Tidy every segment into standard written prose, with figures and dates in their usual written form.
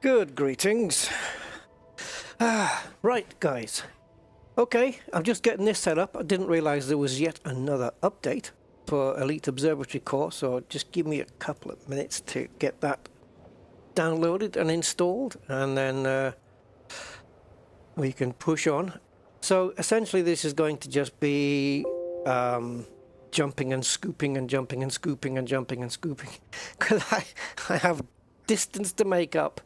Good greetings. Right, guys. Okay, I'm just getting this set up. I didn't realize there was yet another update for Elite Observatory Core, so just give me a couple of minutes to get that downloaded and installed, and then we can push on. So essentially this is going to just be jumping and scooping and jumping and scooping and jumping and scooping, because I have distance to make up.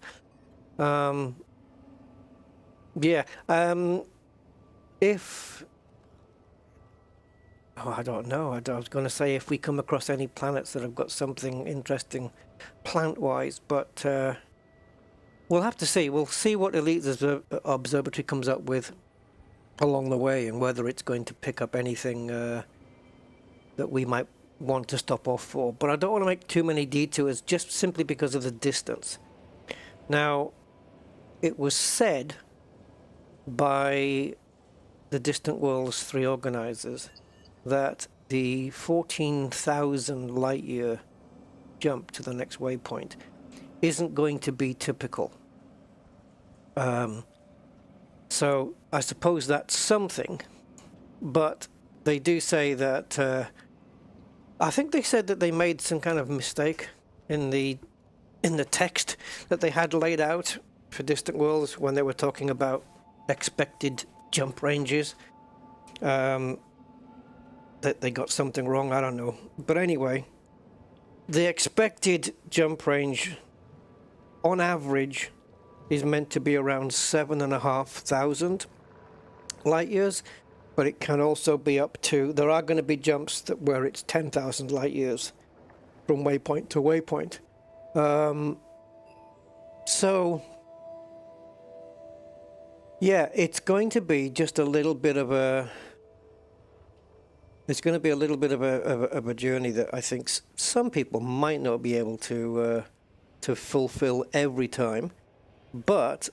If I don't know, I was going to say if we come across any planets that have got something interesting plant-wise, but we'll have to see. We'll see what Elite Observatory comes up with along the way, and whether it's going to pick up anything that we might want to stop off for. But I don't want to make too many detours, just simply because of the distance. Now, it was said by the Distant Worlds 3 organizers that the 14,000 light-year jump to the next waypoint isn't going to be typical. So I suppose that's something, but they do say that I think they said that they made some kind of mistake in the text that they had laid out for Distant Worlds when they were talking about expected jump ranges. That they got something wrong, I don't know. But anyway, the expected jump range on average is meant to be around 7,500 light years, but it can also be up to, there are going to be jumps where it's 10,000 light years from waypoint to waypoint. So yeah, it's going to be just a little bit of a journey that I think some people might not be able to fulfill every time. But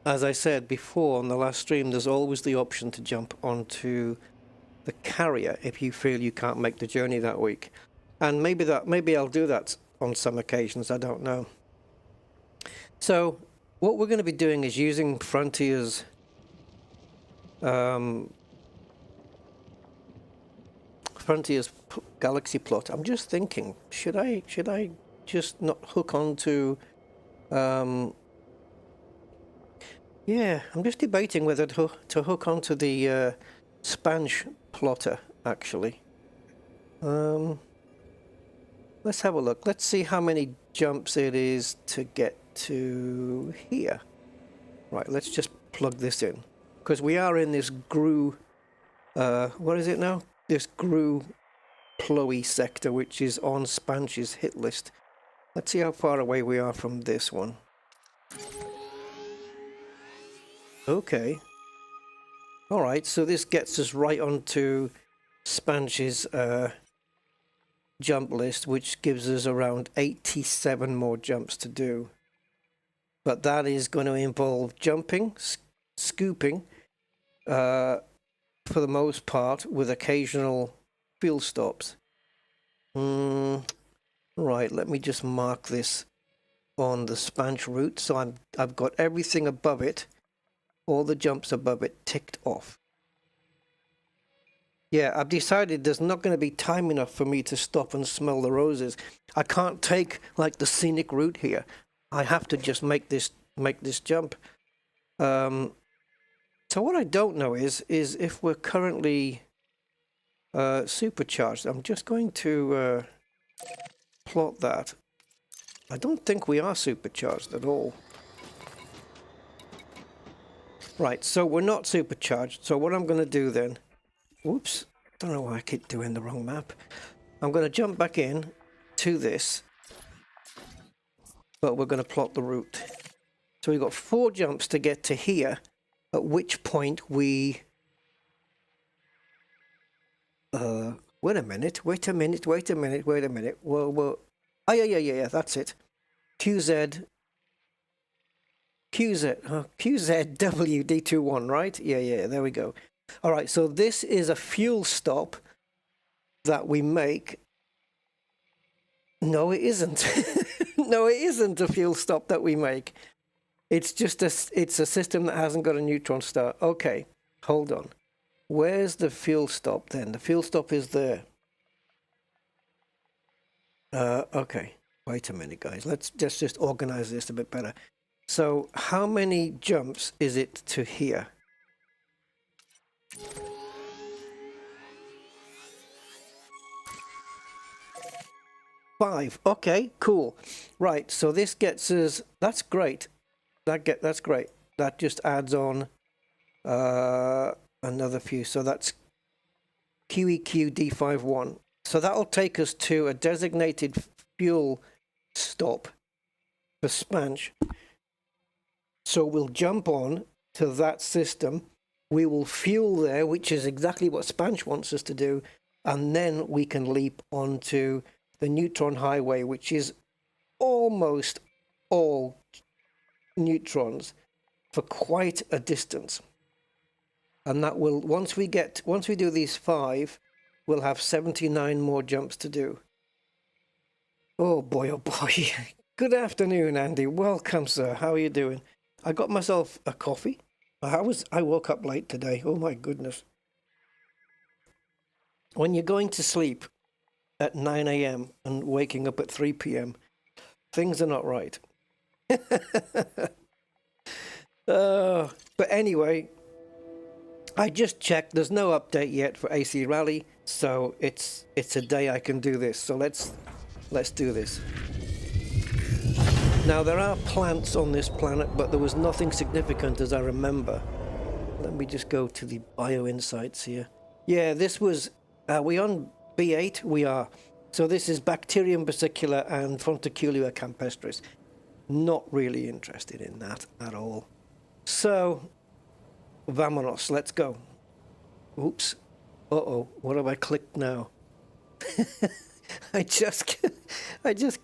as I said before on the last stream, there's always the option to jump onto the carrier if you feel you can't make the journey that week. And maybe I'll do that on some occasions, I don't know. So what we're going to be doing is using Frontier's Galaxy plot. I'm just thinking, should I just not hook onto yeah, I'm just debating whether to hook onto the Spanch plotter, actually. Let's have a look. Let's see how many jumps it is to get to here. Right, let's just plug this in, because we are in this GRU, what is it now? This GRU Plowy sector, which is on Spanch's hit list. Let's see how far away we are from this one. Okay. Alright, so this gets us right onto Spanch's jump list, which gives us around 87 more jumps to do. But that is going to involve jumping, scooping, for the most part, with occasional fuel stops. Right, let me just mark this on the Spanch route, so I've got everything above it, all the jumps above it ticked off. Yeah, I've decided there's not going to be time enough for me to stop and smell the roses. I can't take like the scenic route here. I have to just make this jump. So what I don't know is if we're currently supercharged. I'm just going to plot that. I don't think we are supercharged at all. Right, so we're not supercharged. So what I'm going to do then, whoops, don't know why I keep doing the wrong map. I'm going to jump back in to this, but we're going to plot the route. So we've got 4 jumps to get to here, at which point we... wait a minute. Well, oh, yeah, that's it. QZWD21, right? Yeah, there we go. All right, so this is a fuel stop that we make. No, it isn't. No, it isn't a fuel stop that we make. It's just it's a system that hasn't got a neutron star. Okay, hold on. Where's the fuel stop then? The fuel stop is there. Okay, wait a minute, guys. Let's just organize this a bit better. So how many jumps is it to here? 5. Okay, cool. Right, so this gets us, that's great. That's great. That just adds on another few. So that's QEQ D51. So that'll take us to a designated fuel stop for Spanch. So we'll jump on to that system. We will fuel there, which is exactly what Spanch wants us to do. And then we can leap onto the neutron highway, which is almost all neutrons for quite a distance. And that will, once we do these 5, we'll have 79 more jumps to do. Oh boy, oh boy. Good afternoon, Andy. Welcome, sir. How are you doing? I got myself a coffee. I woke up late today. Oh my goodness. When you're going to sleep at 9 a.m. and waking up at 3 p.m., things are not right. But anyway, I just checked. There's no update yet for AC Rally, so it's a day I can do this. So let's do this. Now there are plants on this planet, but there was nothing significant as I remember. Let me just go to the bio insights here. Yeah, this was. Are we on B8? We are. So this is Bacterium versicolor and Fonticulea campestris. Not really interested in that at all. So, vamonos, let's go. Oops. Uh-oh, what have I clicked now? I just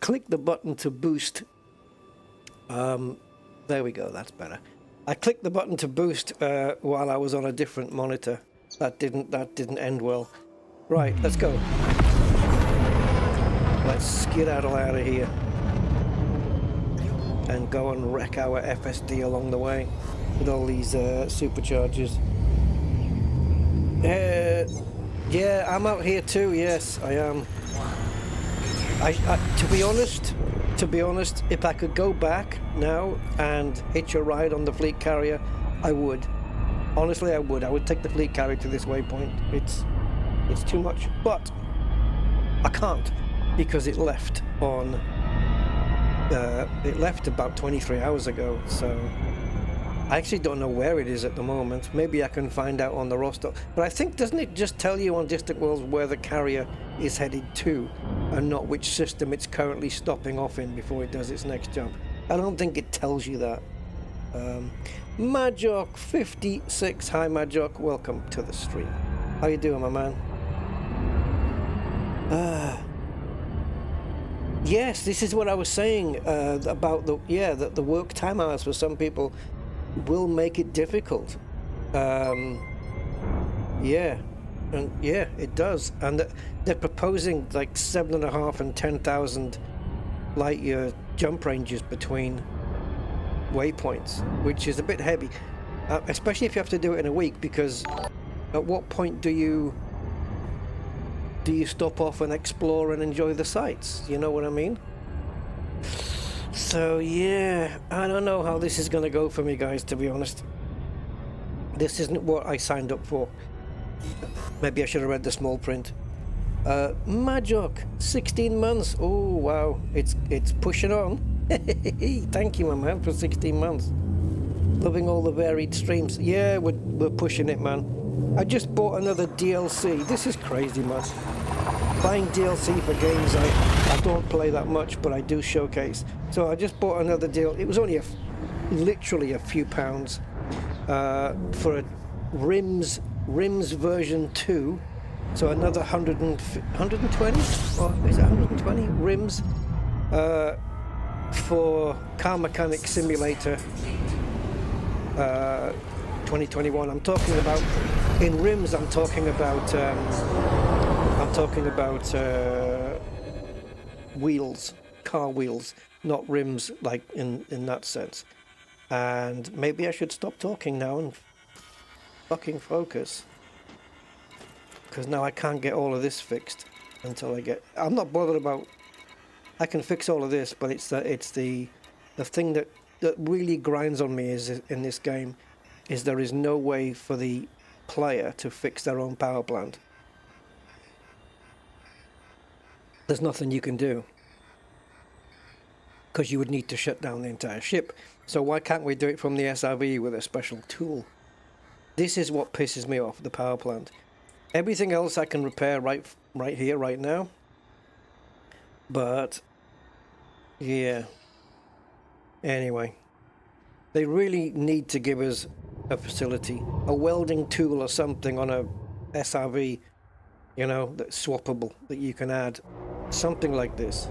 clicked the button to boost. There we go, that's better. I clicked the button to boost while I was on a different monitor. That didn't end well. Right, let's go. Let's skedaddle out of here and go and wreck our FSD along the way with all these superchargers. Yeah, I'm out here too. Yes, I am. To be honest, if I could go back now and hitch a ride on the fleet carrier, I would. Honestly, I would. I would take the fleet carrier to this waypoint. It's too much, but I can't because it left on. It left about 23 hours ago, so I actually don't know where it is at the moment. Maybe I can find out on the roster. But I think, doesn't it just tell you on Distant Worlds where the carrier is headed to, and not which system it's currently stopping off in before it does its next jump? I don't think it tells you that. Majok 56, hi Majok, welcome to the stream. How you doing, my man? Yes, this is what I was saying about that the work time hours for some people will make it difficult. Yeah, it does, and they're proposing like 7.5 and 10,000 light year jump ranges between waypoints, which is a bit heavy, especially if you have to do it in a week, because at what point do you stop off and explore and enjoy the sights? You know what I mean? So yeah, I don't know how this is going to go for me, guys, to be honest. This isn't what I signed up for. Maybe I should have read the small print. Majok, 16 months. Oh wow, it's pushing on. Thank you, my man, for 16 months. Loving all the varied streams. Yeah, we're pushing it, man. I just bought another DLC. This is crazy, man. Buying DLC for games I don't play that much, but I do showcase. So I just bought another deal. It was only literally a few pounds for a RIMS version 2. So another 120, or is it 120 RIMS for Car Mechanic Simulator 2021. I'm talking about, in RIMS, I'm talking about wheels, car wheels. not rims, like in that sense. And maybe I should stop talking now and fucking focus, because now I can't get all of this fixed until I get. I'm not bothered about. I can fix all of this, but it's the thing that really grinds on me is in this game is there is no way for the player to fix their own power plant. There's nothing you can do, because you would need to shut down the entire ship. So why can't we do it from the SRV with a special tool? This is what pisses me off, the power plant. Everything else I can repair right here, right now. But, yeah. Anyway. They really need to give us a facility. A welding tool or something on a SRV, you know, that's swappable, that you can add. Something like this.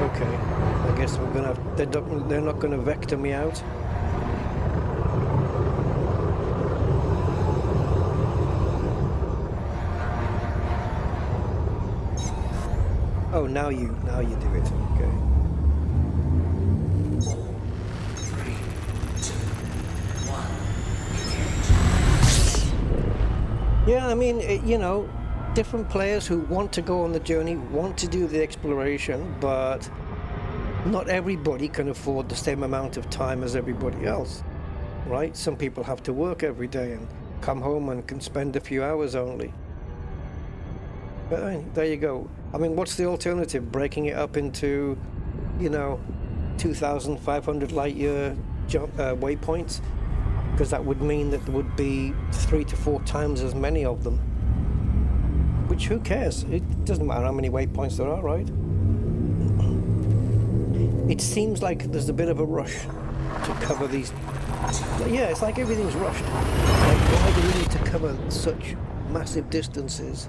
Okay, I guess we're gonna have, they're not gonna vector me out. Oh, now you do it. Okay. 3, 2, 1. Yeah, I mean, you know, different players who want to go on the journey, want to do the exploration, but not everybody can afford the same amount of time as everybody else, right? Some people have to work every day and come home and can spend a few hours only. But I mean, there you go. I mean, what's the alternative? Breaking it up into, you know, 2,500 light year jump waypoints? Because that would mean that there would be 3 to 4 times as many of them. Which, who cares? It doesn't matter how many waypoints there are, right? It seems like there's a bit of a rush to cover these. Yeah, it's like everything's rushed. Like, why do we need to cover such massive distances?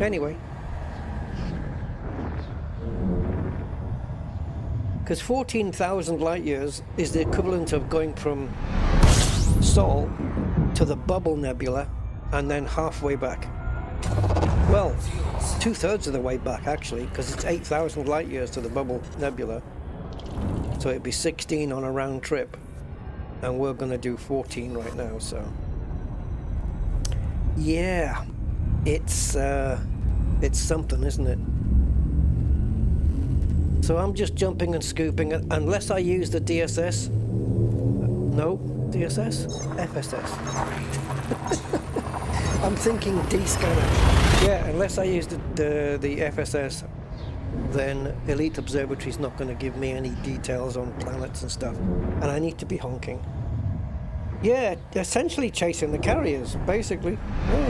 Anyway. Because 14,000 light years is the equivalent of going from Sol to the Bubble Nebula and then halfway back. Well, 2/3 of the way back, actually, because it's 8,000 light years to the Bubble Nebula. So it'd be 16 on a round trip. And we're going to do 14 right now, so... Yeah, it's something, isn't it? So I'm just jumping and scooping, unless I use the DSS. No, DSS? FSS. I'm thinking D-scanner. Yeah, unless I use the FSS, then Elite Observatory is not going to give me any details on planets and stuff. And I need to be honking. Yeah, essentially chasing the carriers, basically. Yeah.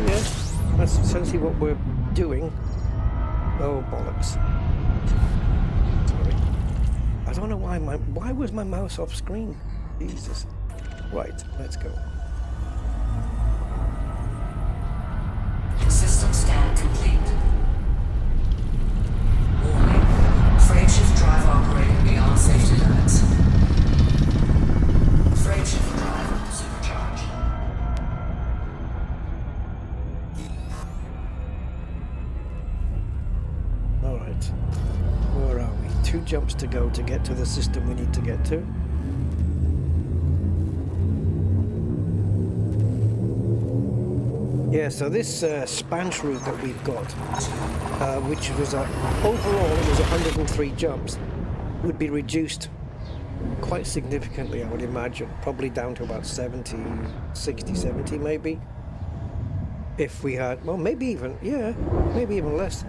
That's essentially what we're doing. Oh, bollocks. Sorry. I don't know why was my mouse off screen? Jesus. Right, let's go. System scan complete. Warning. Frameshift drive operating beyond safety limits. Frameshift drive supercharged. Alright. Where are we? 2 jumps to go to get to the system we need to get to. Yeah, so this spanch route that we've got, which was overall it was 103 jumps, would be reduced quite significantly, I would imagine, probably down to about 60, 70 maybe, if we had, well, maybe even less,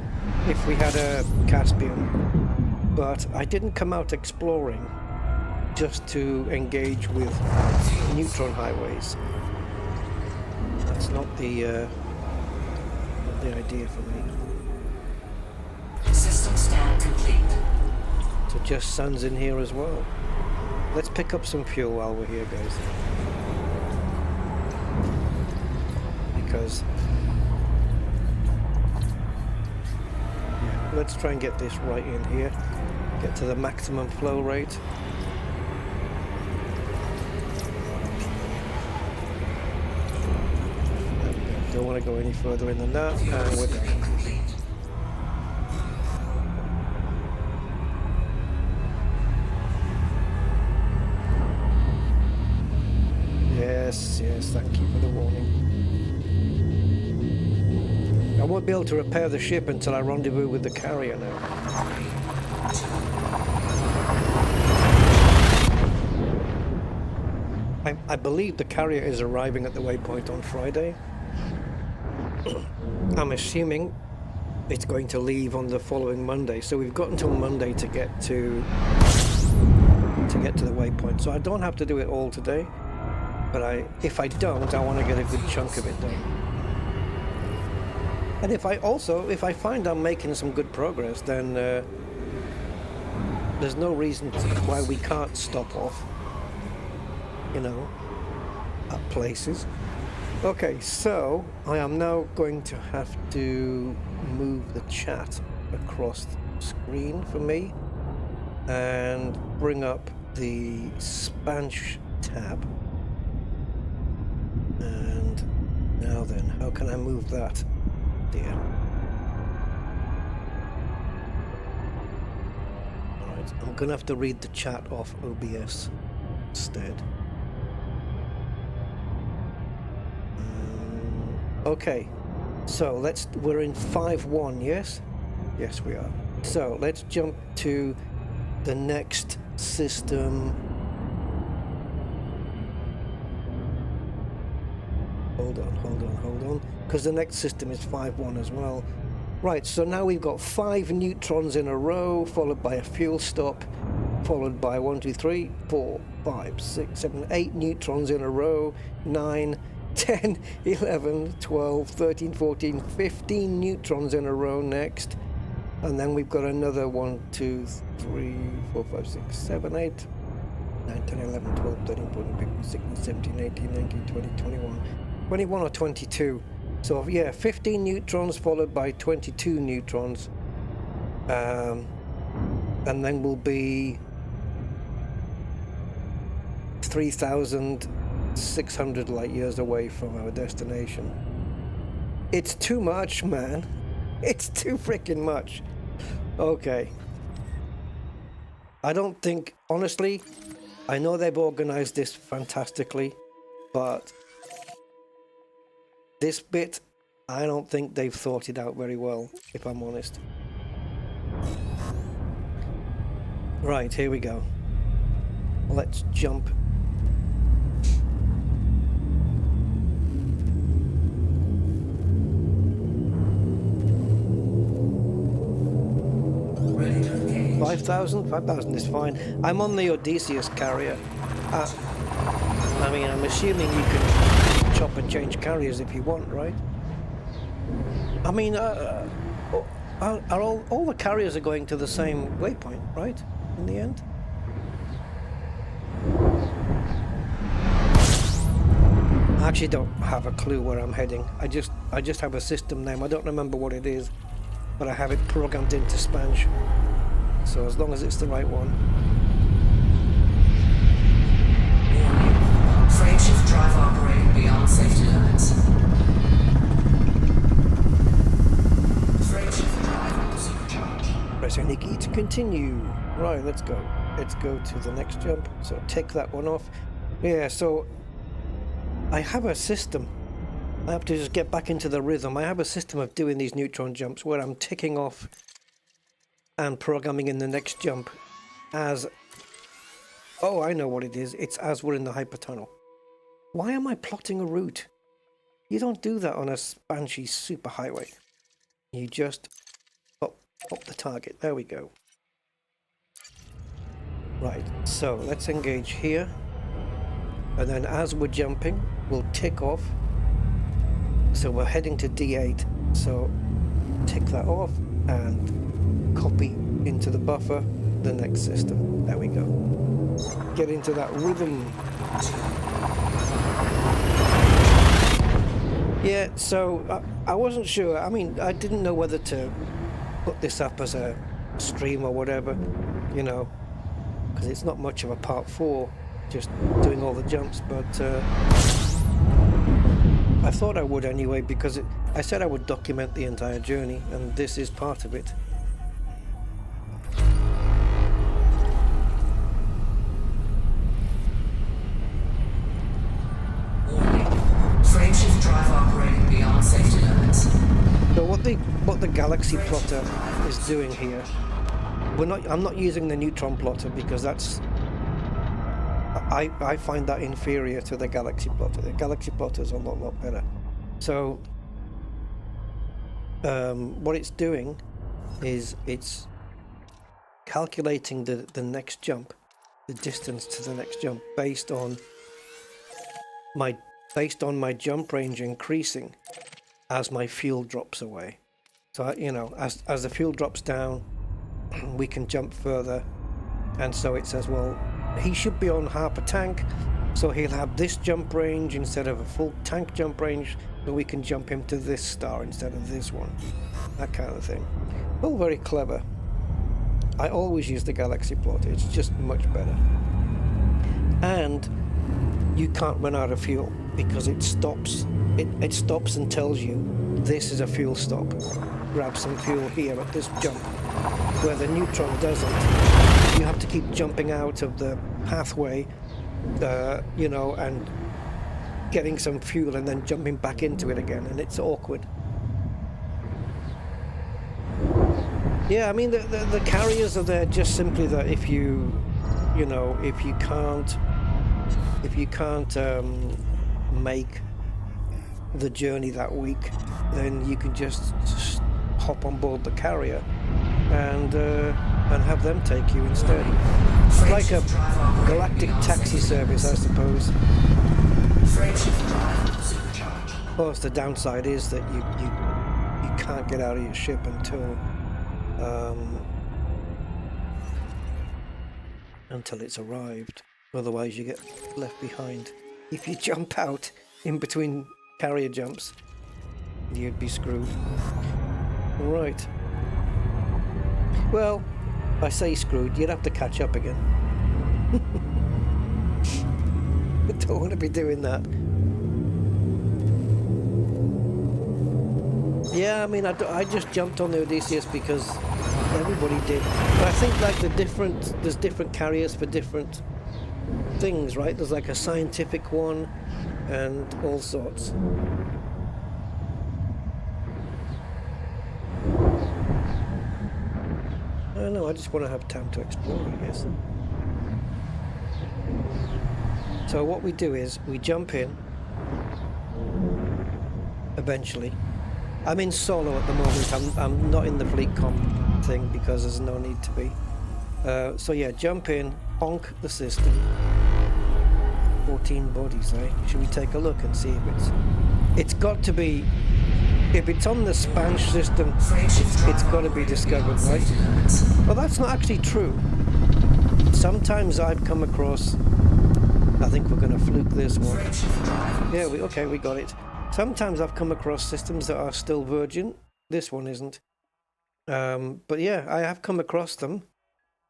if we had a Caspian. But I didn't come out exploring just to engage with neutron highways. That's not the idea for me. System scan complete. So just sun's in here as well. Let's pick up some fuel while we're here, guys. Because yeah, let's try and get this right in here. Get to the maximum flow rate. Don't want want to go any further in than that, and we're done. Complete. Yes, thank you for the warning. I won't be able to repair the ship until I rendezvous with the carrier now. I believe the carrier is arriving at the waypoint on Friday. I'm assuming it's going to leave on the following Monday, so we've got until Monday to get to the waypoint. So I don't have to do it all today, but if I don't, I want to get a good chunk of it done. And if I find I'm making some good progress, then there's no reason why we can't stop off, you know, at places. Okay, so I am now going to have to move the chat across the screen for me and bring up the Spanish tab. And now then, how can I move that, dear? Alright, I'm gonna have to read the chat off OBS instead. Okay, so we're in 5.1, yes? Yes, we are. So let's jump to the next system. Hold on, because the next system is 5.1 as well. Right, so now we've got 5 neutrons in a row, followed by a fuel stop, followed by 1, 2, 3, 4, 5, 6, 7, 8 neutrons in a row, 9, 10, 11, 12, 13, 14, 15 neutrons in a row next. And then we've got another 1, 2, 3, 4, 5, 6, 7, 8, 9, 10, 11, 12, 13, 14, 15, 16, 17, 18, 19, 20, 21. 21 or 22. So yeah, 15 neutrons followed by 22 neutrons. And then we'll be 3,600 light years away from our destination. It's too much, man. It's too freaking much. Okay. I don't think, honestly, I know they've organized this fantastically, but this bit, I don't think they've thought it out very well, if I'm honest. Right, here we go. Let's jump. Ready to engage. 5,000? 5,000 is fine. I'm on the Odysseus carrier. I mean, I'm assuming you can chop and change carriers if you want, right? I mean, are all the carriers are going to the same waypoint, right? In the end? I actually don't have a clue where I'm heading. I just have a system name. I don't remember what it is, but I have it programmed into Spanish. So as long as it's the right one. Frame shift drive operating beyond safety limits. Frame shift drive supercharged. Press any key to continue. Right, let's go. Let's go to the next jump. So take that one off. Yeah, so I have a system. I have to just get back into the rhythm. I have a system of doing these neutron jumps where I'm ticking off and programming in the next jump as... Oh, I know what it is. It's as we're in the hypertunnel. Why am I plotting a route? You don't do that on a Banshee superhighway. You just pop the target. There we go. Right, so let's engage here. And then as we're jumping, we'll tick off. So we're heading to D8. So tick that off and copy into the buffer the next system. There we go. Get into that rhythm. Yeah, so I wasn't sure. I mean, I didn't know whether to put this up as a stream or whatever, you know, because it's not much of a part 4, just doing all the jumps, but I thought I would anyway, because I said I would document the entire journey, and this is part of it. Warning. Frameshift drive operating beyond safety limits. So what the galaxy plotter is doing here, I'm not using the neutron plotter because that's I find that inferior to the galaxy plotter. The galaxy plotter is a lot better. So what it's doing is it's calculating the next jump, the distance to the next jump based on my jump range increasing as my fuel drops away. So you know, as the fuel drops down, we can jump further, and so it says, well, he should be on half a tank, so he'll have this jump range instead of a full tank jump range, so we can jump him to this star instead of this one, that kind of thing. All very clever. I always use the galaxy plotter, it's just much better. And you can't run out of fuel because it stops and tells you this is a fuel stop. Grab some fuel here at this jump, where the neutron doesn't. You have to keep jumping out of the pathway, you know, and getting some fuel and then jumping back into it again, and it's awkward. Yeah, I mean, the carriers are there just simply that if you can't make the journey that week, then you can just hop on board the carrier and have them take you instead. It's like a galactic taxi service, I suppose. Of course, the downside is that you can't get out of your ship until it's arrived. Otherwise, you get left behind. If you jump out in between carrier jumps, you'd be screwed. Right. Well, I say screwed, you'd have to catch up again. I don't want to be doing that. Yeah, I mean, I just jumped on the Odysseus because everybody did. But I think like there's different carriers for different things, right? There's like a scientific one and all sorts. I don't know, I just want to have time to explore, I guess. So what we do is we jump in eventually. I'm in solo at the moment. I'm not in the fleet comp thing because there's no need to be. So yeah, jump in, honk the system. 14 bodies, eh? Should we take a look and see if it's got to be, if it's on the Spanish system, it's got to be discovered, right? Well, that's not actually true. Sometimes I've come across, I think we're going to fluke this one. Yeah, we got it. Sometimes I've come across systems that are still virgin. This one isn't. But yeah, I have come across them,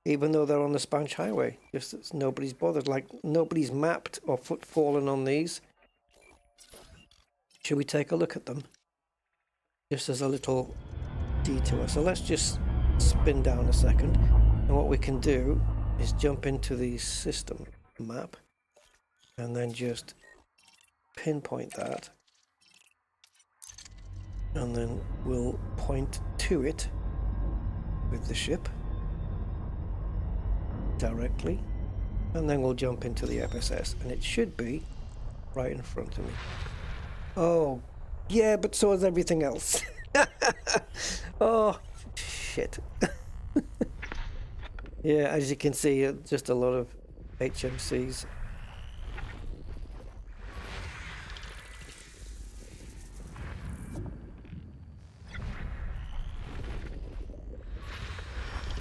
even though they're on the Spanish highway. Just that nobody's bothered. Like, nobody's mapped or footfallen on these. Should we take a look at them? Just as a little detour. So let's just spin down a second. And what we can do is jump into the system map and then just pinpoint that. And then we'll point to it with the ship directly, and then we'll jump into the FSS, and it should be right in front of me. Oh, yeah, but so is everything else. Oh, shit. Yeah, as you can see, just a lot of HMCs.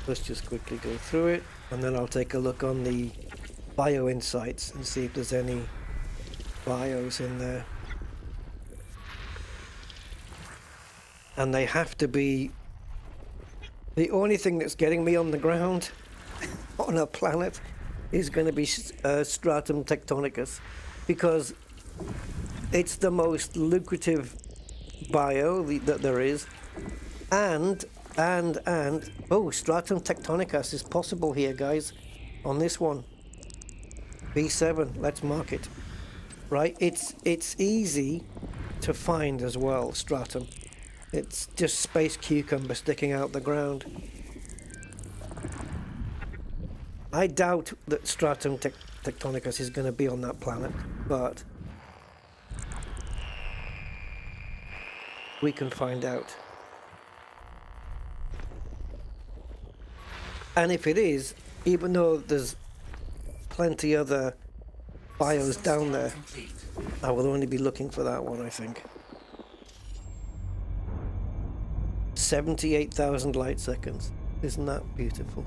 Let's just quickly go through it, and then I'll take a look on the bio insights and see if there's any bios in there. And they have to be the only thing that's getting me on the ground on a planet is going to be stratum tectonicus, because it's the most lucrative bio that there is, and oh, Stratum Tectonicus is possible here, guys, on this one. V7, let's mark it. Right, it's easy to find as well, Stratum. It's just space cucumber sticking out the ground. I doubt that Stratum Tectonicus is going to be on that planet, but we can find out. And if it is, even though there's plenty other bios down there, I will only be looking for that one, I think. 78,000 light seconds. Isn't that beautiful?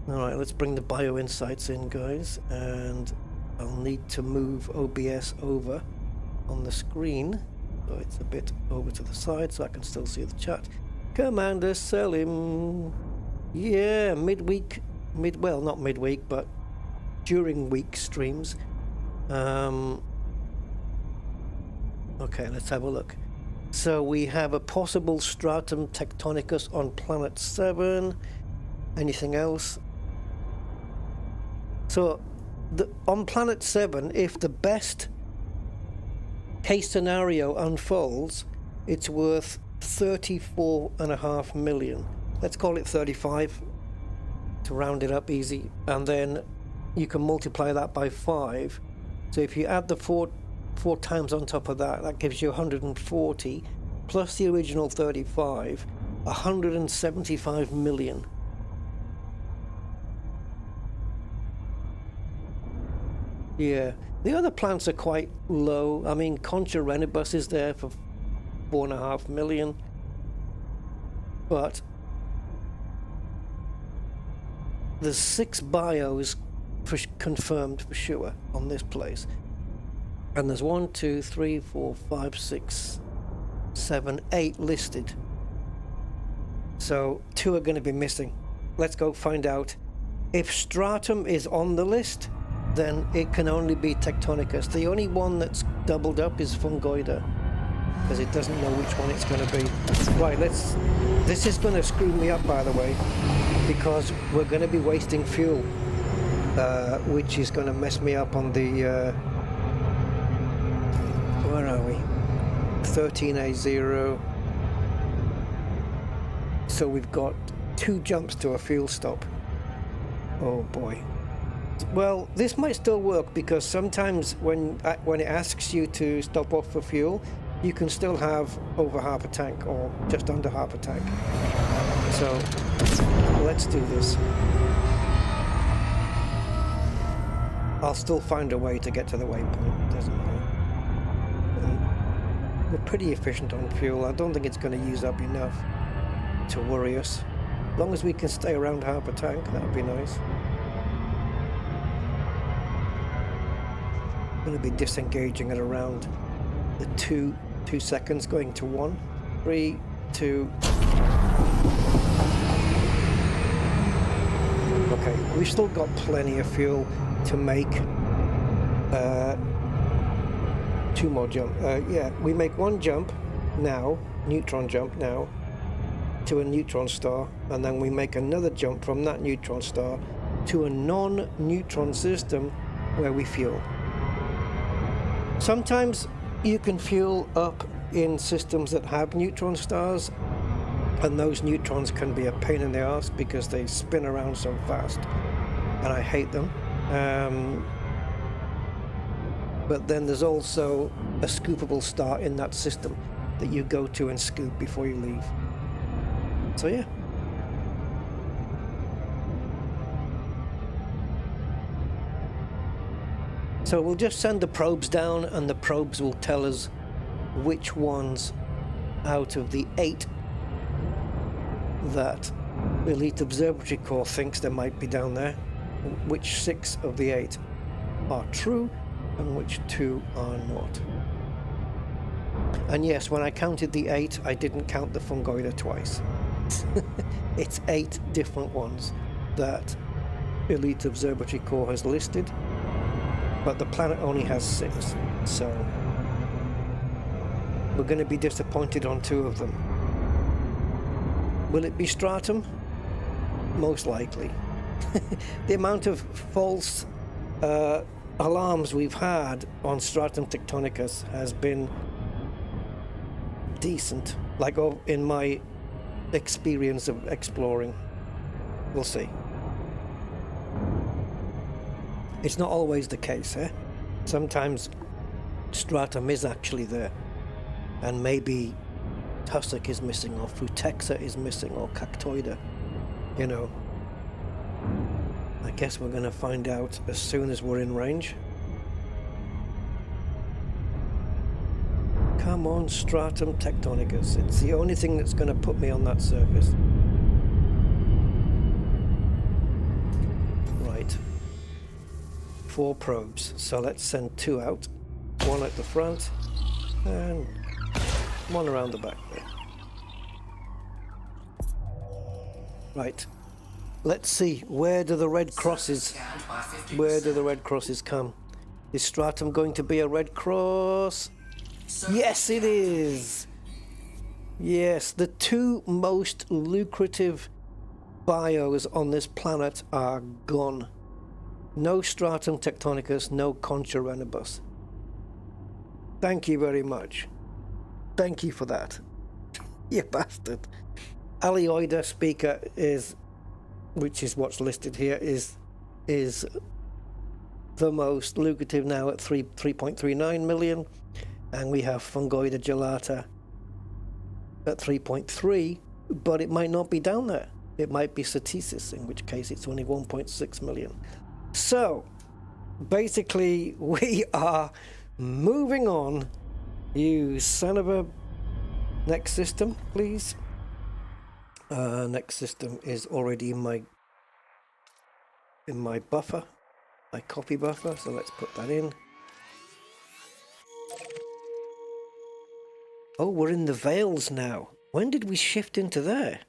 Alright, let's bring the bio insights in, guys, and I'll need to move OBS over on the screen so it's a bit over to the side so I can still see the chat. Commander Selim. Yeah, well, not midweek, but during week streams. Okay, let's have a look. So we have a possible Stratum Tectonicus on Planet 7. Anything else? So, on Planet 7, if the best case scenario unfolds, it's worth 34.5 million. Let's call it 35 to round it up easy, and then you can multiply that by 5. So if you add the four times on top of that, that gives you 140 plus the original 35, 175 million. Yeah, the other plants are quite low. I mean, Concha Renibus is there for 4.5 million, there's 6 bios confirmed for sure on this place, and there's 1, 2, 3, 4, 5, 6, 7, 8 listed. So 2 are going to be missing. Let's go find out. If Stratum is on the list, then it can only be Tectonicus. The only one that's doubled up is Fungoida, because it doesn't know which one it's going to be. Right, this is going to screw me up, by the way, because we're going to be wasting fuel, which is going to mess me up on the where are we? 13A0. So we've got 2 jumps to a fuel stop. Oh boy. Well, this might still work, because sometimes when it asks you to stop off for fuel, you can still have over half a tank or just under half a tank. So let's do this. I'll still find a way to get to the waypoint, doesn't matter. We're pretty efficient on fuel. I don't think it's going to use up enough to worry us. As long as we can stay around half a tank, that would be nice. I'm going to be disengaging at around the 2 seconds, going to 1, 3, 2. Okay, we've still got plenty of fuel to make 2 more jump. Yeah, we make 1 jump now, neutron jump now, to a neutron star, and then we make another jump from that neutron star to a non-neutron system where we fuel. Sometimes you can fuel up in systems that have neutron stars, and those neutrons can be a pain in the arse because they spin around so fast, and I hate them. But then there's also a scoopable star in that system that you go to and scoop before you leave. So yeah. So we'll just send the probes down, and the probes will tell us which ones out of the 8 that Elite Observatory Corps thinks there might be down there, which 6 of the 8 are true and which 2 are not. And yes, when I counted the 8, I didn't count the Fungoida twice. It's 8 different ones that Elite Observatory Corps has listed, but the planet only has 6, so we're going to be disappointed on 2 of them. Will it be Stratum? Most likely. The amount of false alarms we've had on Stratum Tectonicus has been decent, like in my experience of exploring. We'll see. It's not always the case, eh? Sometimes Stratum is actually there, and maybe Tussock is missing, or Futexa is missing, or Cactoida, you know. I guess we're going to find out as soon as we're in range. Come on, Stratum Tectonicus. It's the only thing that's going to put me on that surface. Right. 4 probes. So let's send 2 out. 1 at the front and 1 around the back there. Right. Let's see, where do the red crosses come? Is Stratum going to be a red cross? Yes, it is. Yes, the 2 most lucrative bios on this planet are gone. No Stratum Tectonicus, no Concha Renibus. Thank you very much. Thank you for that. You bastard. Alioida speaker is, which is what's listed here, is the most lucrative now at 3.39 million, and we have Fungoida Gelata at 3.3, but it might not be down there. It might be Satesis, in which case it's only 1.6 million. So basically we are moving on. You son of a... Next system, please. Next system is already in my buffer, my copy buffer, so let's put that in. Oh, we're in the Vales now. When did we shift into there?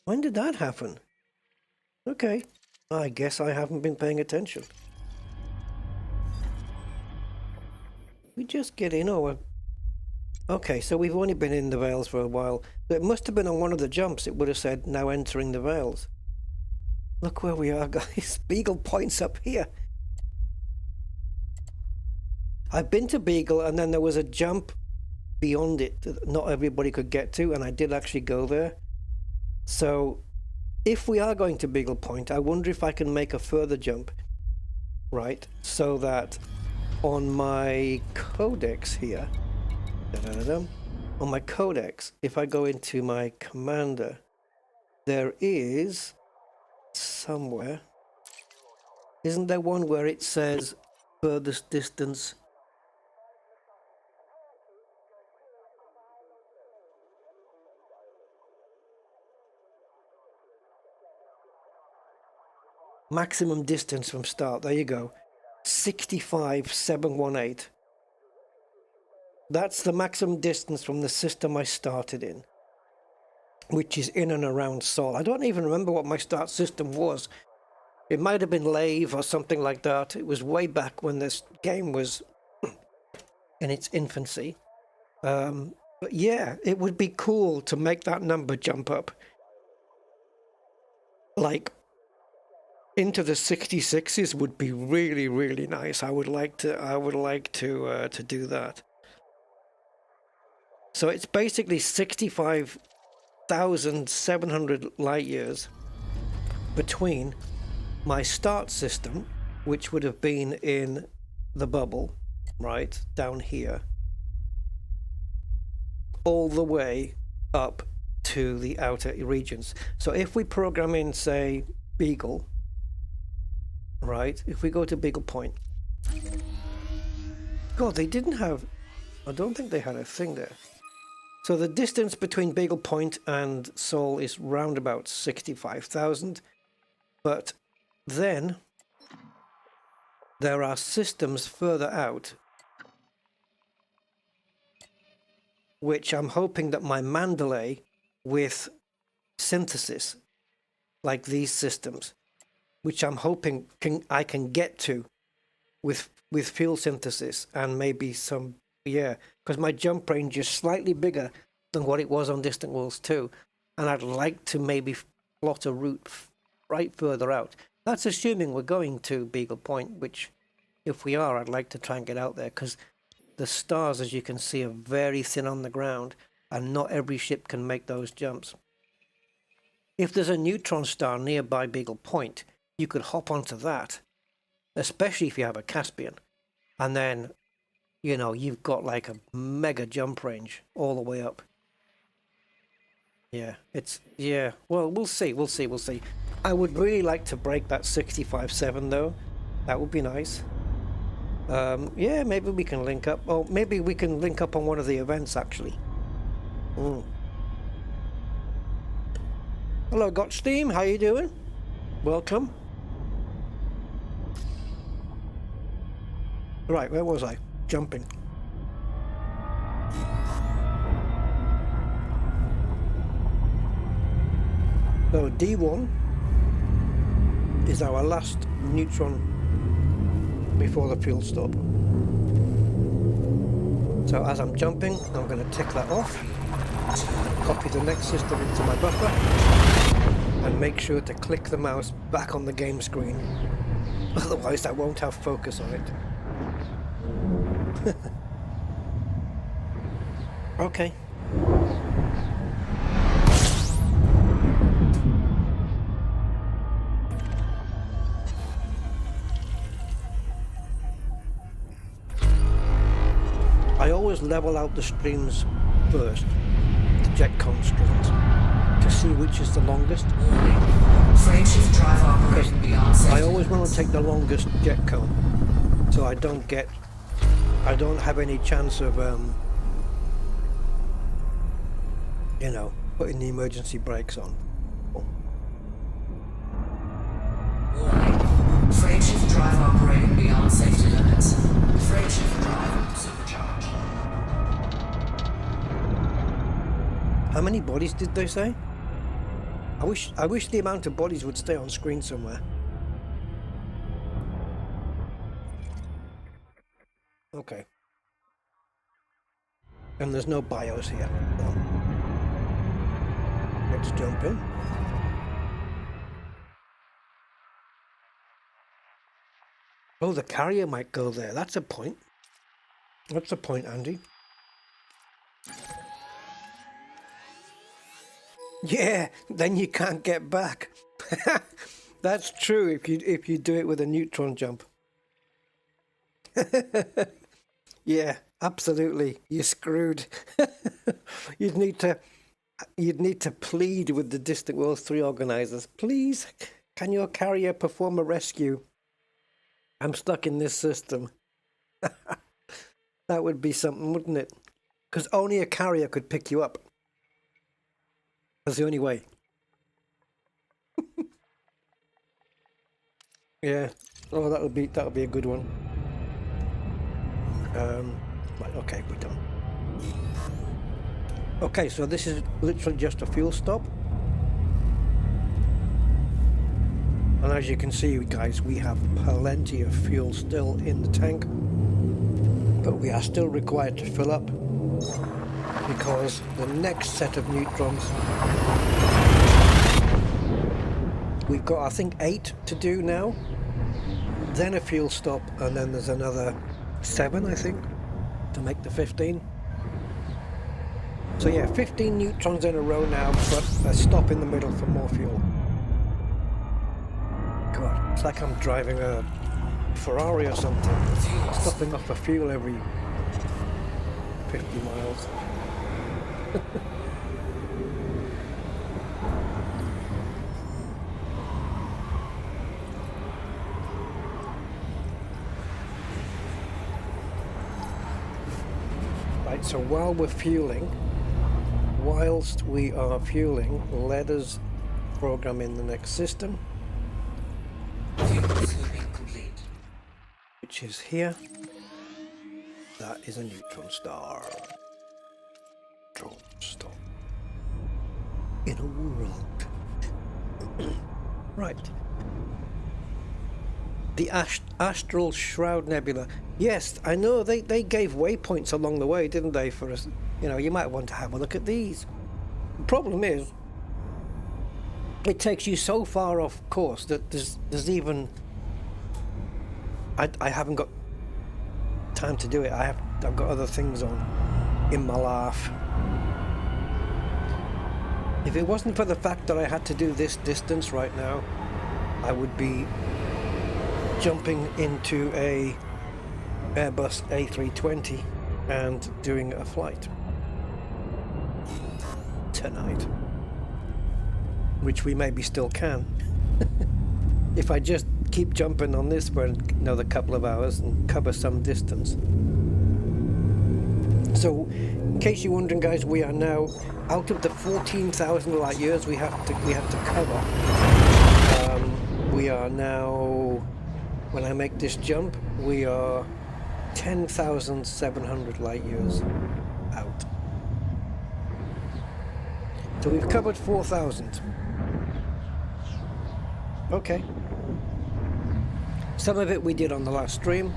When did that happen? Okay, I guess I haven't been paying attention. We just get in, or... Okay, so we've only been in the Vales for a while. It must have been on one of the jumps. It would have said, now entering the Vales. Look where we are, guys. Beagle Point's up here. I've been to Beagle, and then there was a jump beyond it that not everybody could get to, and I did actually go there. So, if we are going to Beagle Point, I wonder if I can make a further jump, right? So that on my codex here, on my codex, if I go into my commander, there is somewhere, isn't there one where it says furthest distance? Maximum distance from start, there you go. 65,718. That's the maximum distance from the system I started in, which is in and around Sol. I don't even remember what my start system was. It might have been Lave or something like that. It was way back when this game was in its infancy. But yeah, it would be cool to make that number jump up, like into the 66s would be really, really nice. I would like to do that. So it's basically 65,700 light years between my start system, which would have been in the bubble, right, down here, all the way up to the outer regions. So if we program in, say, Beagle, right, if we go to Beagle Point, God, they didn't have, I don't think they had a thing there. So the distance between Beagle Point and Sol is round about 65,000, but then there are systems further out which I'm hoping that my Mandalay with synthesis, like these systems, which I'm hoping I can get to with with fuel synthesis and maybe some, yeah, because my jump range is slightly bigger than what it was on Distant Worlds 2, and I'd like to maybe plot a route right further out. That's assuming we're going to Beagle Point, which if we are, I'd like to try and get out there, because the stars, as you can see, are very thin on the ground, and not every ship can make those jumps. If there's a neutron star nearby Beagle Point, you could hop onto that, especially if you have a Caspian, and then, you know, you've got like a mega jump range all the way up. Yeah, yeah, well, we'll see. I would really like to break that 65.7 though. That would be nice. Yeah, maybe we can link up. Oh, maybe we can link up on one of the events actually. Hello, Gotsteam, how you doing? Welcome. Right, where was I? Jumping. So D1 is our last neutron before the fuel stop. So as I'm jumping, I'm going to tick that off, copy the next system into my buffer, and make sure to click the mouse back on the game screen. Otherwise I won't have focus on it. Okay. I always level out the streams first, the jetcon streams, to see which is the longest. Frameshift drive operating beyond safety I always want to limits. take the longest jetcon, so I don't have any chance of, you know, putting the emergency brakes on. Warning. Frameshift drive operating beyond safety limits. Frameshift drive supercharged. How many bodies did they say? I wish the amount of bodies would stay on screen somewhere. Okay. And there's no BIOS here. No. Let's jump in. Oh, the carrier might go there. That's a point. That's a point, Andy. Yeah, then you can't get back. That's true if you do it with a neutron jump. Yeah, absolutely. You're screwed. You'd need to plead with the Distant Worlds 3 organizers. Please, can your carrier perform a rescue? I'm stuck in this system. That would be something, wouldn't it? Because only a carrier could pick you up. That's the only way. Yeah. Oh, that'll be a good one. Right, okay, we're done. Okay, so this is literally just a fuel stop. And as you can see, guys, we have plenty of fuel still in the tank. But we are still required to fill up, because the next set of neutrons, we've got, I think, 8 to do now, then a fuel stop, and then there's another 7, I think, to make the 15. So yeah, 15 neutrons in a row now, but a stop in the middle for more fuel. God, it's like I'm driving a Ferrari or something, stopping off for fuel every 50 miles. Right, so whilst we are fueling, let us program in the next system, which is here. That is a neutron star. Neutron star. In a world. Right. The Astral Shroud Nebula. Yes, I know they gave waypoints along the way, didn't they, for us? You know, you might want to have a look at these. The problem is, it takes you so far off course that there's even... I haven't got time to do it. I've got other things on in my life. If it wasn't for the fact that I had to do this distance right now, I would be jumping into a Airbus A320 and doing a flight tonight, which we maybe still can if I just keep jumping on this for another couple of hours and cover some distance. So in case you're wondering, guys, we are now out of the 14,000 light years we have to cover. We are now, when I make this jump, we are 10,700 light years out. So we've covered 4,000. Okay. Some of it we did on the last stream,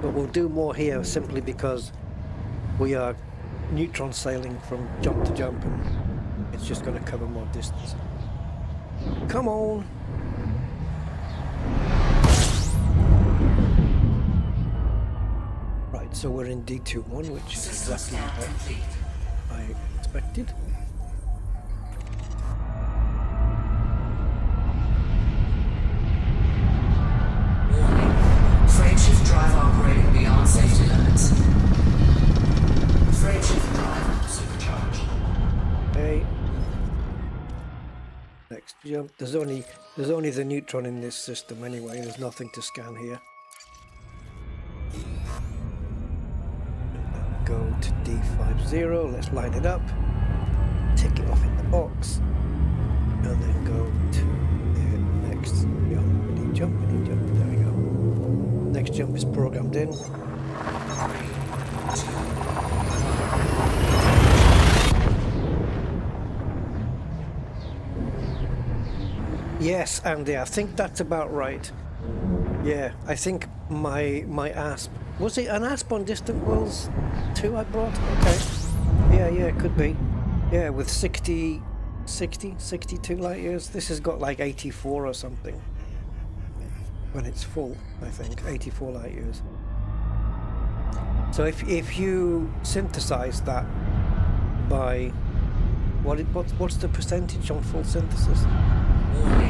but we'll do more here simply because we are neutron sailing from jump to jump, and it's just going to cover more distance. Come on. Right, so we're in D21, which is exactly what I expected. Warning. Frameshift drive operating beyond safety limits. Frameshift drive supercharged. Okay. Next jump. There's only the neutron in this system anyway. There's nothing to scan here. Go to D50. Let's line it up. Tick it off in the box, and then go to the next jump. There we go. Next jump is programmed in. Yes, Andy, I think that's about right. Yeah, I think my ASP... Was it an ASP on Distant Worlds 2 I brought? Okay. Yeah, it could be. Yeah, with 62 light years. This has got like 84 or something. When it's full, I think. 84 light years. So if you synthesize that by... What's the percentage on full synthesis?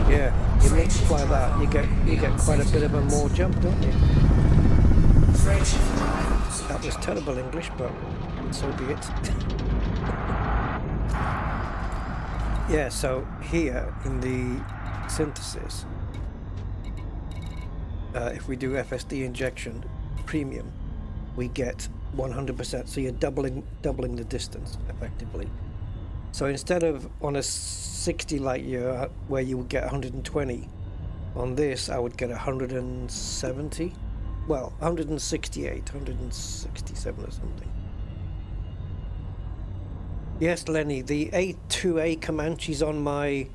Yeah, you multiply that, you get quite a bit of a more jump, don't you? That was terrible English, but so be it. Yeah, so here in the synthesis, if we do FSD injection premium, we get 100%. So you're doubling the distance effectively. So instead of on a 60 light year where you would get 120, on this I would get 170. Well, 168, 167 or something. Yes, Lenny, the A2A Comanche's on my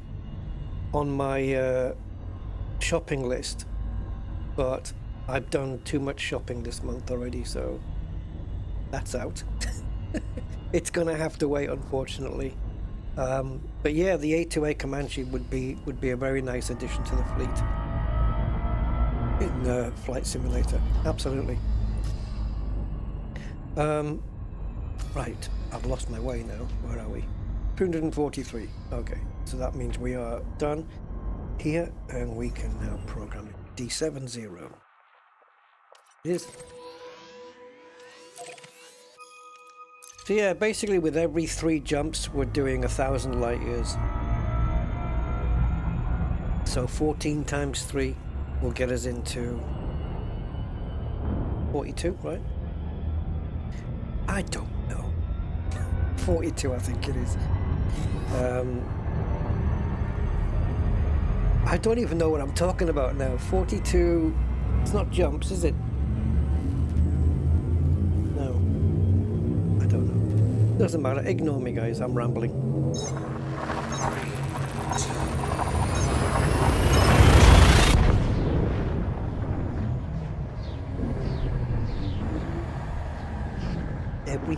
shopping list, but I've done too much shopping this month already, so that's out. It's gonna have to wait, unfortunately. But yeah, the A2A Comanche would be a very nice addition to the fleet in Flight Simulator. Absolutely. Right, I've lost my way now. Where are we? 243. Okay, so that means we are done here, and we can now program it. D70. It is. So yeah, basically with every 3 jumps, we're doing 1,000 light years. So 14 times 3 will get us into 42, right? I don't know. 42, I think it is. I don't even know what I'm talking about now. 42, it's not jumps, is it? No. I don't know. Doesn't matter. Ignore me, guys. I'm rambling.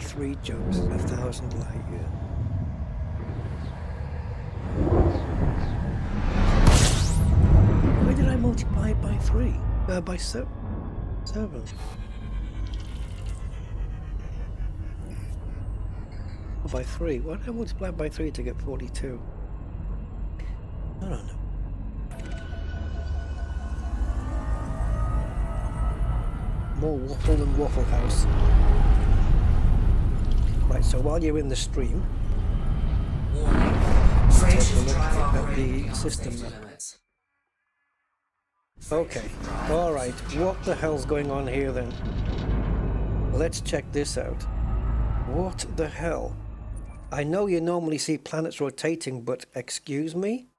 3 jumps 1,000 light years. Why did I multiply it by 3? By 7? Or by 3? Why did I multiply it by 3 to get 42? I don't know. More waffle than Waffle House. Right, so while you're in the stream, take a look at the system map. Okay, alright, what the hell's going on here then? Let's check this out. What the hell? I know you normally see planets rotating, but excuse me?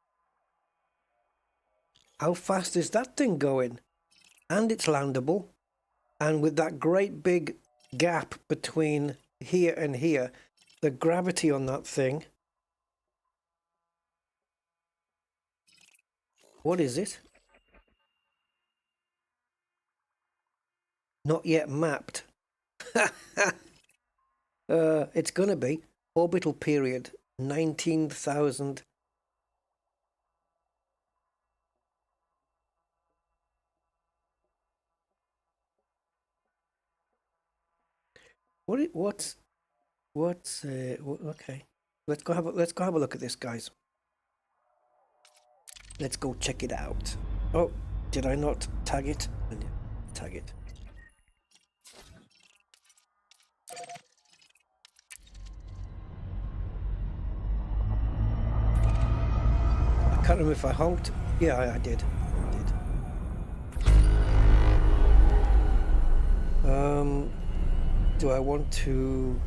How fast is that thing going? And it's landable. And with that great big gap between here and here, the gravity on that thing. What is it? Not yet mapped. It's gonna be orbital period 19,000. Okay. Let's go have a look at this, guys. Let's go check it out. Oh, did I not tag it? Tag it. I can't remember if I honked. Yeah, I did. Do I want to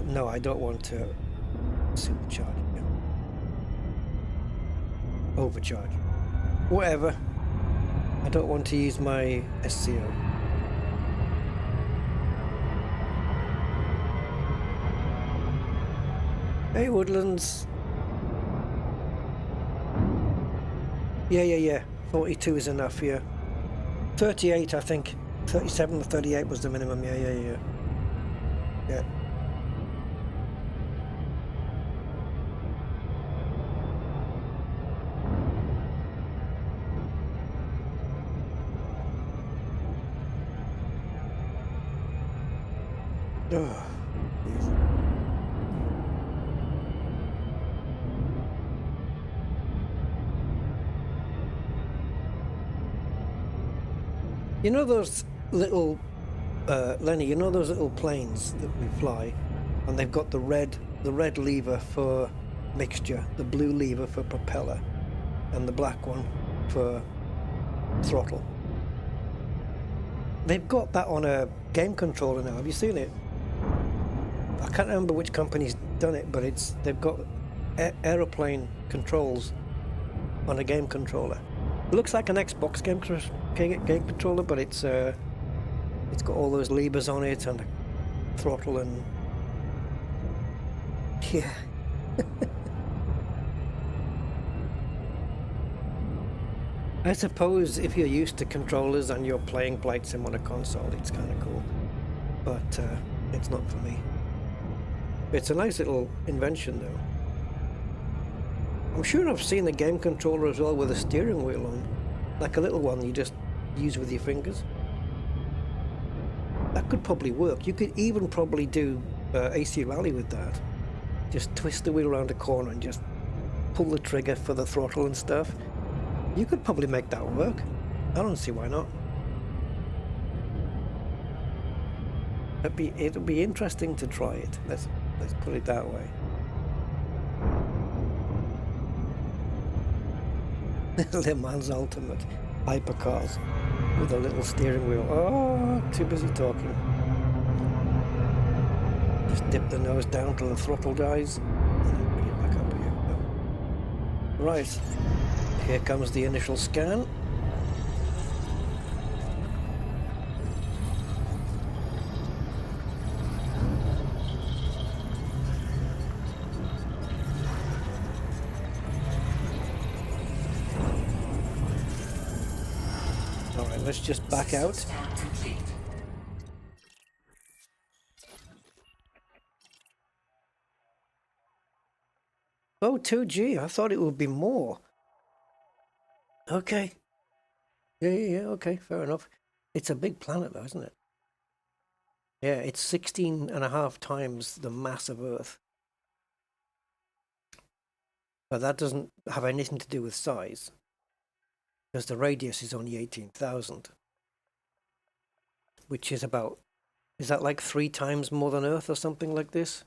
no, I don't want to supercharge. Overcharge. Whatever. I don't want to use my SCO. Hey, Woodlands. Yeah. 42 is enough, yeah. 38, I think. 37 or 38 was the minimum, yeah. Oh, you know those little, Lenny, you know those little planes that we fly, and they've got the red lever for mixture, the blue lever for propeller, and the black one for throttle. They've got that on a game controller now. Have you seen it? I can't remember which company's done it, but they've got aeroplane controls on a game controller. It looks like an Xbox game controller, but it's got all those levers on it and a throttle and yeah. I suppose if you're used to controllers and you're playing Flight Sim on a console, it's kind of cool, but it's not for me. It's a nice little invention though. I'm sure I've seen a game controller as well with a steering wheel on, like a little one you just use with your fingers. That could probably work. You could even probably do AC Rally with that. Just twist the wheel around a corner and just pull the trigger for the throttle and stuff. You could probably make that work. I don't see why not. It'll be interesting to try it. Let's put it that way. Le Mans Ultimate hypercars with a little steering wheel. Oh, too busy talking. Just dip the nose down till the throttle dies and then bring it back up here. Oh. Right, here comes the initial scan. Alright, let's just back out. Oh, 2G. I thought it would be more. Okay. Yeah. Okay, fair enough. It's a big planet though, isn't it? Yeah, it's 16.5 times the mass of Earth. But that doesn't have anything to do with size, because the radius is only 18,000, which is about, is that like 3 times more than Earth or something like this?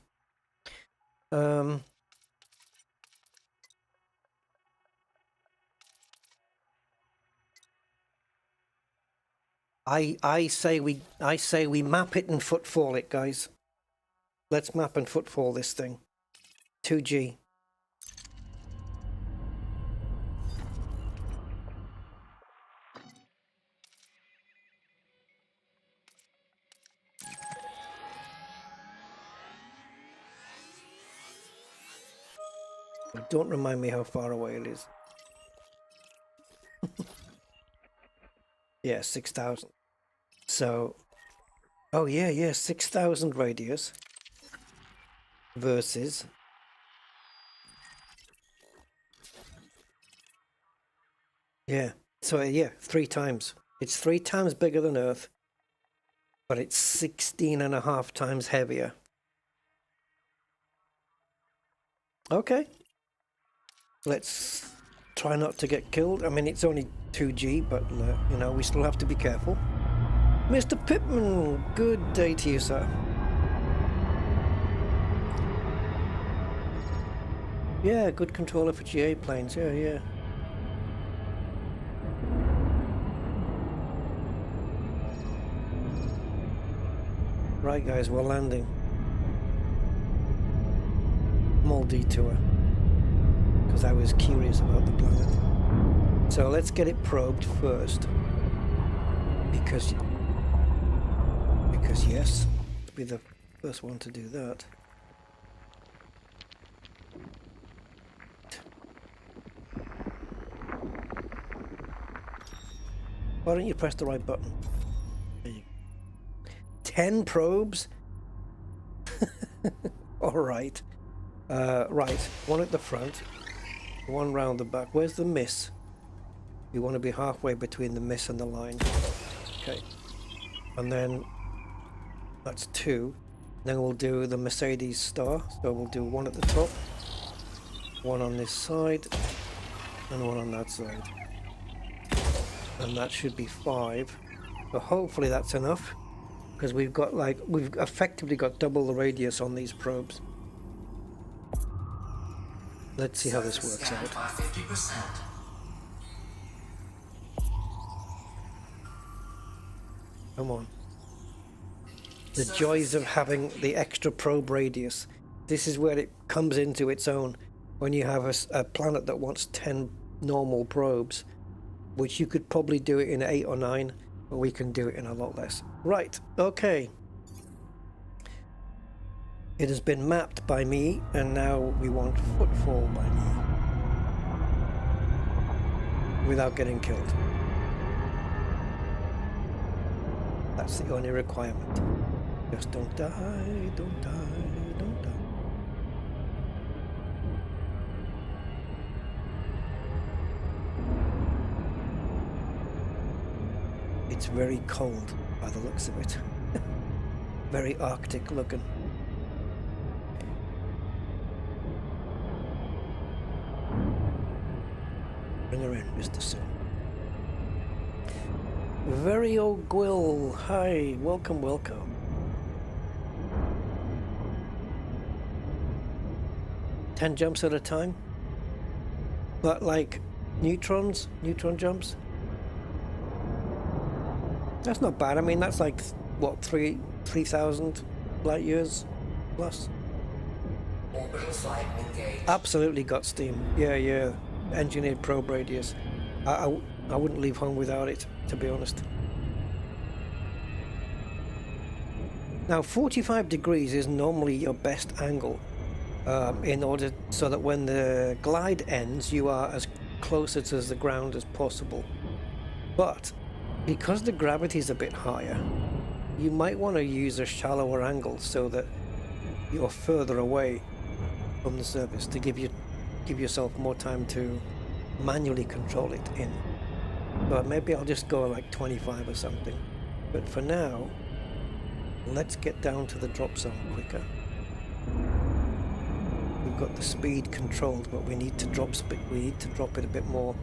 I say we map it and footfall it, guys. Let's map and footfall this thing. 2G. Don't remind me how far away it is. Yeah, 6,000. So, oh yeah, 6,000 radius versus so yeah, 3 times. It's 3 times bigger than Earth, but it's 16.5 times heavier. Okay. Let's try not to get killed. I mean, it's only 2G, but you know, we still have to be careful. Mr. Pittman, good day to you, sir. Yeah, good controller for GA planes. Yeah. Right, guys, we're landing. Small detour, because I was curious about the planet. So let's get it probed first, because yes, be the first one to do that. Why don't you press the right button? There you go. 10 probes? Alright. Right, one at the front, one round the back. Where's the miss? You want to be halfway between the miss and the line. Okay. And then that's 2. Then we'll do the Mercedes star. So we'll do one at the top, one on this side, and one on that side. And that should be 5. So hopefully that's enough, because we've effectively got double the radius on these probes. Let's see how this works out. Come on. The joys of having the extra probe radius. This is where it comes into its own, when you have a planet that wants 10 normal probes, which you could probably do it in 8 or 9, but we can do it in a lot less. Right, okay. It has been mapped by me, and now we want footfall by me, without getting killed. That's the only requirement. Just don't die, don't die, don't die. It's very cold by the looks of it. Very Arctic looking. Bring her in, Mr. Sun. Very old Gwill, hi, welcome. 10 jumps at a time? But like neutron jumps? That's not bad. I mean, that's like, what, 3,000 light years plus? Orbital flight engaged. Absolutely got steam. Yeah. Engineered probe radius. I wouldn't leave home without it, to be honest. Now 45 degrees is normally your best angle, in order so that when the glide ends you are as closer to the ground as possible. But because the gravity is a bit higher, you might want to use a shallower angle so that you're further away from the surface, to give you give yourself more time to manually control it in. But maybe I'll just go like 25 or something. But for now, let's get down to the drop zone quicker. We've got the speed controlled, but we need to drop it a bit more.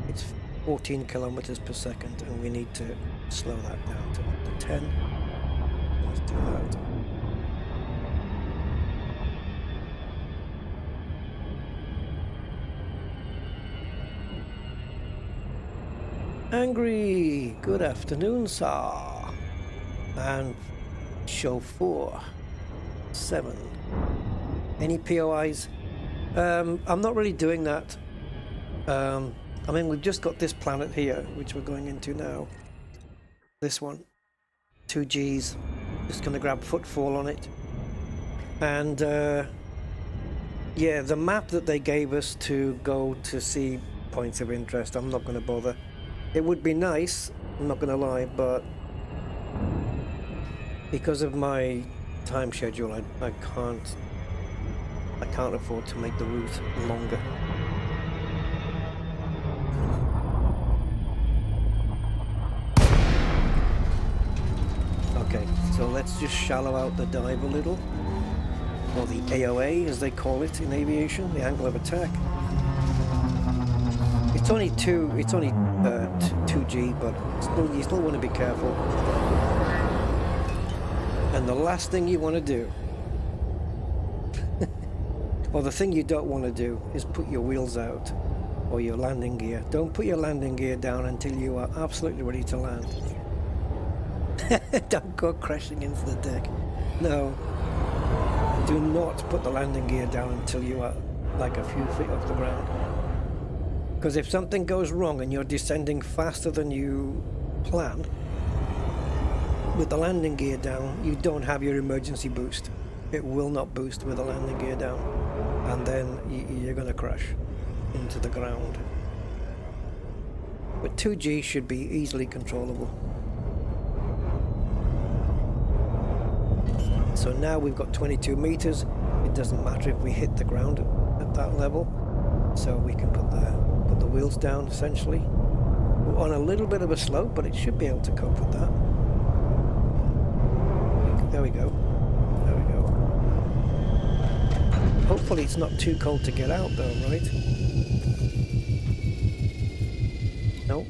It's 14 kilometers per second, and we need to slow that down to 10. Let's do that. Angry, good afternoon, sir. And chauffeur 7. Any POIs? I'm not really doing that. I mean, we've just got this planet here, which we're going into now. This one, 2Gs. Just going to grab footfall on it. And yeah, the map that they gave us to go to see points of interest, I'm not going to bother. It would be nice, I'm not going to lie, but because of my time schedule, I can't afford to make the route longer. Okay, so let's just shallow out the dive a little, or the AOA as they call it in aviation, the angle of attack. It's only 2G, but you still want to be careful. And the last thing you want to do, or the thing you don't want to do, is put your wheels out or your landing gear. Don't put your landing gear down until you are absolutely ready to land. Don't go crashing into the deck. No. Do not put the landing gear down until you are like a few feet off the ground. Because if something goes wrong and you're descending faster than you plan, with the landing gear down, you don't have your emergency boost. It will not boost with the landing gear down. And then you're going to crash into the ground. But 2G should be easily controllable. So now we've got 22 meters. It doesn't matter if we hit the ground at that level. So we can put the wheels down essentially. We're on a little bit of a slope, but it should be able to cope with that. There we go. There we go. Hopefully it's not too cold to get out though, right? No.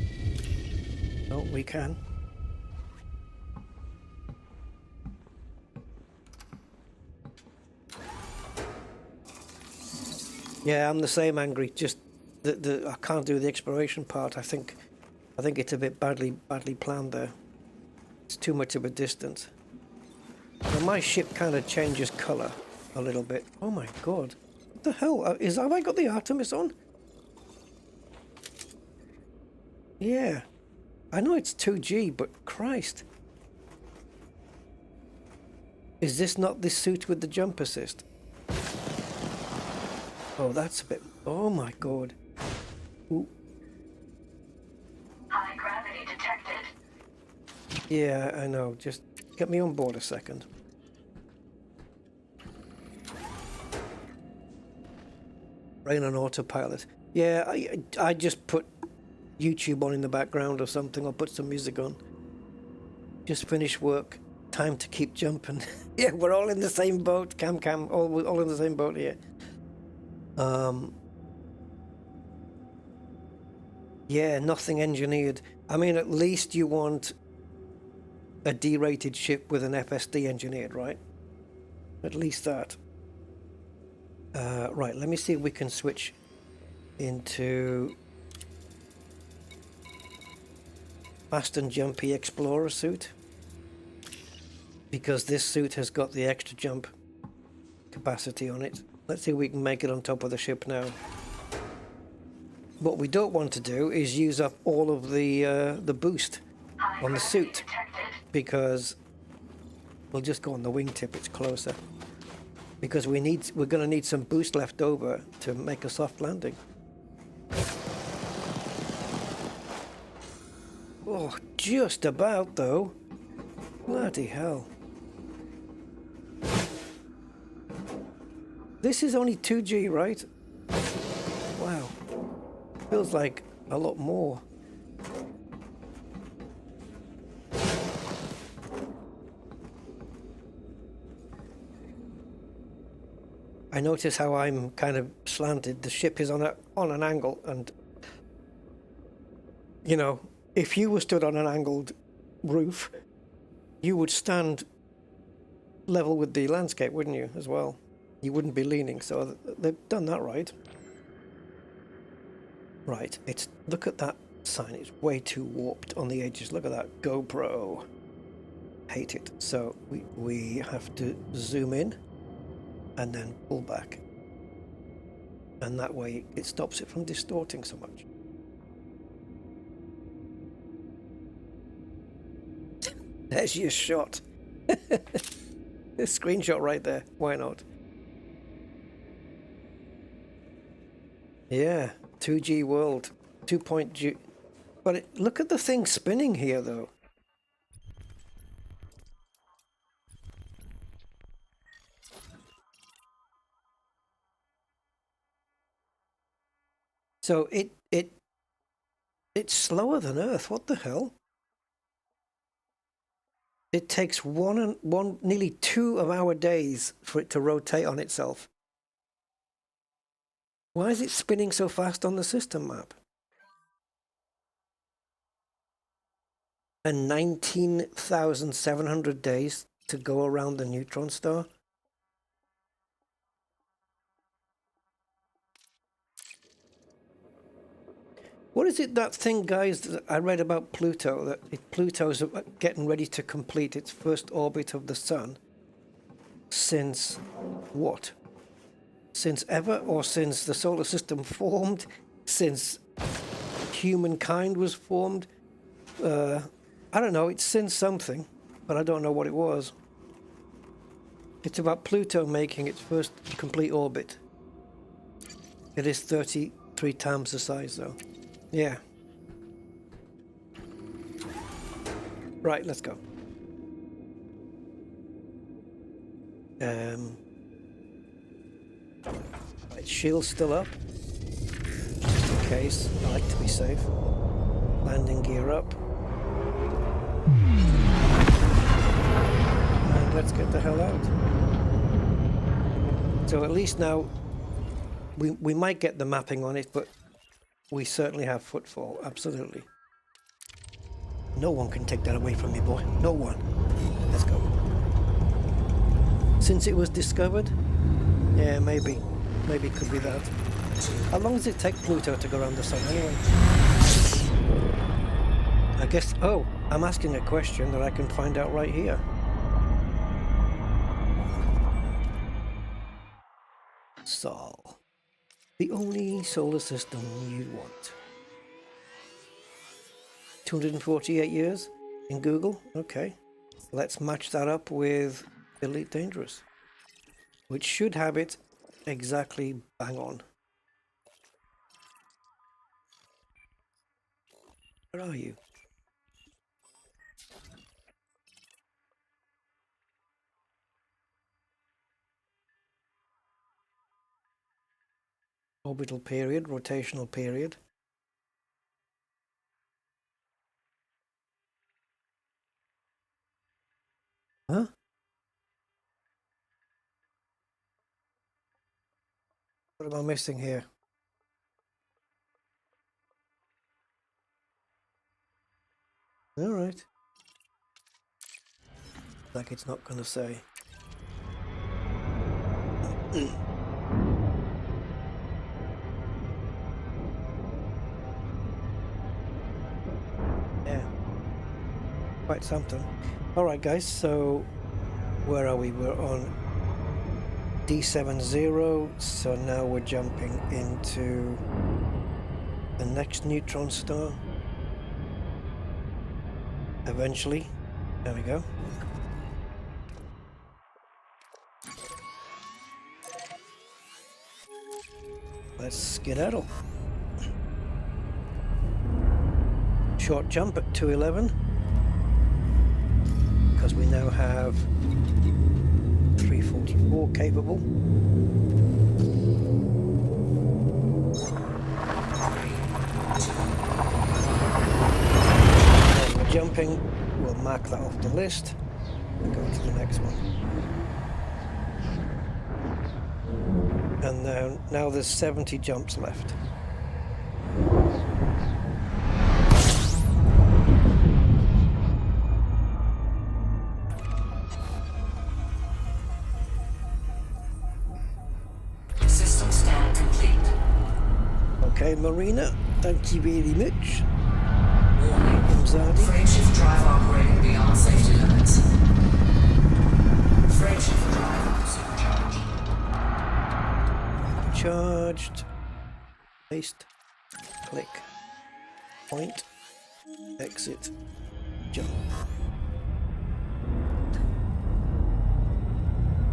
No, we can. Yeah, I'm the same, Angry. Just I can't do the exploration part. I think it's a bit badly planned there. It's too much of a distance. Now my ship kind of changes colour a little bit. Oh my god! What the hell have I got the Artemis on? Yeah, I know it's 2G, but Christ, is this not the suit with the jump assist? Oh, that's a bit. Oh my god. Ooh. High gravity detected. Yeah, I know. Just get me on board a second. Rain on autopilot. Yeah, I just put YouTube on in the background or something, or put some music on. Just finished work. Time to keep jumping. Yeah, we're all in the same boat. Cam, all in the same boat here. Yeah, nothing engineered. I mean, at least you want a D-rated ship with an FSD engineered, right? At least that. Right, let me see if we can switch into fast and jumpy explorer suit, because this suit has got the extra jump capacity on it. Let's see if we can make it on top of the ship now. What we don't want to do is use up all of the boost on the suit, because we'll just go on the wingtip, it's closer. Because we're going to need some boost left over to make a soft landing. Oh, just about though. Bloody hell. This is only 2G, right? Wow. Feels like a lot more. I notice how I'm kind of slanted. The ship is on an angle, and you know, if you were stood on an angled roof, you would stand level with the landscape, wouldn't you, as well? You wouldn't be leaning, so they've done that right. Right, look at that sign. It's way too warped on the edges. Look at that GoPro. Hate it. So we have to zoom in and then pull back, and that way it stops it from distorting so much. There's your shot. A screenshot right there. Why not? Yeah, 2G world, 2.G. But look at the thing spinning here, though. So it's slower than Earth. What the hell? It takes nearly 2 of our days for it to rotate on itself. Why is it spinning so fast on the system map? And 19,700 days to go around the neutron star. What is it, that thing, guys, that I read about Pluto, that Pluto's getting ready to complete its first orbit of the sun since what? Since ever, or since the solar system formed, since humankind was formed? I don't know, it's since something, but I don't know what it was. It's about Pluto making its first complete orbit. It is 33 times the size, though. Yeah. Right, let's go. Right, shield's still up. Just in case. I like to be safe. Landing gear up. And let's get the hell out. So at least now we might get the mapping on it, but we certainly have footfall, absolutely. No one can take that away from me, boy. No one. Let's go. Since it was discovered? Yeah, maybe. Maybe it could be that. How long does it take Pluto to go around the sun anyway? I guess... Oh, I'm asking a question that I can find out right here. Sol. The only solar system you want. 248 years in Google? Okay. Let's match that up with Elite Dangerous, which should have it exactly bang on. Where are you? Orbital period, rotational period. Huh? What am I missing here? All right. Like it's not going to say. Yeah. Quite something. All right, guys. So where are we? We're on D70. So now we're jumping into the next neutron star. Eventually. There we go. Let's skedaddle. Short jump at 211. Because we now have 344 capable. jumping, we'll mark that off the list and go to the next one. And now there's 70 jumps left. System scan complete. Okay, Marina, thank you very much. Warning. Zadi. Frameshift drive operating beyond safety limits. Frameshift drive supercharged. Charged. Paste. Click. Point. Exit. Jump.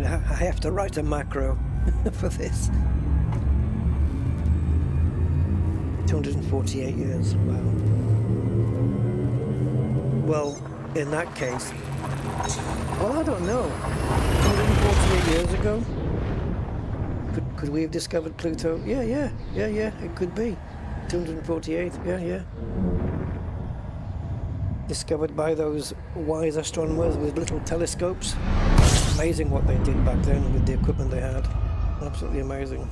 I have to write a macro for this. 248 years. Wow. Well, in that case, well, I don't know. 248 years ago? Could we have discovered Pluto? Yeah, it could be. 248, yeah. Discovered by those wise astronomers with little telescopes. Amazing what they did back then with the equipment they had. Absolutely amazing.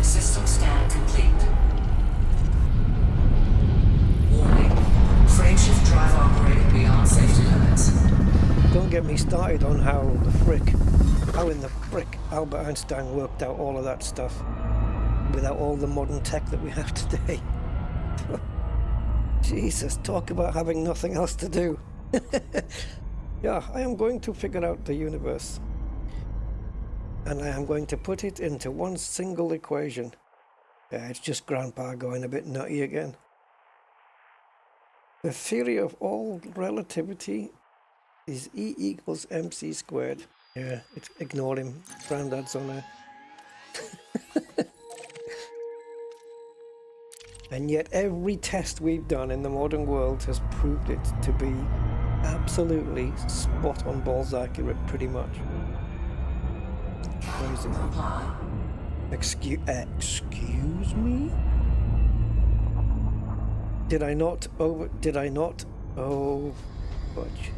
System scan complete. Warning. Frameshift drive operating beyond safety limits. Don't get me started on how in the frick Albert Einstein worked out all of that stuff without all the modern tech that we have today. Jesus, talk about having nothing else to do. Yeah, I am going to figure out the universe. And I am going to put it into one single equation. Yeah, it's just Grandpa going a bit nutty again. The theory of all relativity is E equals mc squared. Yeah, ignore him. Granddad's on there. And yet every test we've done in the modern world has proved it to be absolutely spot on balls accurate, pretty much. Crazy. Excuse me? Did I not? Oh, fudge.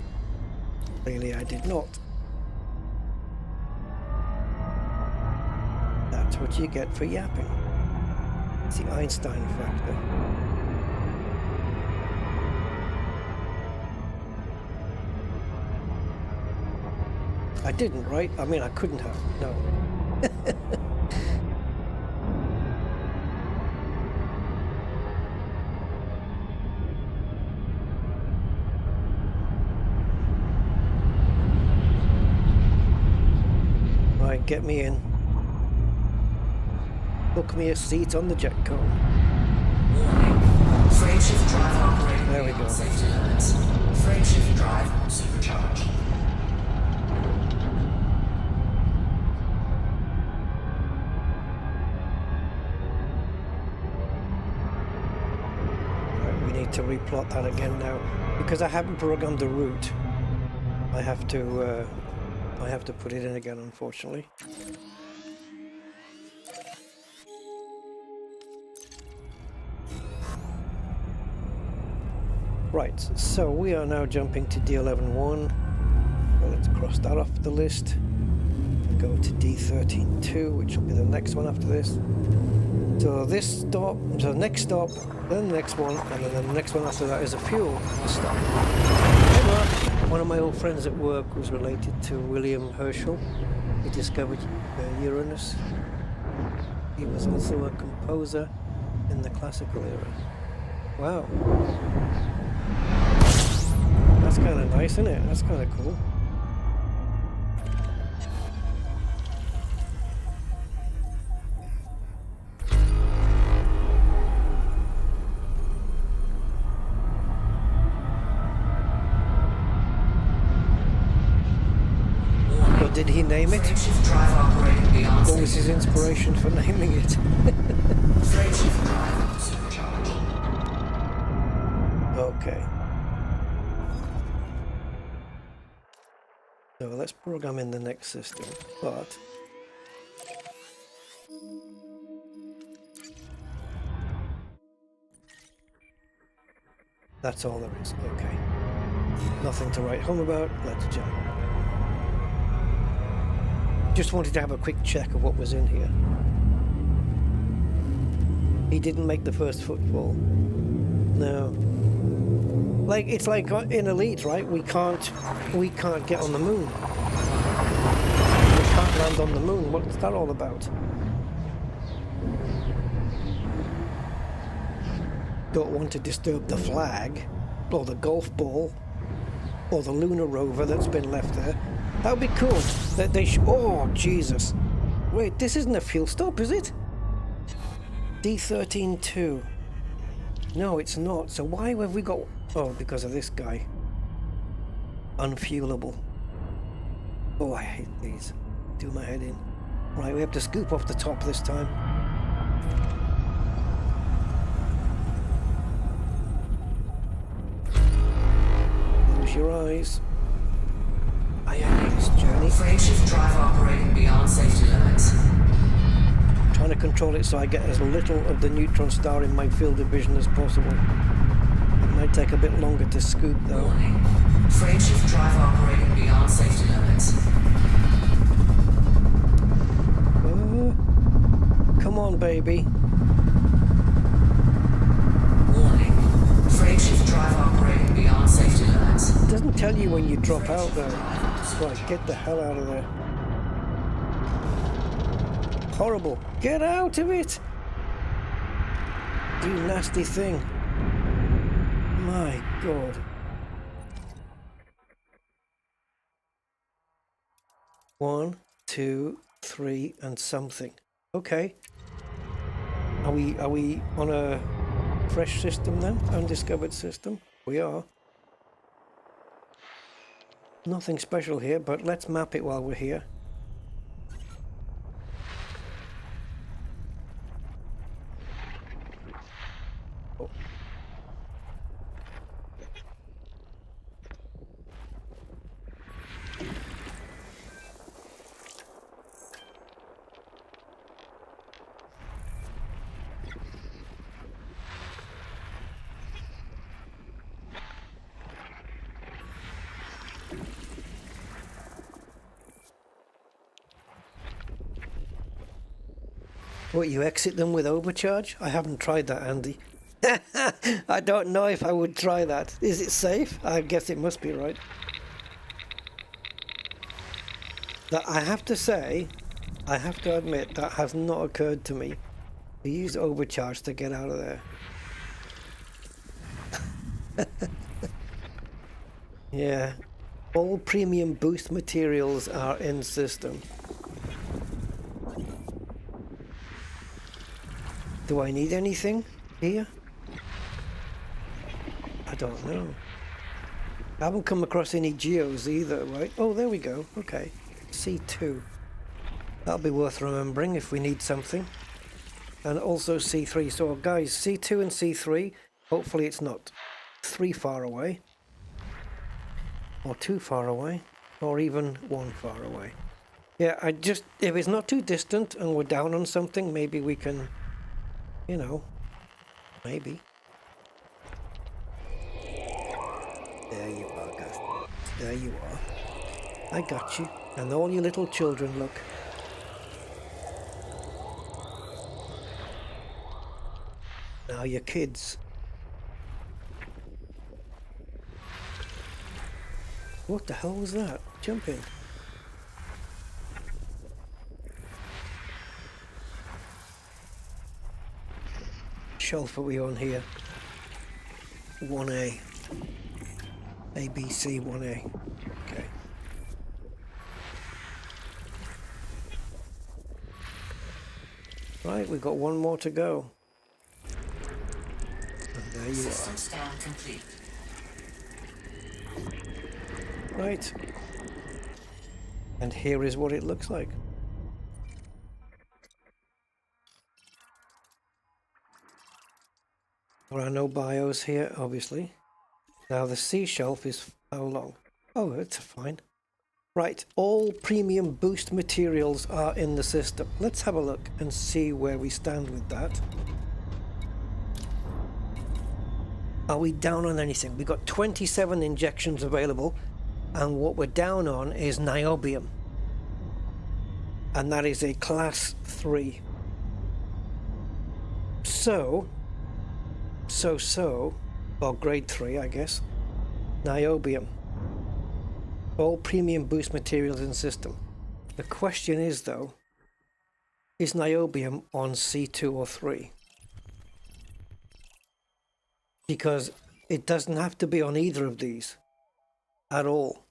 Really, I did not. That's what you get for yapping. It's the Einstein factor. I didn't, right? I mean, I couldn't have. No. Right, get me in. Book me a seat on the jet cone. Warning. Frameshift drive operating There we beyond go. safety limits. Frameshift drive supercharged. Right, we need to replot that again now because I haven't programmed the route. I have to put it in again, unfortunately. Right, so we are now jumping to D11.1. Well, let's cross that off the list and go to D13.2, which will be the next one after this. So this stop, so next stop, then the next one, and then the next one after that is a fuel stop. One of my old friends at work was related to William Herschel. He discovered Uranus. He was also a composer in the classical era. Wow. That's kind of nice, isn't it? That's kind of cool. But did he name it? Frameshift drive operating beyond What was safety his limits. inspiration for naming it? Frameshift drive supercharged. Okay. So let's program in the next system, but That's all there is. Okay. Nothing to write home about. Let's jump. Just wanted to have a quick check of what was in here. He didn't make the first footfall. No. Like, it's like in Elite, right? We can't get on the moon. We can't land on the moon. What's that all about? Don't want to disturb the flag, or the golf ball, or the lunar rover that's been left there. That would be cool. That they oh, Jesus. Wait, this isn't a fuel stop, is it? D13-2. No, it's not. So why have we got... Oh, because of this guy. Unfuelable. Oh, I hate these. Do my head in. Right, we have to scoop off the top this time. Close your eyes. Ionics journey. Frameshift drive operating beyond safety limits. Trying to control it so I get as little of the neutron star in my field of vision as possible. It might take a bit longer to scoop though. Warning. Frameshift drive operating beyond safety limits. Come on, baby. Warning. Frameshift drive operating beyond safety limits. It doesn't tell you when you drop out though. Right, get the hell out of there. Horrible. Get out of it! You nasty thing. My God. One, two, three, and something. Okay. Are we on a fresh system then? Undiscovered system? We are. Nothing special here, but let's map it while we're here. Oh. What, you exit them with overcharge? I haven't tried that, Andy. I don't know if I would try that. Is it safe? I guess it must be, right? That I have to say, I have to admit, that has not occurred to me to use overcharge to get out of there. Yeah. All premium boost materials are in system. Do I need anything here? I don't know. I haven't come across any geos either, right? Oh, there we go. Okay. C2. That'll be worth remembering if we need something. And also C3. So guys, C2 and C3, hopefully it's not three far away. Or too far away. Or even one far away. Yeah, if it's not too distant and we're down on something, maybe we can... You know, maybe. There you are, guys. There you are. I got you. And all your little children, look. Now your kids. What the hell was that? Jump in. Shelf are we on here? 1A. ABC 1A. Okay. Right, we've got one more to go. And there you System scan complete. are. Right. And here is what it looks like. There are no bios here, obviously. Now the C shelf is how long? Oh, it's fine. Right, all premium boost materials are in the system. Let's have a look and see where we stand with that. Are we down on anything? We've got 27 injections available, and what we're down on is niobium. And that is a class 3. So, or grade 3, I guess. Niobium. All premium boost materials in system. The question is, though, is niobium on C2 or 3? Because it doesn't have to be on either of these at all.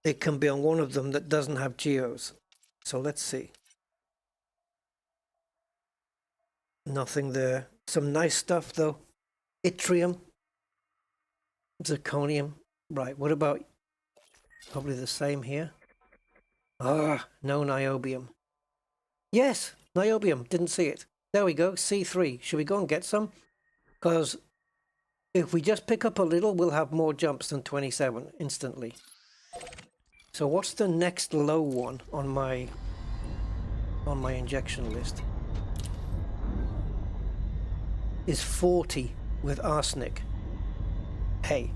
It can be on one of them that doesn't have geos. So let's see. Nothing there. Some nice stuff though. Yttrium. Zirconium. Right, what about... Probably the same here. Ah, no niobium. Yes, niobium. Didn't see it. There we go, C3. Should we go and get some? Because if we just pick up a little, we'll have more jumps than 27 instantly. So what's the next low one on my injection list? Is 40 with arsenic. Hey,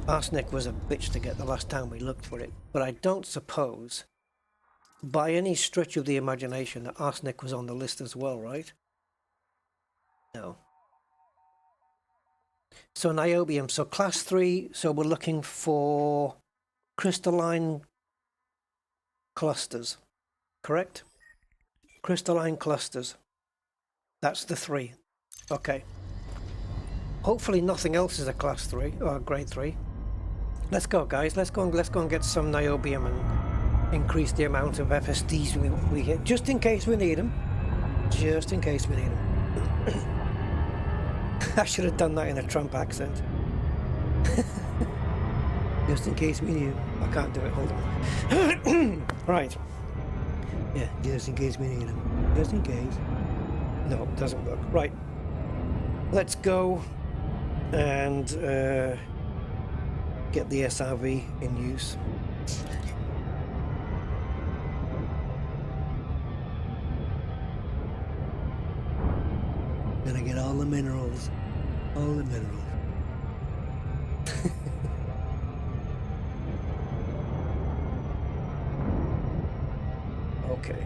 arsenic was a bitch to get the last time we looked for it, but I don't suppose by any stretch of the imagination that arsenic was on the list as well, right? No. So niobium, so class 3, so we're looking for crystalline clusters, correct? Crystalline clusters. That's the 3. Okay. Hopefully nothing else is a class 3 or grade 3. Let's go, guys. Let's go and get some niobium and increase the amount of FSDs we get, just in case we need them. Just in case we need them. I should have done that in a Trump accent. Just in case we need them. I can't do it. Hold on. Right. Yeah, just in case we need them. Just in case. No, it doesn't work. Right. Let's go and get the SRV in use. Gonna get all the minerals. All the minerals. Okay.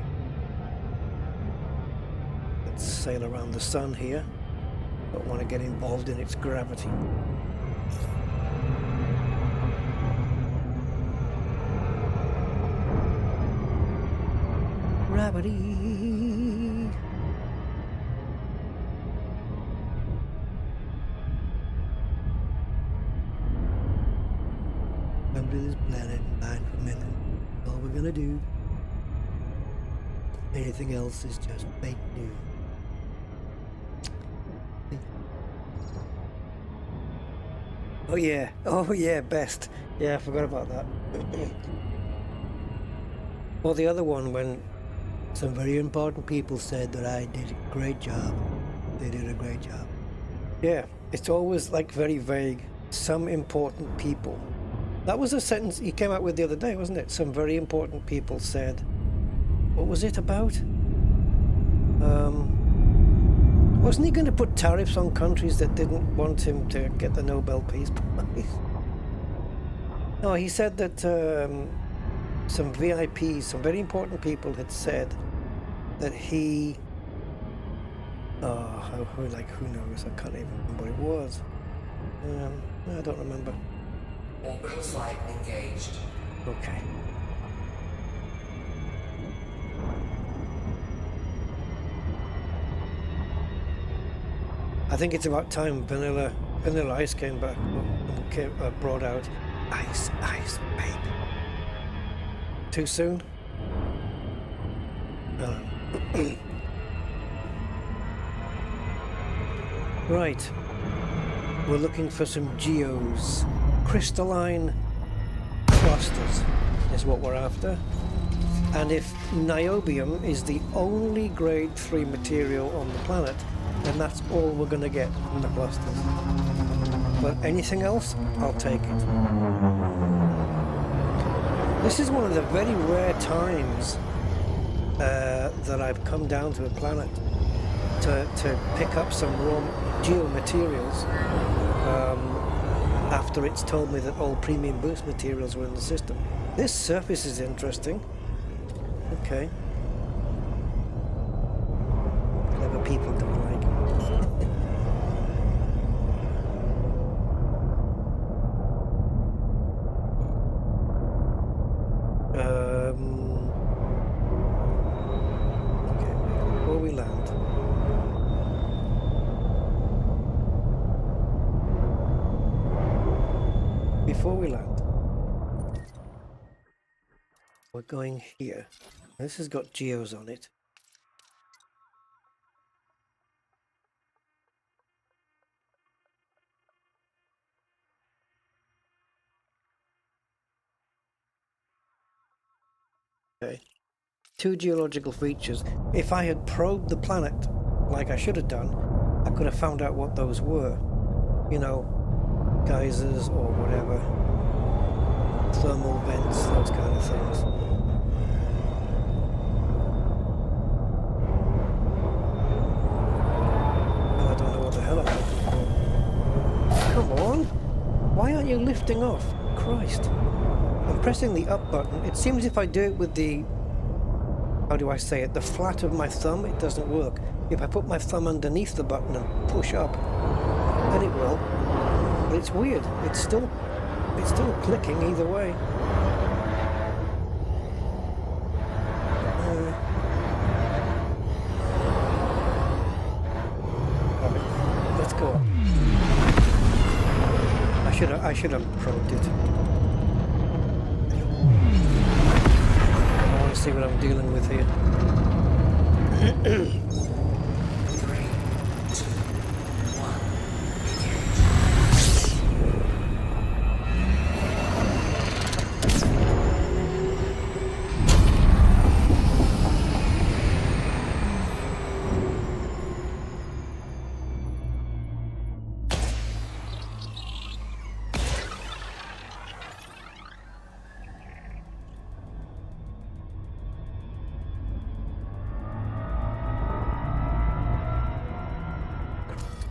Let's sail around the sun here. Don't want to get involved in its gravity. Gravity. Come to this planet and mine for minerals. All we're gonna do. Anything else is just fake news. Oh yeah, best. Yeah, I forgot about that. Well, the other one, when some very important people said that I did a great job. They did a great job. Yeah, it's always like very vague. Some important people. That was a sentence he came out with the other day, wasn't it? Some very important people said. What was it about? Wasn't he going to put tariffs on countries that didn't want him to get the Nobel Peace Prize? No, he said that some VIPs, some very important people had said that he... Oh, who knows? I can't even remember what it was. I don't remember. Orbital flight engaged. Okay. I think it's about time Vanilla Ice came back, brought out. Ice, babe. Too soon? Right. We're looking for some geos. Crystalline clusters is what we're after. And if niobium is the only grade 3 material on the planet, then that's all we're going to get from the clusters. But anything else, I'll take it. This is one of the very rare times that I've come down to a planet to pick up some raw geomaterials after it's told me that all premium boost materials were in the system. This surface is interesting. Okay. Clever people don't like. Okay, before we land. Before we land, we're going here. This has got geos on it. Okay. 2 geological features. If I had probed the planet like I should have done, I could have found out what those were. You know, geysers or whatever. Thermal vents, those kind of things. I don't know what the hell I'm looking for. Come on! Why aren't you lifting off? Christ. I'm pressing the up button. It seems if I do it with the, how do I say it, the flat of my thumb, it doesn't work. If I put my thumb underneath the button and push up, then it will. But it's weird. It's still clicking either way. Right, let's go. I should have probed it. I want to see what I'm dealing with here. 3, 2, 1.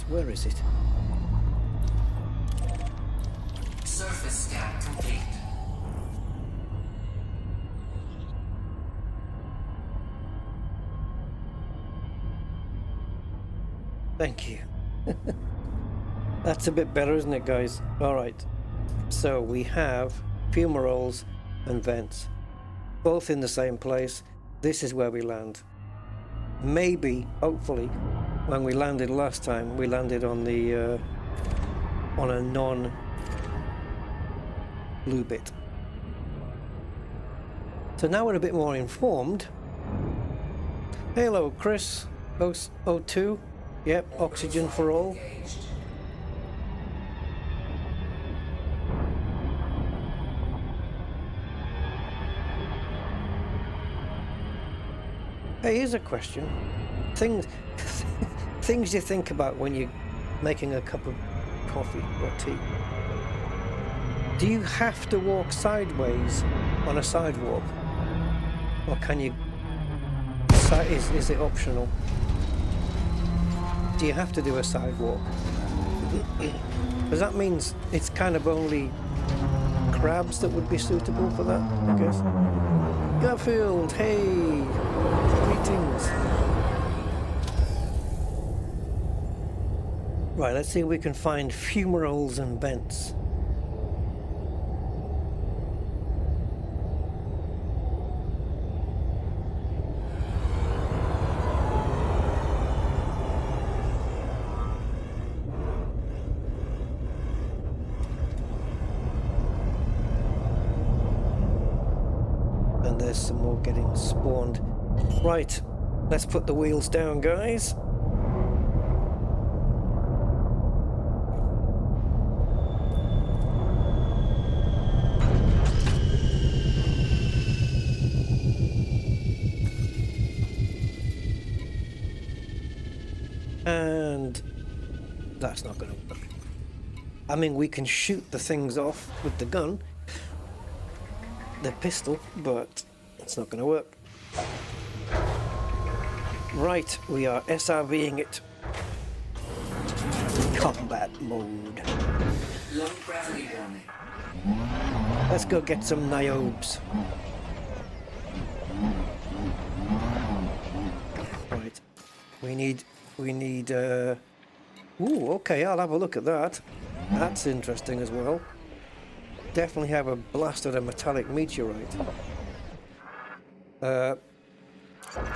Where is it? surface scan complete. Thank you. That's a bit better, isn't it, guys? Alright. So we have fumaroles and vents. Both in the same place. This is where we land. Maybe, hopefully, when we landed last time, we landed on the on a non-blue bit. So now we're a bit more informed. Hello, Chris. O2. Yep, oxygen for all. Hey, here's a question. Things you think about when you're making a cup of coffee or tea. Do you have to walk sideways on a sidewalk? Or can you... Is it optional? Do you have to do a sidewalk? Because that means it's kind of only crabs that would be suitable for that, I guess. Garfield, hey! Greetings! Right, let's see if we can find fumaroles and vents. And there's some more getting spawned. Right, let's put the wheels down, guys. And that's not going to work. I mean, we can shoot the things off with the gun, the pistol, but it's not going to work. Right, we are SRVing it. combat mode. Low gravity warning. Let's go get some niobes. Right. We need, ooh, okay, I'll have a look at that. That's interesting as well. Definitely have a blast at a metallic meteorite.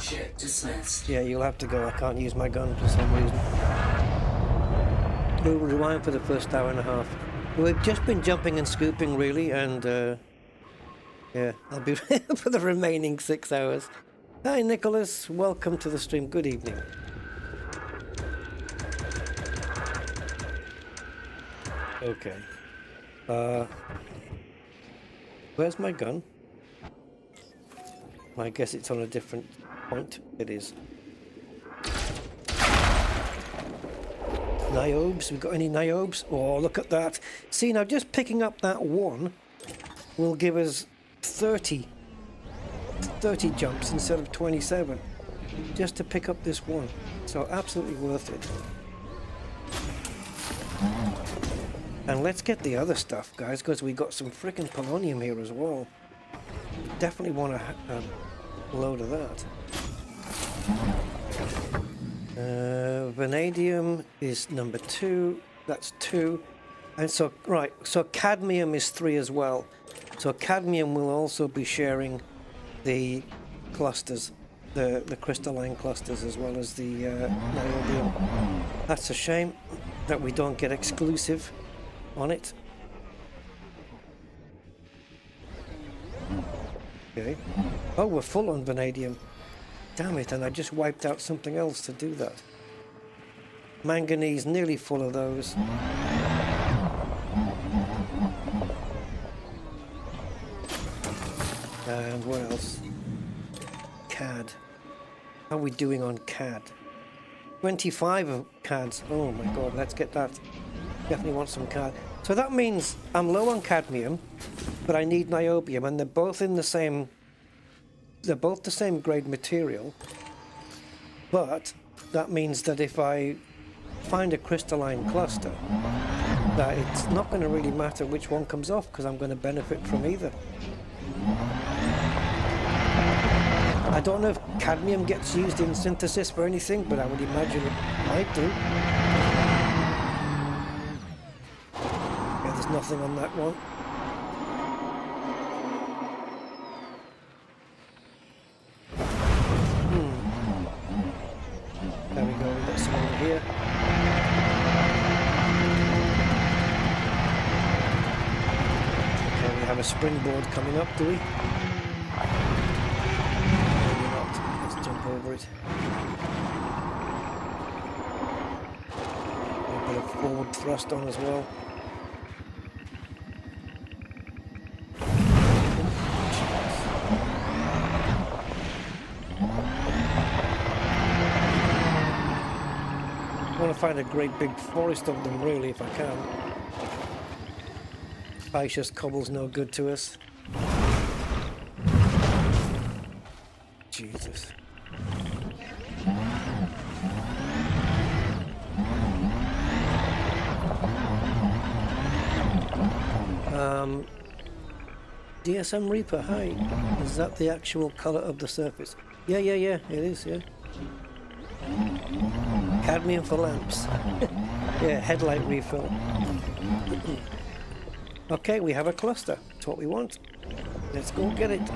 Ship dismissed. Yeah, you'll have to go. I can't use my gun for some reason. We'll rewind for the first hour and a half. We've just been jumping and scooping, really, and yeah, I'll be for the remaining 6 hours. Hi, Nicholas. Welcome to the stream. Good evening. Okay. Where's my gun? I guess it's on a different point. It is. Niobes? We got any niobes? Oh, look at that. See, now just picking up that one will give us 30 jumps instead of 27. Just to pick up this one. So absolutely worth it. And let's get the other stuff, guys, because we got some freaking polonium here as well. Definitely want a load of that. Vanadium is number 2. That's 2. And so, right, so cadmium is 3 as well. So cadmium will also be sharing the clusters, the crystalline clusters, as well as the niobium. That's a shame that we don't get exclusive on it. Okay. Oh, we're full on vanadium. Damn it, and I just wiped out something else to do that. Manganese, nearly full of those. And what else? CAD. How are we doing on CAD? 25 of CADs. Oh my god, let's get that. Definitely want some CAD. So that means I'm low on cadmium, but I need niobium, and they're both in the same... They're both the same grade material, but that means that if I find a crystalline cluster, that it's not going to really matter which one comes off, because I'm going to benefit from either. I don't know if cadmium gets used in synthesis for anything, but I would imagine it might do. Yeah, there's nothing on that one. There we go, we've got some over here. Okay, we have a springboard coming up, do we? Maybe not. Let's jump over it. A bit of forward thrust on as well. I want to find a great big forest of them, really, if I can. Spacious cobble's no good to us. Jesus. DSM Reaper, hi. Is that the actual colour of the surface? Yeah, it is, yeah. Cadmium for lamps. Yeah, headlight refill. Okay, we have a cluster. That's what we want. Let's go get it.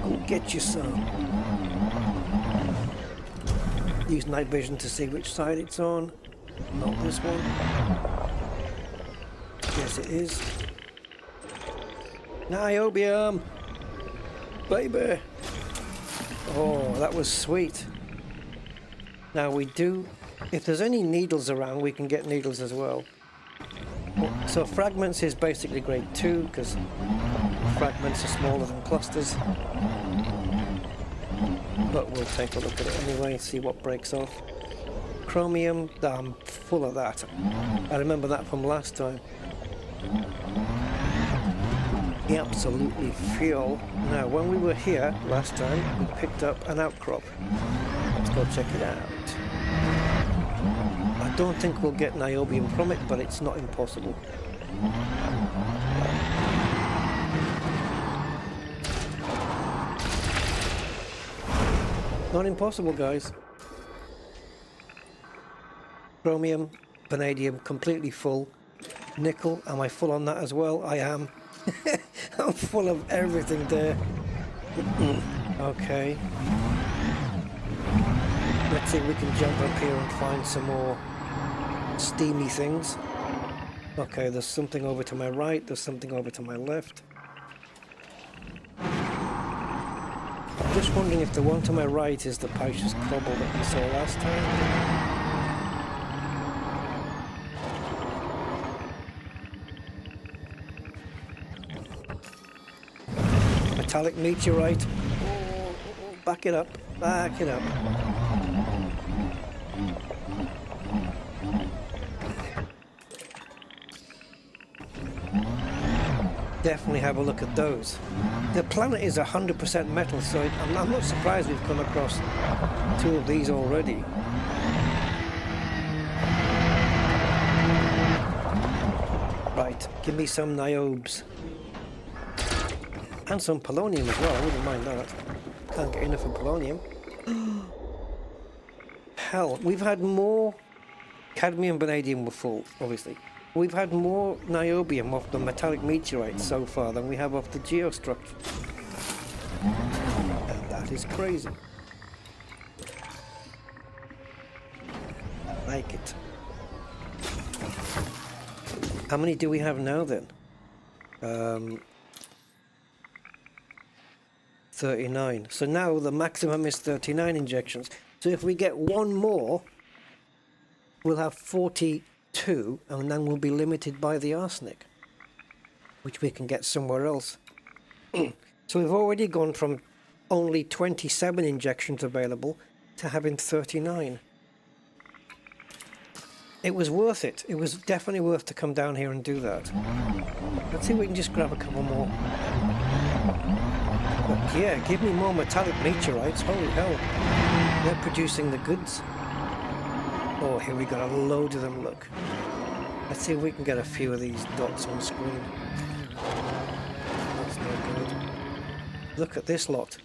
Go get you some. Use night vision to see which side it's on. Not this one. Yes, it is. Niobium! Baby! Oh, that was sweet. Now we do, if there's any needles around, we can get needles as well. So fragments is basically grade 2, because fragments are smaller than clusters. But we'll take a look at it anyway, see what breaks off. Chromium, I'm full of that. I remember that from last time. Absolutely fuel. Now, when we were here last time, we picked up an outcrop. Let's go check it out. I don't think we'll get niobium from it, but it's not impossible. Not impossible, guys. Chromium, vanadium, completely full. Nickel, am I full on that as well? I am. I'm full of everything there. Okay. Let's see if we can jump up here and find some more steamy things. Okay, there's something over to my right, there's something over to my left. I'm just wondering if the one to my right is the Paish's Cobble that we saw last time. Metallic meteorite. Oh, back it up, back it up. Definitely have a look at those. The planet is 100% metal, so I'm not surprised we've come across 2 of these already. Right, give me some niobes. And some polonium as well, I wouldn't mind that. Can't get enough of polonium. Hell, we've had more cadmium, vanadium were full, obviously. We've had more niobium off the metallic meteorites so far than we have off the geostructure. And that is crazy. I like it. How many do we have now then? 39. So now the maximum is 39 injections. So if we get one more, we'll have 42, and then we'll be limited by the arsenic, which we can get somewhere else. So we've already gone from only 27 injections available to having 39. It was worth it. It was definitely worth to come down here and do that. Let's see if we can just grab a couple more. But yeah, give me more metallic meteorites. Holy hell. They're producing the goods. Oh, here we got a load of them, look. Let's see if we can get a few of these dots on screen. That's no good. Look at this lot.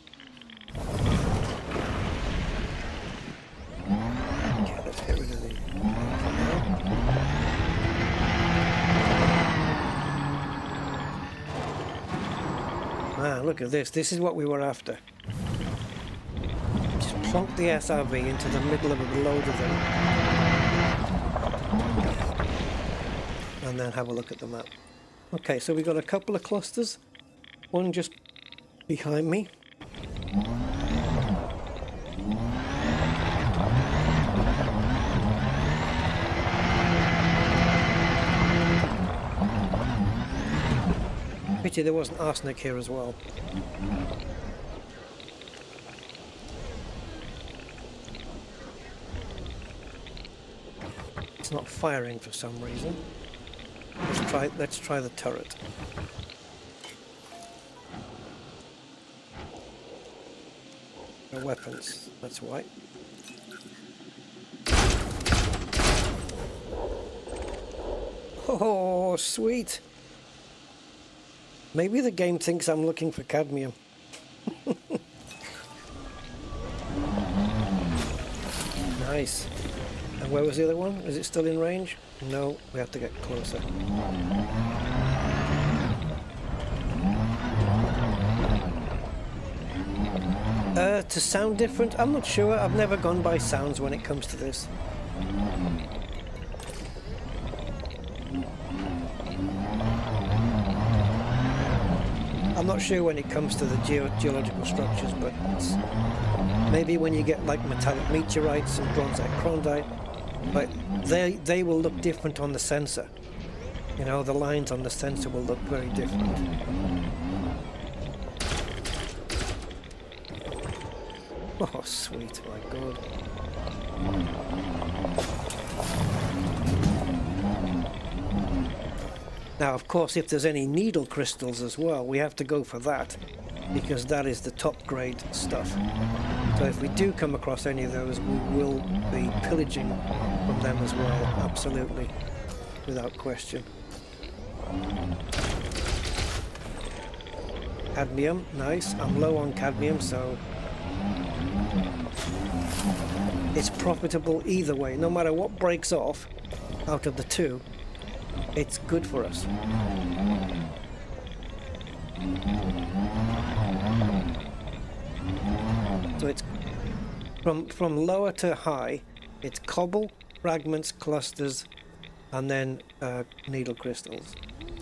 Okay, let's get rid of these. Man, look at this. This is what we were after. Just plonk the SRV into the middle of a load of them. And then have a look at the map. Okay, so we got a couple of clusters. One just behind me. Pity there wasn't arsenic here as well. It's not firing for some reason. Let's try the turret. No weapons, that's why. Oh, sweet! Maybe the game thinks I'm looking for cadmium. Nice. And where was the other one? Is it still in range? No, we have to get closer. To sound different? I'm not sure. I've never gone by sounds when it comes to this. I'm not sure when it comes to the geological structures, but maybe when you get like metallic meteorites and bronzite chondrite, but they will look different on the sensor. You know, the lines on the sensor will look very different. Oh, sweet, my God. Now, of course, if there's any needle crystals as well, we have to go for that. because that is the top grade stuff. So if we do come across any of those, we will be pillaging from them as well, absolutely, without question. Cadmium, nice. I'm low on cadmium, so it's profitable either way. No matter what breaks off out of the two, it's good for us. So it's from lower to high, it's cobble, fragments, clusters, and then needle crystals.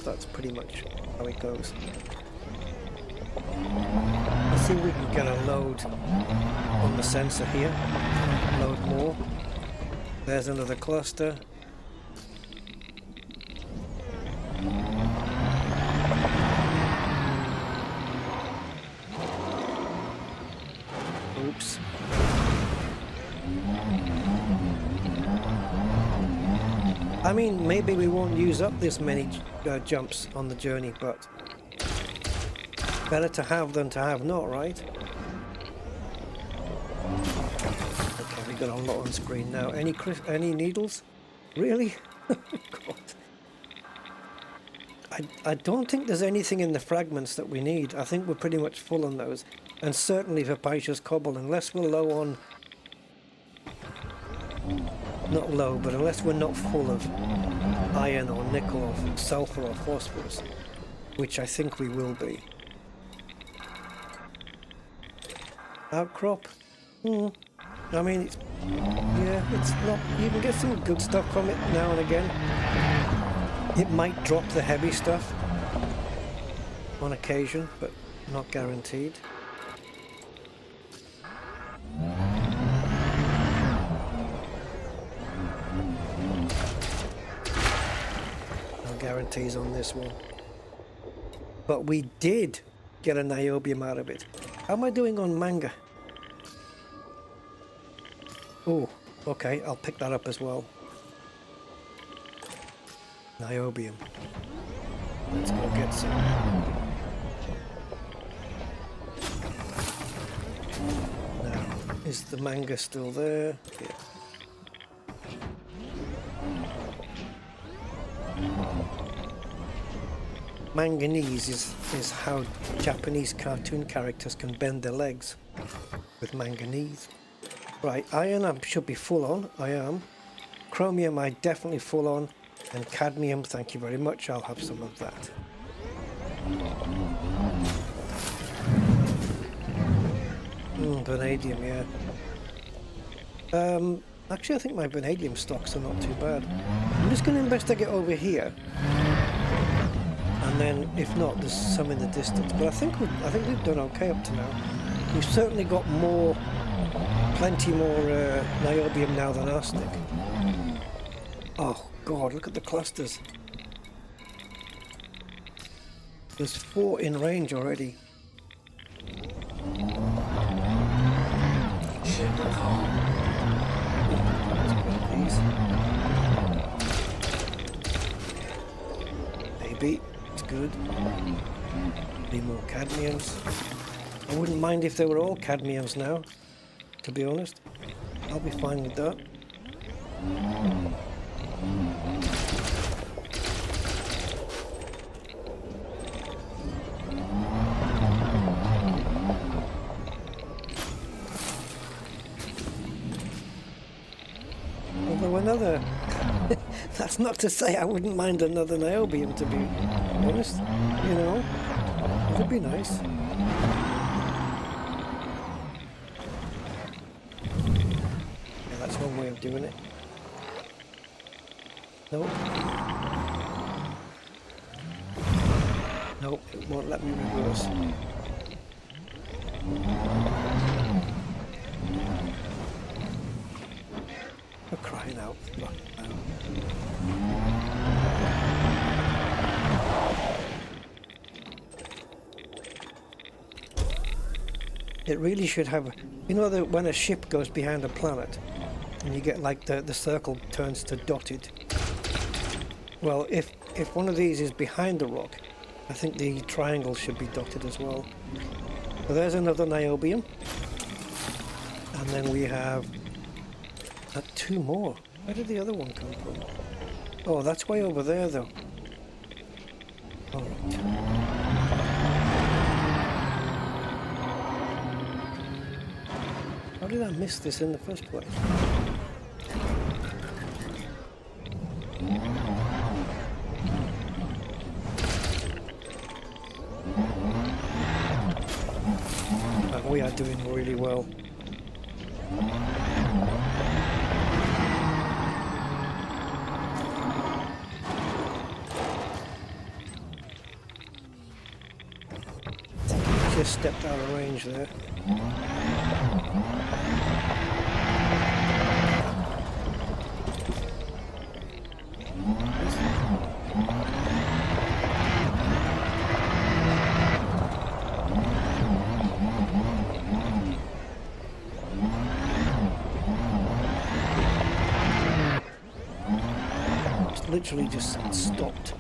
That's pretty much how it goes. Let's see if we can get a load on the sensor here. Load more. There's another cluster. Oops. I mean, maybe we won't use up this many jumps on the journey, but better to have than to have not, right? Okay, we got a lot on screen now. Any needles? Really? God. I don't think there's anything in the fragments that we need. I think we're pretty much full on those. And certainly for Paisha's cobble, unless we're low on... Not low, but unless we're not full of iron or nickel or sulfur or phosphorus, which I think we will be. Outcrop? I mean, it's... Yeah, it's not... You can get some good stuff from it now and again. It might drop the heavy stuff on occasion, but not guaranteed. No guarantees on this one. But we did get a niobium out of it. How am I doing on manga? Oh, okay, I'll pick that up as well. Niobium. Let's go get some. Now, is the manga still there? Yeah. Manganese is how Japanese cartoon characters can bend their legs with manganese. Right, iron I should be full on. I am. Chromium I definitely full on. And cadmium, thank you very much, I'll have some of that. Vanadium, yeah. Actually I think my vanadium stocks are not too bad. I'm just going to investigate over here. And then, if not, there's some in the distance. But I think we've done okay up to now. We've certainly got plenty more niobium now than arsenic. Oh God, look at the clusters. There's 4 in range already. Maybe. It's good. Need more cadmiums. I wouldn't mind if they were all cadmiums now, to be honest. I'll be fine with that. Although another... That's not to say I wouldn't mind another niobium, to be honest. You know, it would be nice. Yeah, that's one way of doing it. Nope. Nope, it won't let me reverse. For crying out loud. It really should have, you know, that when a ship goes behind a planet and you get like the circle turns to dotted. Well, if one of these is behind the rock, I think the triangle should be dotted as well. So there's another niobium. And then we have two more. Where did the other one come from? Oh, that's way over there though. All right. How did I miss this in the first place? And we are doing really well. Just stepped out of range there. It's literally just stopped.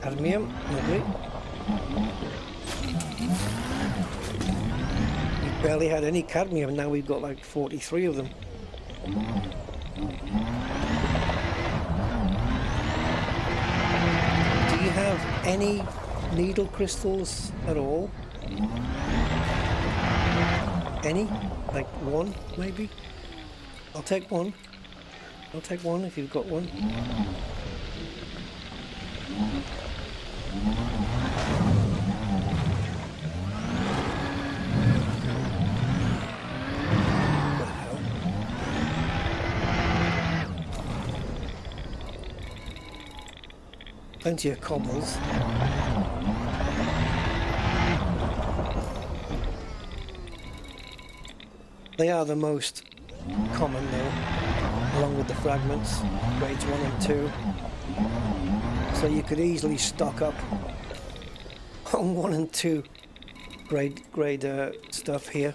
Cadmium, lovely. We barely had any cadmium, now we've got like 43 of them. Do you have any needle crystals at all? Any? Like one, maybe? I'll take one. I'll take one if you've got one. Plenty of cobbles. They are the most common though, along with the fragments, grades 1 and 2. So you could easily stock up on 1 and 2 grade stuff here.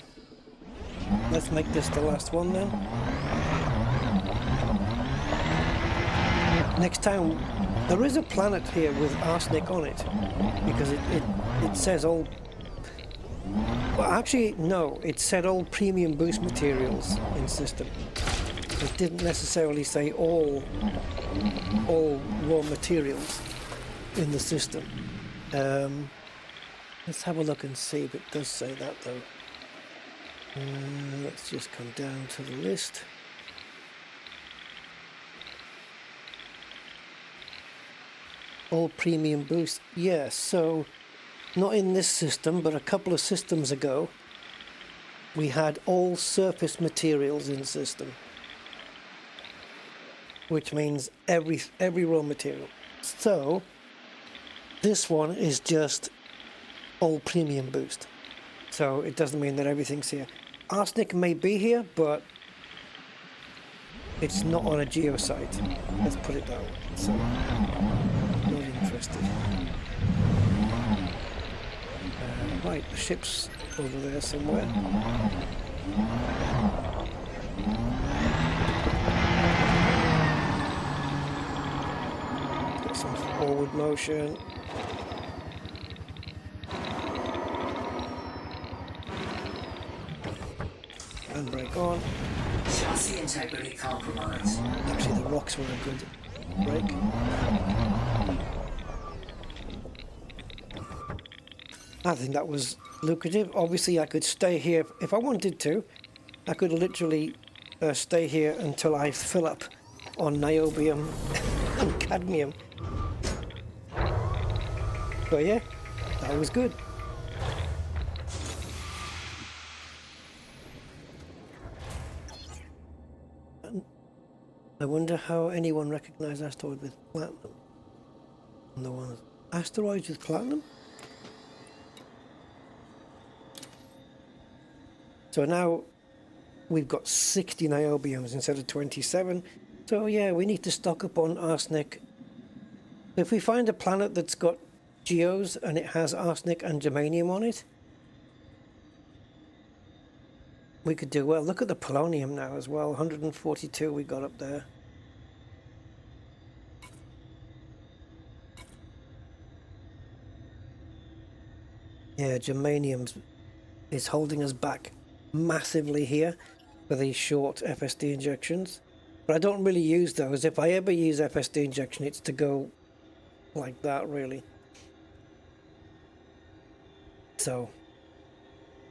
Let's make this the last one then. Next time, there is a planet here with arsenic on it, because it says all. Well, actually, no, it said all premium boost materials in system. It didn't necessarily say all raw materials in the system. Let's have a look and see if it does say that though. Let's just come down to the list. All premium boost, yes. So not in this system, but a couple of systems ago, we had all surface materials in system, which means every raw material. So this one is just all premium boost. So it doesn't mean that everything's here. Arsenic may be here, but it's not on a geosite. Let's put it that way. So not interested. Right, the ship's over there somewhere. Get some forward motion. Handbrake on. Chassis integrity compromised. Actually, the rocks were a good brake. I think that was lucrative. Obviously, I could stay here if I wanted to. I could literally stay here until I fill up on niobium and cadmium. But yeah, that was good. I wonder how anyone recognized asteroid with platinum. And the ones asteroids with platinum. So now we've got 60 niobiums instead of 27. So yeah, we need to stock up on arsenic. If we find a planet that's got geos and it has arsenic and germanium on it, we could do well. Look at the polonium now as well. 142 we got up there. Yeah, germanium is holding us back massively here for these short FSD injections. But I don't really use those. If I ever use FSD injection, it's to go like that, really. So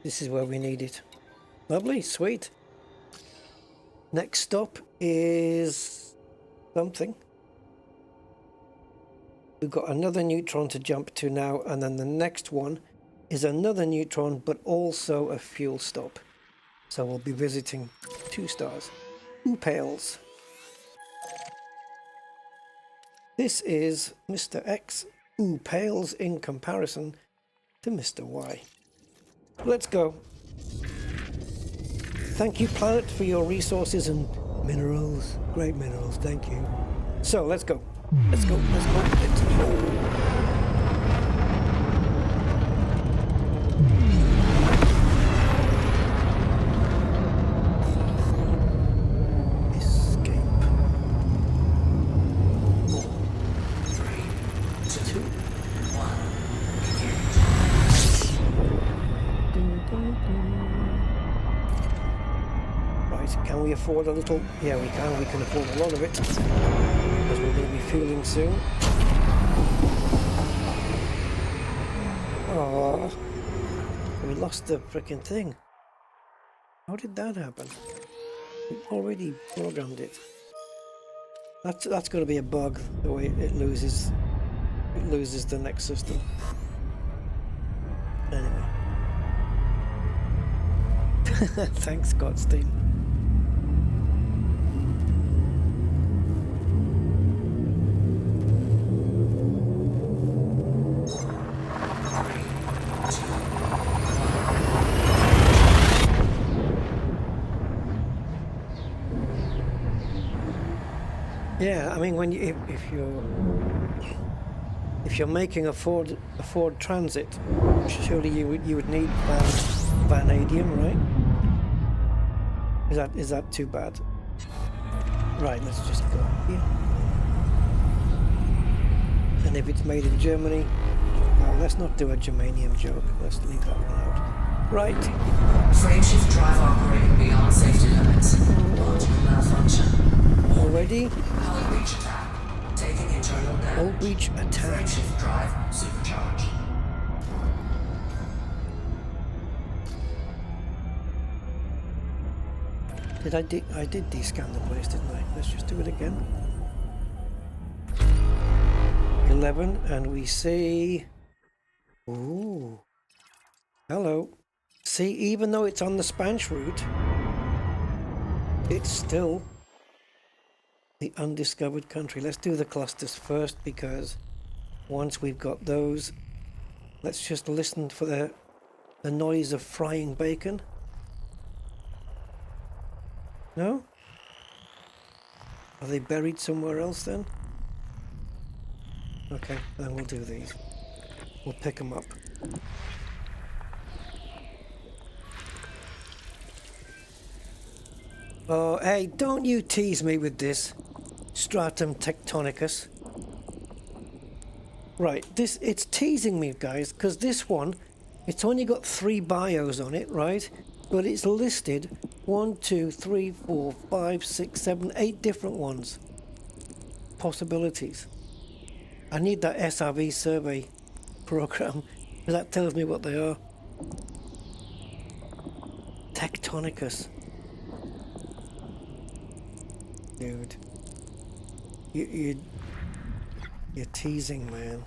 this is where we need it. Lovely, sweet. Next stop is something. We've got another neutron to jump to now, and then the next one is another neutron, but also a fuel stop. So we'll be visiting 2 stars. Pales. This is Mr. X, who pales in comparison to Mr. Y. Let's go. Thank you, planet, for your resources and minerals. Great minerals, thank you. So let's go. Let's go, let's go, let's go. Can we afford a little? Yeah, we can. We can afford a lot of it because we're going to be fueling soon. Oh, we lost the freaking thing. How did that happen? We already programmed it. That's going to be a bug. The way it loses the next system. Anyway, thanks, Godstein. Yeah, I mean, when you if you're making a Ford Transit, surely you would need vanadium, right? Is that too bad? Right, let's just go here. And if it's made in Germany, well, let's not do a germanium joke. Let's leave that one out. Right. Frameshift drive operating beyond safety limits. Logical malfunction. Already? Hull breach attack. Taking internal damage. Hull breach attack. Frameshift drive supercharged. I did descan the place, didn't I? Let's just do it again. 11, and we see... Ooh. Hello. See, even though it's on the Spanish route, it's still the undiscovered country. Let's do the clusters first, because once we've got those, let's just listen for the noise of frying bacon. No? Are they buried somewhere else then? Okay, then we'll do these. We'll pick them up. Oh, hey, don't you tease me with this. Stratum tectonicus. Right, it's teasing me, guys, because this one, it's only got 3 bios on it, right? But it's listed 1, 2, 3, 4, 5, 6, 7, 8 different ones. Possibilities. I need that SRV survey program, because that tells me what they are. Tectonicus. Dude. You're teasing, man.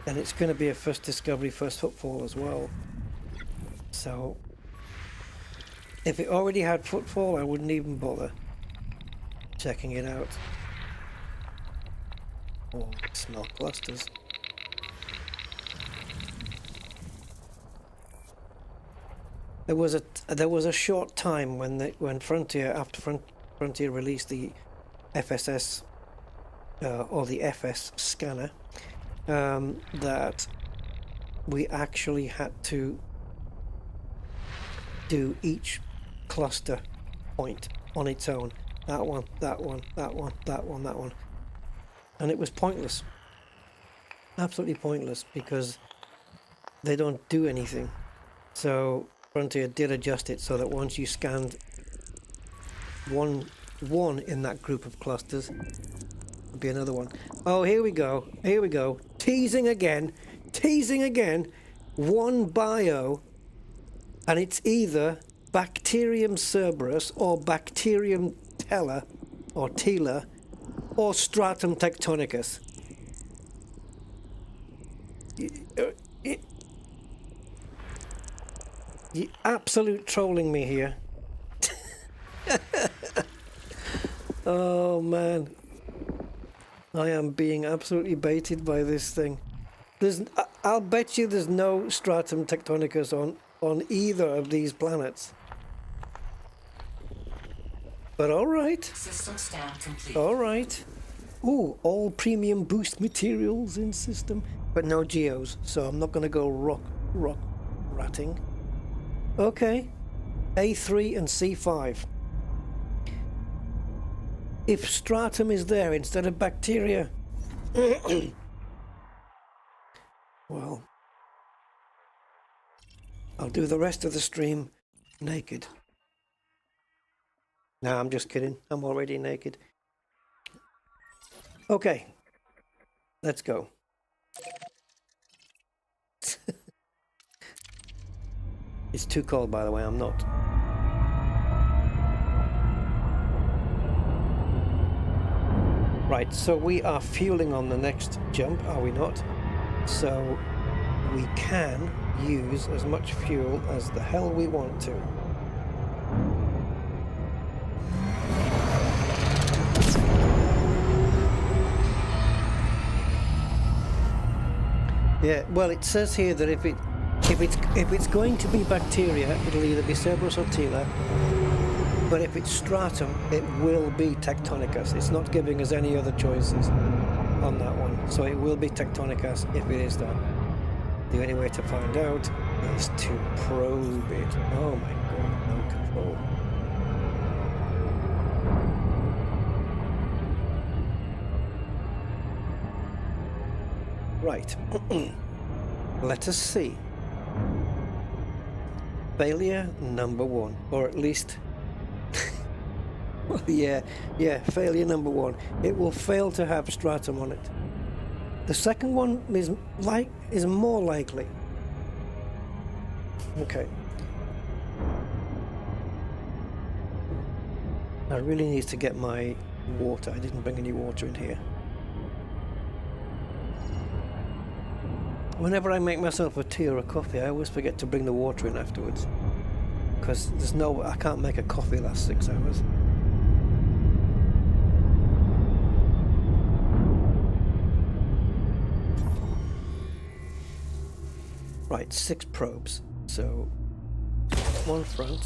And it's going to be a first discovery, first footfall as well. So, if it already had footfall, I wouldn't even bother checking it out. Oh, smell clusters. There was a short time when Frontier, after Frontier released the FSS or the FS scanner, that we actually had to do each cluster point on its own. that one, that one, that one, that one, that one. And it was pointless. Absolutely pointless, because they don't do anything. So Frontier did adjust it so that once you scanned one in that group of clusters, there'd be another one. Oh, here we go. Here we go. Teasing again. Teasing again. One bio, and it's either Bacterium Cerberus or Bacterium tela or tela or Stratum tectonicus. You absolute trolling me here. Oh man, I am being absolutely baited by this thing. I'll bet you there's no Stratum tectonicus on either of these planets. But all right. System scan complete. All right. Ooh, all premium boost materials in system, but no geos, so I'm not going to go rock ratting. Okay, A3 and C5. If stratum is there instead of bacteria, well, I'll do the rest of the stream naked. No, I'm just kidding. I'm already naked. Okay, let's go. It's too cold, by the way. I'm not. Right, so we are fueling on the next jump, are we not? So we can use as much fuel as the hell we want to. Yeah, well, it says here that if it's going to be bacteria, it'll either be Cerberus or tela. But if it's stratum, it will be tectonicus. It's not giving us any other choices on that one. So it will be tectonicus if it is that. The only way to find out is to probe it. Oh my god, no control. Right. Let us see. Failure number 1, or at least well, yeah, failure number 1. It will fail to have stratum on it. The second one is more likely. Okay. I really need to get my water. I didn't bring any water in here. Whenever I make myself a tea or a coffee, I always forget to bring the water in afterwards. Because I can't make a coffee last 6 hours. Right, 6 probes. So, 1 front,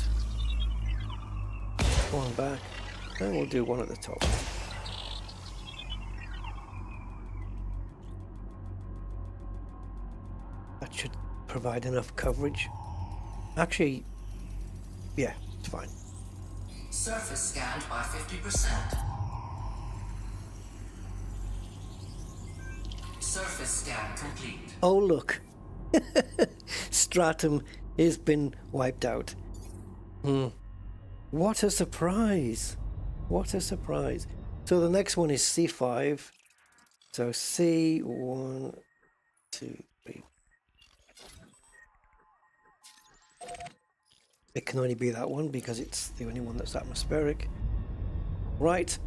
1 back, and we'll do 1 at the top. That should provide enough coverage. Actually, yeah, it's fine. Surface scanned by 50%. Surface scan complete. Oh look, stratum has been wiped out. What a surprise! What a surprise! So the next one is C5. So C1, 2, 3. It can only be that one because it's the only one that's atmospheric. Right.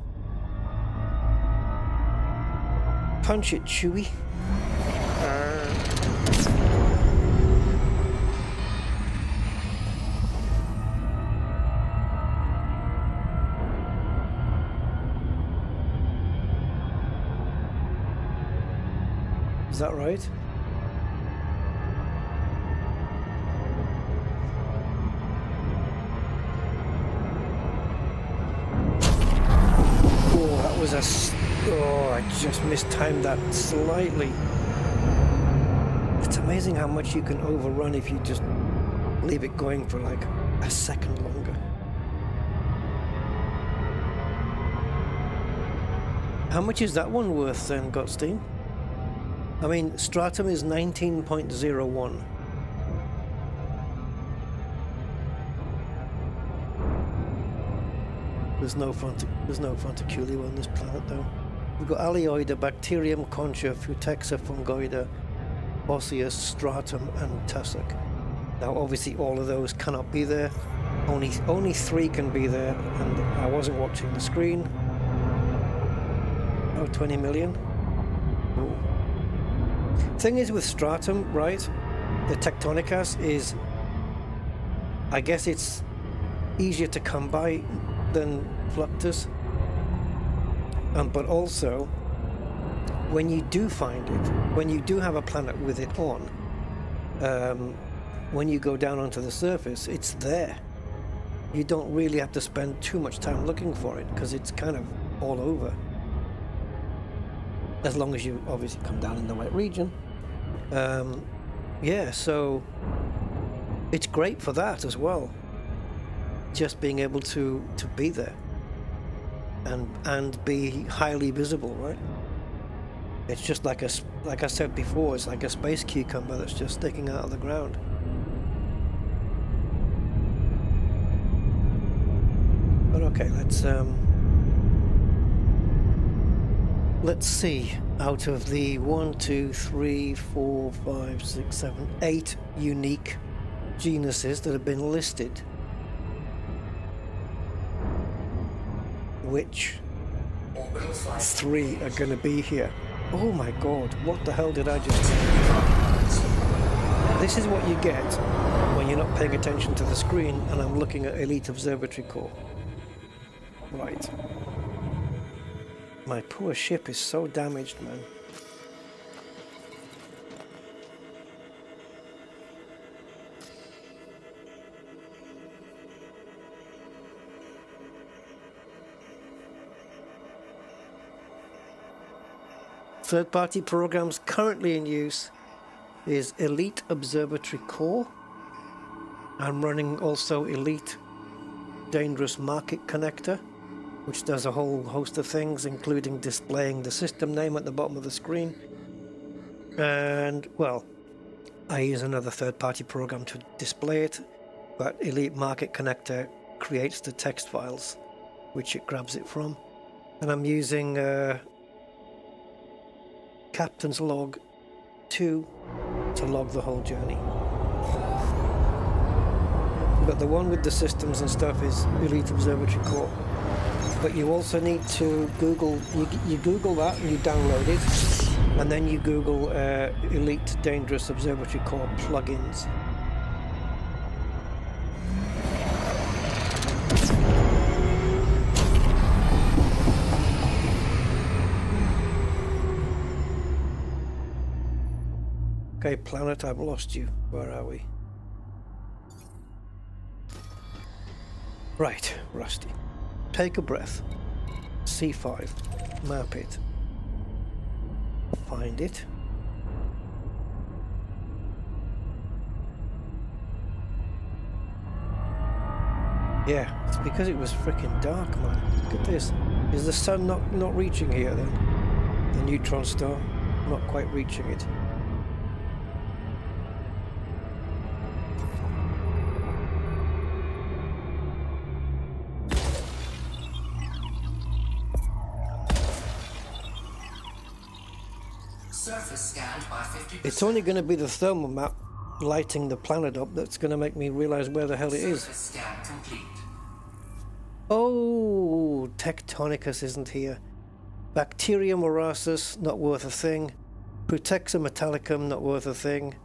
Punch it, Chewie. Is that right? I just mistimed that slightly. It's amazing how much you can overrun if you just leave it going for like a second longer. How much is that one worth then, Gotstein? I mean, Stratum is 19.01. There's no Fonticuli on this planet though. We've got Alioida, Bacterium, Concha, Futexa, Fungoida, Osseous, Stratum, and Tussock. Now, obviously, all of those cannot be there. Only 3 can be there, and I wasn't watching the screen. Oh, 20 million. Ooh. Thing is with Stratum, right? The Tectonicas is, I guess it's easier to come by than Fluctus. But also, when you do find it, when you do have a planet with it on, when you go down onto the surface, it's there. You don't really have to spend too much time looking for it because it's kind of all over. As long as you obviously come down in the right region. Yeah, so it's great for that as well. Just being able to be there and be highly visible, right? It's just like I said before, it's like a space cucumber that's just sticking out of the ground. But okay, let's see. Out of the 1, 2, 3, 4, 5, 6, 7, 8 unique genuses that have been listed, which 3 are going to be here? Oh my god, what the hell did I just do? This is what you get when you're not paying attention to the screen and I'm looking at Elite Observatory Core. Right. My poor ship is so damaged, man. Third-party programs currently in use is Elite Observatory Core. I'm running also Elite Dangerous Market Connector, which does a whole host of things, including displaying the system name at the bottom of the screen. And, well, I use another third-party program to display it, but Elite Market Connector creates the text files, which it grabs it from. And I'm using Captain's Log 2 to log the whole journey. But the one with the systems and stuff is Elite Observatory Core. But you also need to Google, you Google that and you download it, and then you Google Elite Dangerous Observatory Core plugins. Okay, planet, I've lost you. Where are we? Right, Rusty. Take a breath. C5. Map it. Find it. Yeah, it's because it was freaking dark, man. Look at this. Is the sun not reaching here then? The neutron star? Not quite reaching it. It's only going to be the thermal map lighting the planet up that's going to make me realize where the hell it is. Oh, Tectonicus isn't here. Bacterium morasus, not worth a thing. Putexa metallicum, not worth a thing.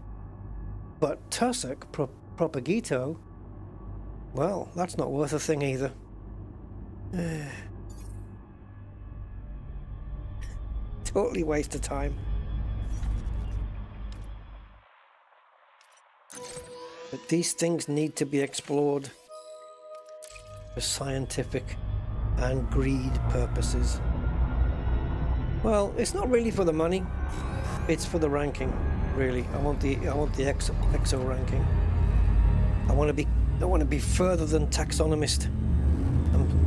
But Tussock propagito, well, that's not worth a thing either. Totally waste of time. But these things need to be explored for scientific and greed purposes. Well, it's not really for the money. It's for the ranking, really. I want the exo ranking. I want to be further than taxonomist.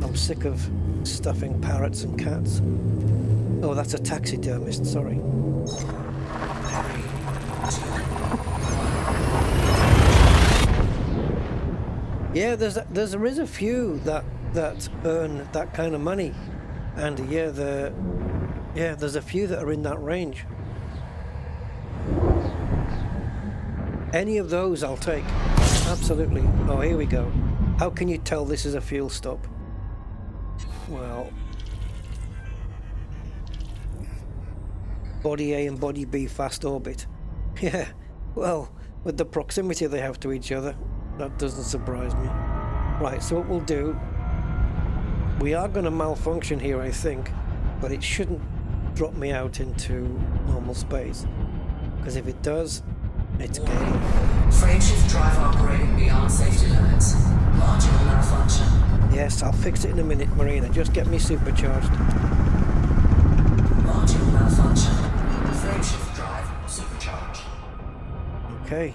I'm sick of stuffing parrots and cats. Oh, that's a taxidermist, sorry. Yeah, there is a few that earn that kind of money, and yeah, there's a few that are in that range. Any of those I'll take, absolutely. Oh, here we go. How can you tell this is a fuel stop? Well, body A and body B fast orbit. Yeah, well, with the proximity they have to each other, that doesn't surprise me. Right, so what we'll do, we are going to malfunction here, I think, but it shouldn't drop me out into normal space, because if it does, it's game. Frameshift drive operating beyond safety limits. Module malfunction. Yes, I'll fix it in a minute, Marina. Just get me supercharged. Module malfunction. Frameshift drive supercharged. Okay.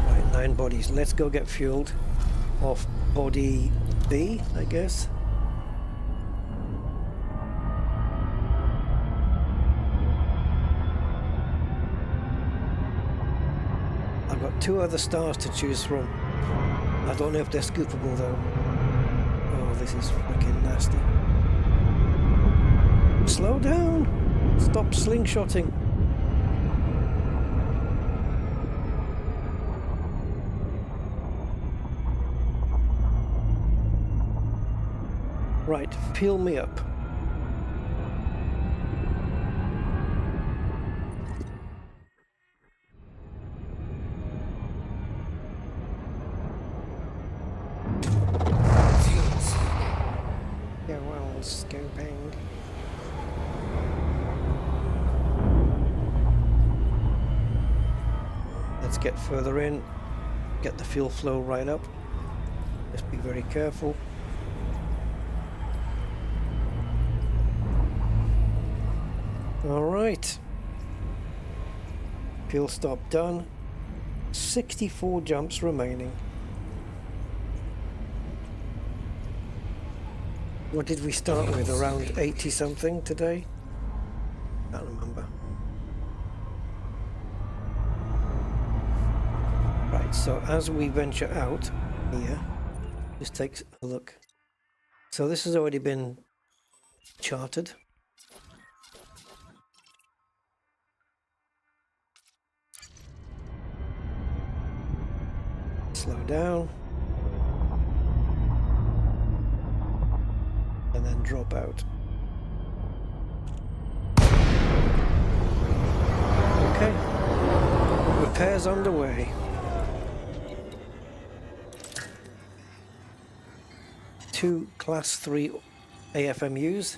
Right, 9 bodies. Let's go get fueled off body B, I guess. I've got 2 other stars to choose from. I don't know if they're scoopable though. Oh, this is freaking nasty. Slow down! Stop slingshotting. Right, peel me up. Yeah, well, scoping. Let's get further in, get the fuel flow right up. Just be very careful. All right. Fuel stop done. 64 jumps remaining. What did we start with? Around 80 something today? Can't remember. Right, so as we venture out here, just take a look. So this has already been charted. Slow down. And then drop out. Okay. Repairs underway. Two Class 3 AFMUs.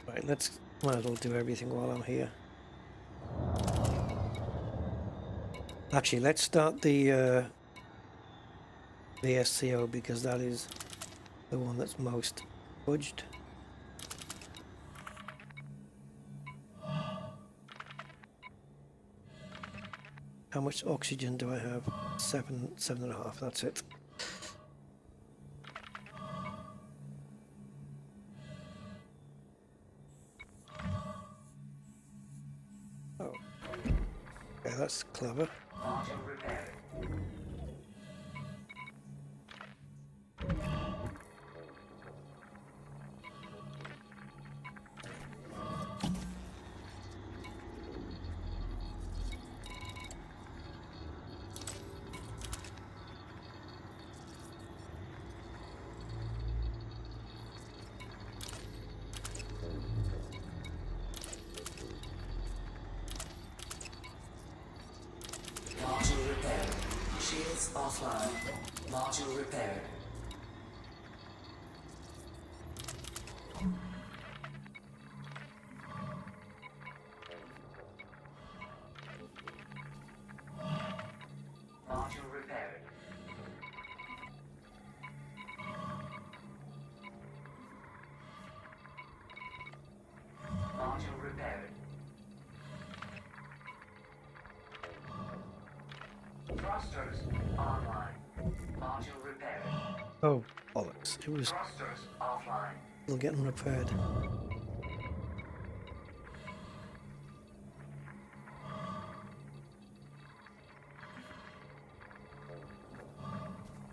Right, might as well do everything while I'm here. Actually, let's start the SCO because that is the one that's most budged. How much oxygen do I have? 7.5, that's it. Oh. Yeah, that's clever. Offline. Module repaired. Module repaired. Module repaired. Thrusters online. Module repaired. Oh, bollocks. It was Thrusters offline. still getting repaired.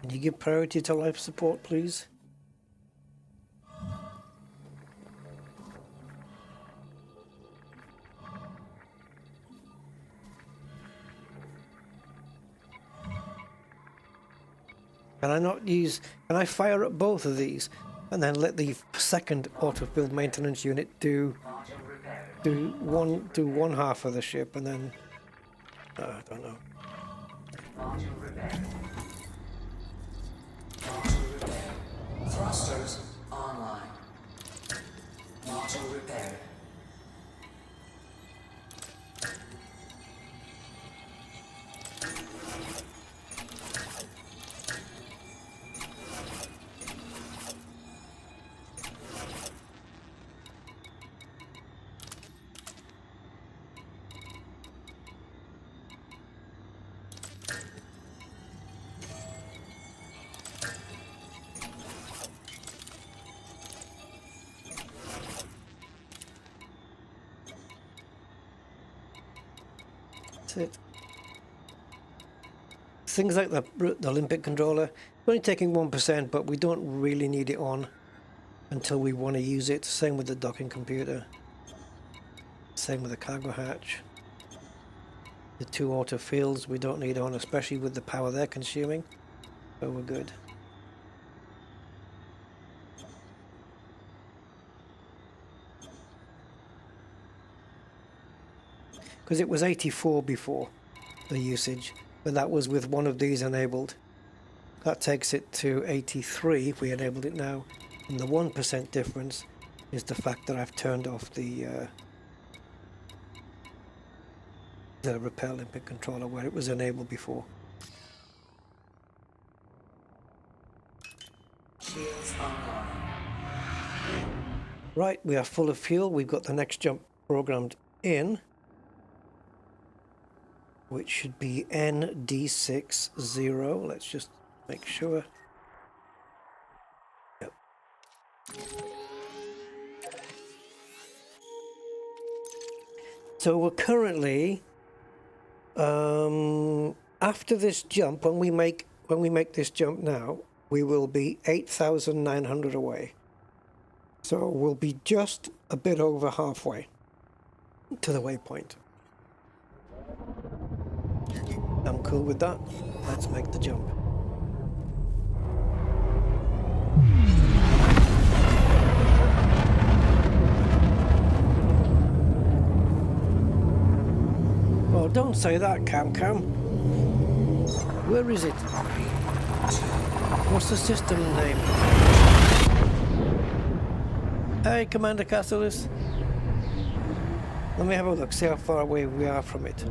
Can you give priority to life support, please? Can I not use... Can I fire up both of these and then let the second auto-build maintenance unit do one half of the ship and then... I don't know. Module repaired. Module repaired. Thrusters online. Module repaired. It. Things like the Olympic controller, it's only taking 1%, but we don't really need it on until we want to use it. Same with the docking computer. Same with the cargo hatch. The two auto fields we don't need on, especially with the power they're consuming. So we're good. Because it was 84 before the usage, but that was with one of these enabled. That takes it to 83 if we enabled it now, and the 1% difference is the fact that I've turned off the Virpil Olympic controller where it was enabled before. Shields online. Right, we are full of fuel. We've got the next jump programmed in, which should be ND60. Let's just make sure. Yep. So we're currently after this jump, when we make this jump now, we will be 8,900 away. So we'll be just a bit over halfway to the waypoint. I'm cool with that. Let's make the jump. Oh, don't say that, Cam. Where is it? What's the system name? Hey, Commander Cassilis. Let me have a look, see how far away we are from it.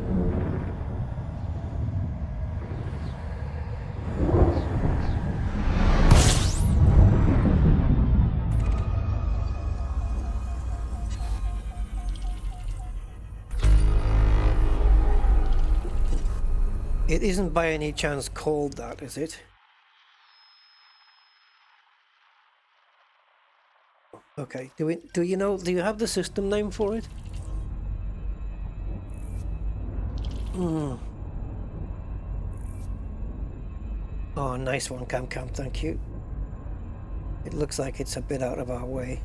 It isn't by any chance called that, is it? Okay. Do you have the system name for it? Oh, nice one, Cam. Thank you. It looks like it's a bit out of our way,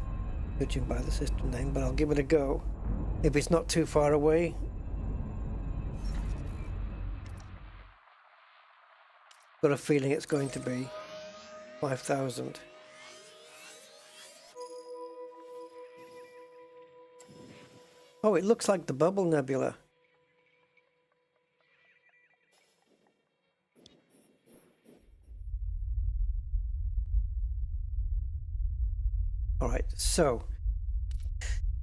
judging by the system name, but I'll give it a go. If it's not too far away. Got a feeling it's going to be 5,000. Oh, it looks like the Bubble Nebula. All right, so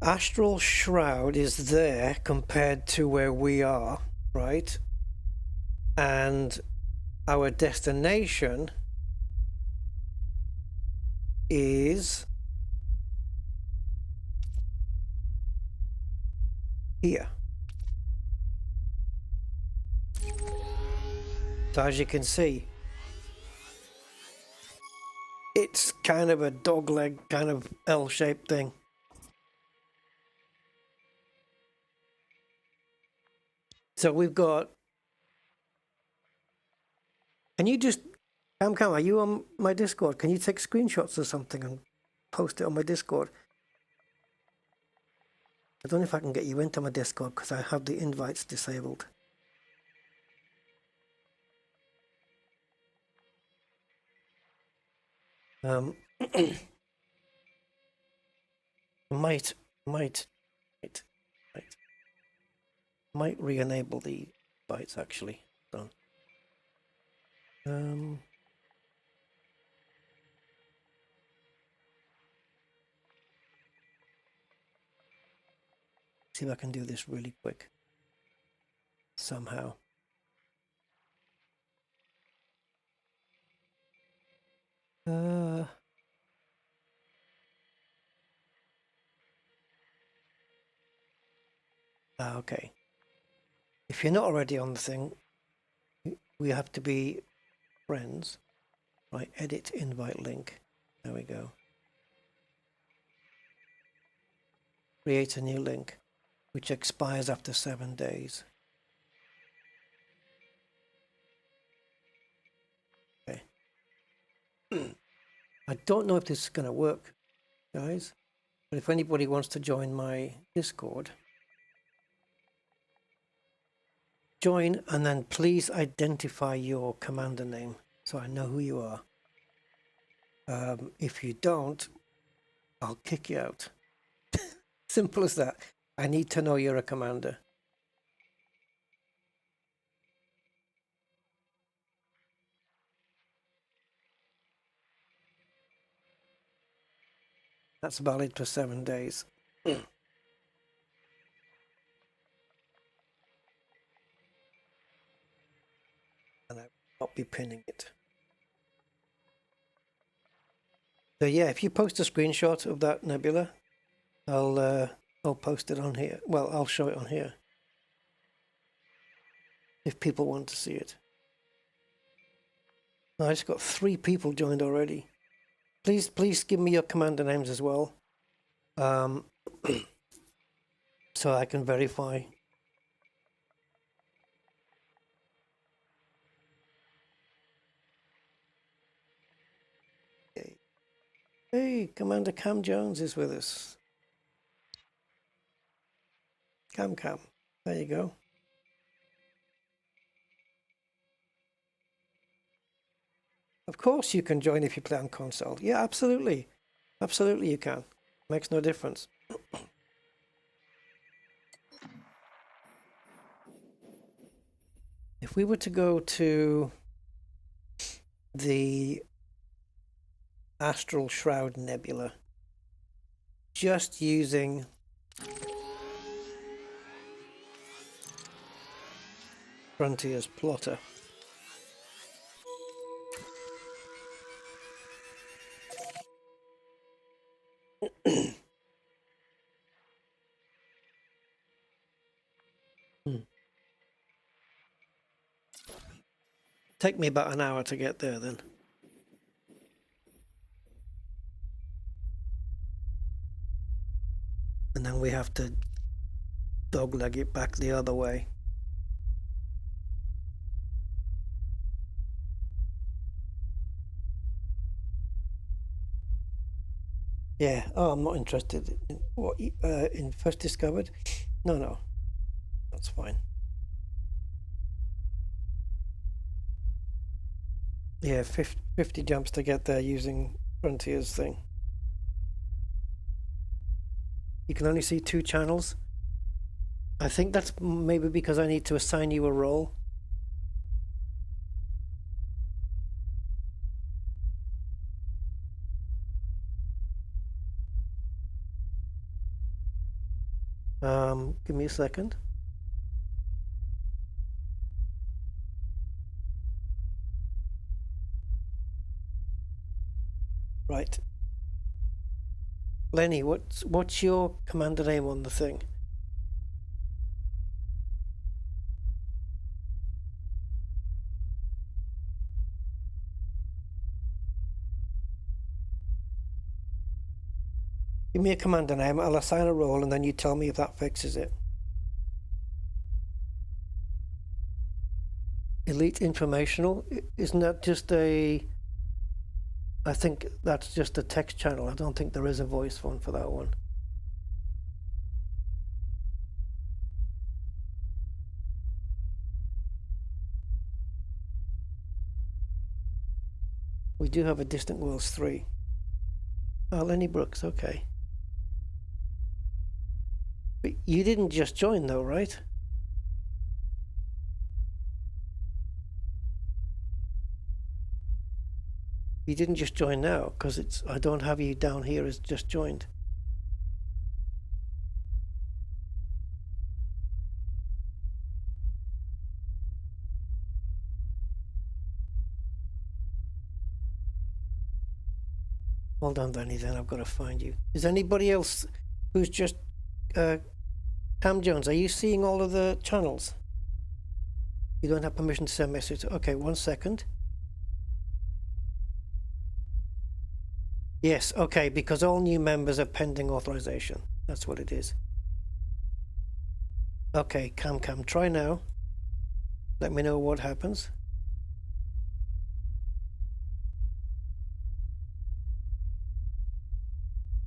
Astral Shroud is there compared to where we are, right? And our destination is here. So as you can see, it's kind of a dog leg kind of L-shaped thing. So we've got, can you just, Cam, are you on my Discord? Can you take screenshots or something and post it on my Discord? I don't know if I can get you into my Discord because I have the invites disabled. might re-enable the bytes actually. Done. See if I can do this really quick somehow. Okay. If you're not already on the thing, we have to be friends. Right, edit invite link. There we go. Create a new link, which expires after 7 days. Okay. I don't know if this is going to work, guys, but if anybody wants to join my Discord, join and then please identify your commander name so I know who you are. If you don't, I'll kick you out. Simple as that. I need to know you're a commander. That's valid for 7 days. And I will not be pinning it. So yeah, if you post a screenshot of that nebula, I'll post it on here. Well, I'll show it on here if people want to see it. I just got 3 people joined already. Please give me your commander names as well, so I can verify. Hey, Commander Cam Jones is with us. Cam, there you go. Of course you can join if you play on console. Yeah, absolutely. Absolutely you can. Makes no difference. If we were to go to the Astral Shroud Nebula, just using Frontier's plotter. Take me about an hour to get there then. And then we have to dogleg it back the other way. Yeah, oh, I'm not interested in what in first discovered. No, that's fine. Yeah, 50 jumps to get there using Frontier's thing. You can only see 2 channels. I think that's maybe because I need to assign you a role. Give me a second. Right. Lenny, what's your commander name on the thing? Give me a command name, I'll assign a role, and then you tell me if that fixes it. Elite informational? Isn't that just a... I think that's just a text channel. I don't think there is a voice one for that one. We do have a Distant Worlds 3. Oh, Lenny Brooks, okay. But you didn't just join though, right? You didn't just join now, because it's I don't have you down here as just joined. Hold on, Danny, then I've got to find you. Is anybody else who's just... Cam Jones, are you seeing all of the channels? You don't have permission to send messages. Okay, 1 second. Yes, okay, because all new members are pending authorization. That's what it is. Okay, Cam, try now. Let me know what happens.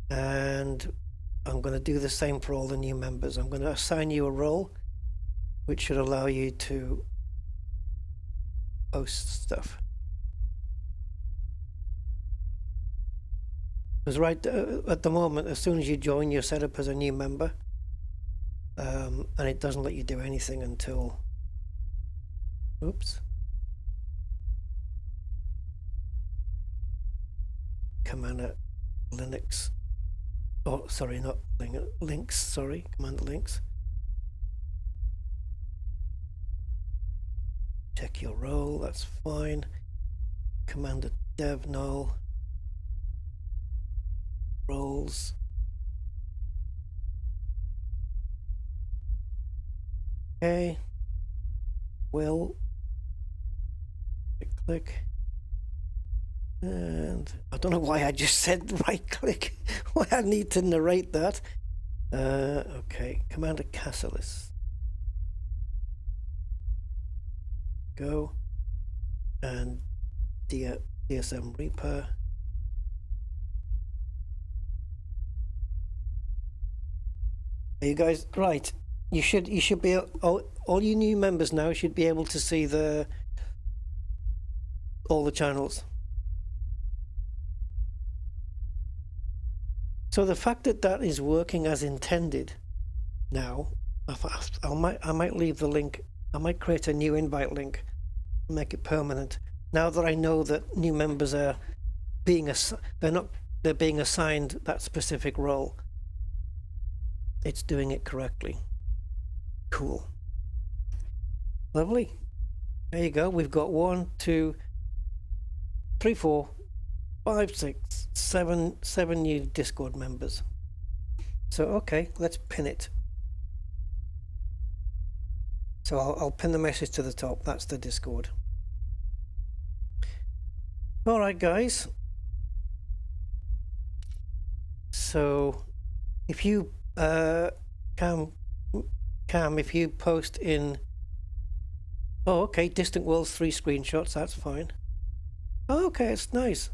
And I'm going to do the same for all the new members. I'm going to assign you a role, which should allow you to post stuff. Because right at the moment, as soon as you join, you're set up as a new member, and it doesn't let you do anything until... Oops. Command Linux. Oh, sorry, not links, sorry, command links. Check your role, that's fine. Command dev null. Roles. Okay. Will. Click. And I don't know why I just said right click. Why I need to narrate that. Okay, Commander Cassilis. Go. And DSM Reaper. Are you guys right? You should be all you new members now should be able to see all the channels. So the fact that that is working as intended now, I might leave the link. I might create a new invite link, make it permanent. Now that I know that new members are being they're being assigned that specific role. It's doing it correctly. Cool. Lovely. There you go. We've got 1, 2, 3, 4, 5, 6, 7 new Discord members. So okay, let's pin it. So I'll pin the message to the top. That's the Discord. All right, guys. So if you Cam, if you post in... Oh, okay, Distant Worlds 3 screenshots, that's fine. Oh, okay, it's nice.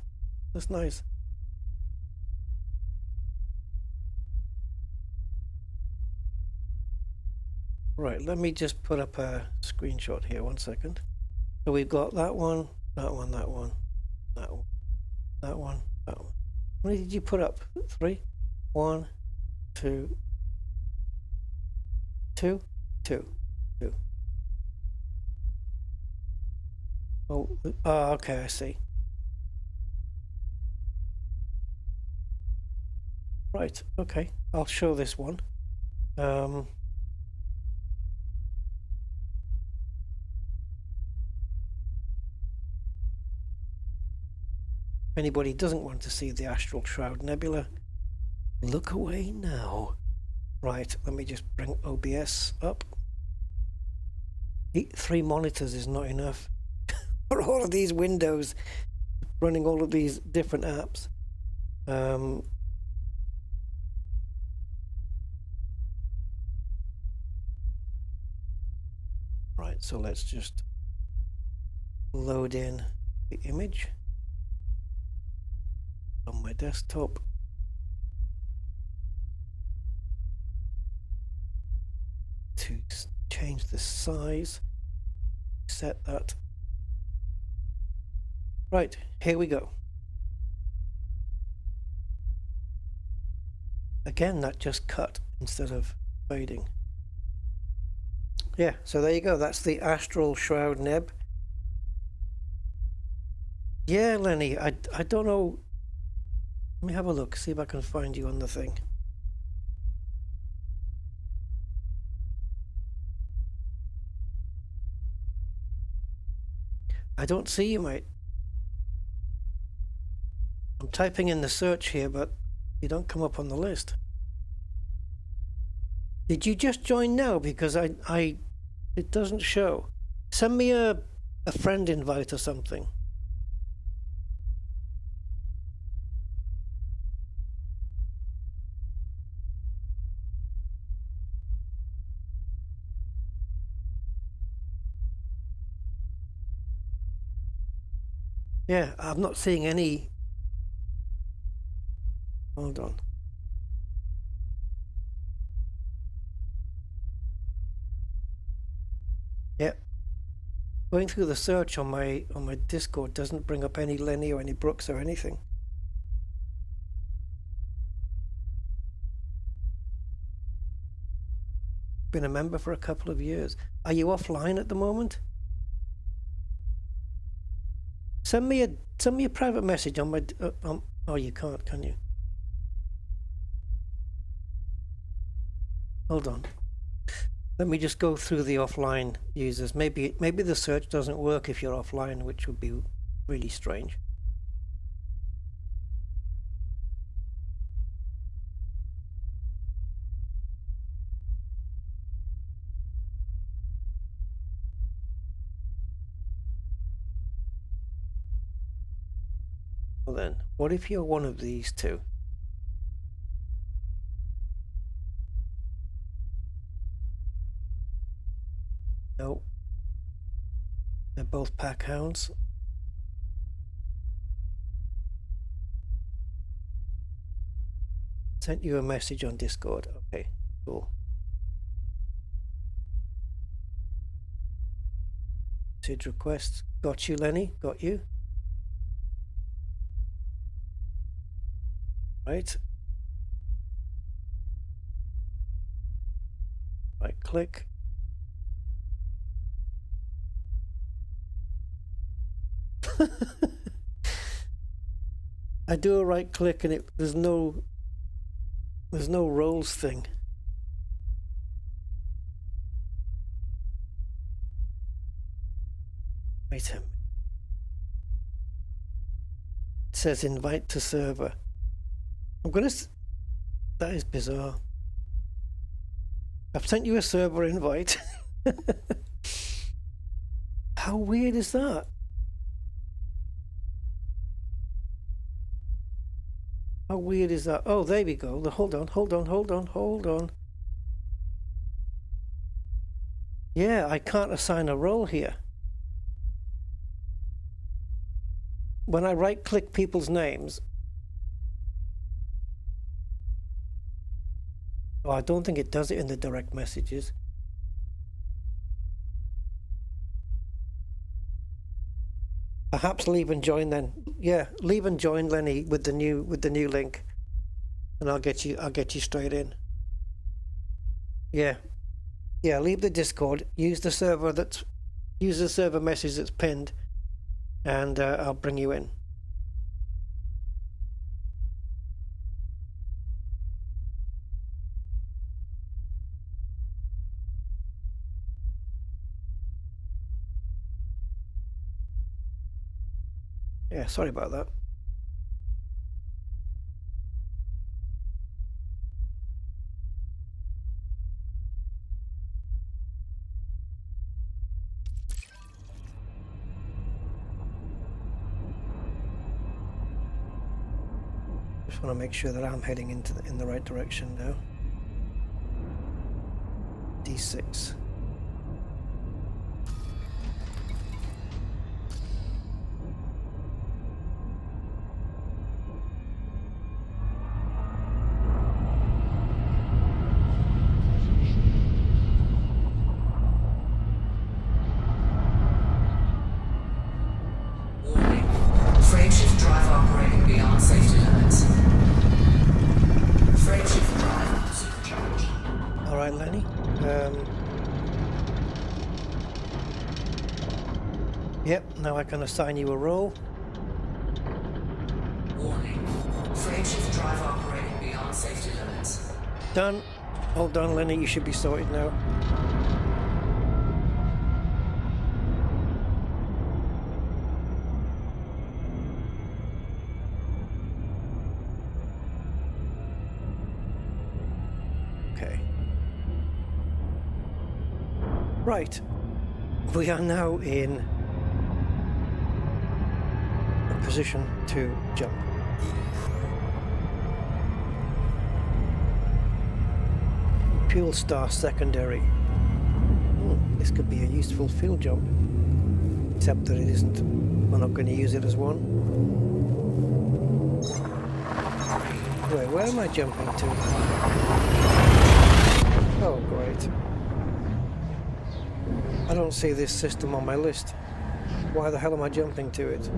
That's nice. Right, let me just put up a screenshot here, 1 second. So we've got that one, that one, that one, that one, that one, that one. How many did you put up? 3? 1, 2, 2, 2, 2. Oh, okay, I see. Right, okay, I'll show this one. If anybody doesn't want to see the Astral Shroud Nebula, look away now. Right, let me just bring OBS up. 3 monitors is not enough for all of these windows, running all of these different apps. Right, so let's just load in the image on my desktop. To change the size, set that. Right, here we go. Again, that just cut instead of fading. Yeah, so there you go. That's the Astral Shroud Neb. Yeah, Lenny, I don't know. Let me have a look, see if I can find you on the thing. I don't see you, mate. I'm typing in the search here, but you don't come up on the list. Did you just join now? Because it doesn't show. Send me a friend invite or something. Yeah, I'm not seeing any. Hold on. Yep. Going through the search on my Discord doesn't bring up any Lenny or any Brooks or anything. Been a member for a couple of years. Are you offline at the moment? Send me a private message on my oh, you can't, can you? Hold on. Let me just go through the offline users. Maybe the search doesn't work if you're offline, which would be really strange. Well then, what if you're one of these two? No. They're both pack hounds. Sent you a message on Discord. Okay, cool. Message requests. Got you, Lenny. Got you. Right. Right click. I do a right click and there's no roles thing. Wait a minute. It says invite to server. That is bizarre. I've sent you a server invite. How weird is that? How weird is that? Oh, there we go. Hold on. Yeah, I can't assign a role here. When I right click people's names, oh, I don't think it does it in the direct messages. Perhaps leave and join then. Yeah, leave and join, Lenny, with the new link, and I'll get you straight in. Yeah, leave the Discord. Use the server message that's pinned, and I'll bring you in. Yeah, sorry about that. Just want to make sure that I'm heading in the right direction now. D6. Right, Lenny. Yep, now I can assign you a role. Warning. Frameshift drive operating beyond safety limits. Done. All done, Lenny. You should be sorted now. Okay. Right. We are now in a position to jump. Fuel star secondary. This could be a useful field jump. Except that it isn't. We're not going to use it as one. Where am I jumping to? Oh, great. I don't see this system on my list. Why the hell am I jumping to it?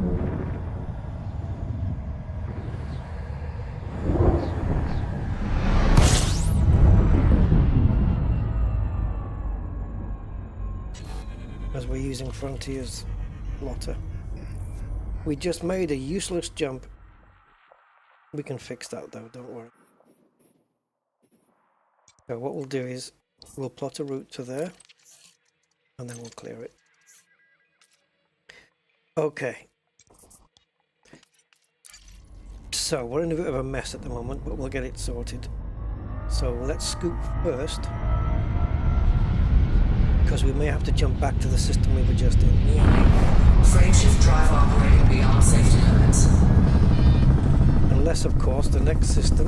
As we're using Frontier's plotter. We just made a useless jump. We can fix that though, don't worry. So what we'll do is we'll plot a route to there and then we'll clear it. Okay. So we're in a bit of a mess at the moment, but we'll get it sorted. So let's scoop first, because we may have to jump back to the system we were just in. Frameshift drive operating beyond safety limits. Unless, of course, the next system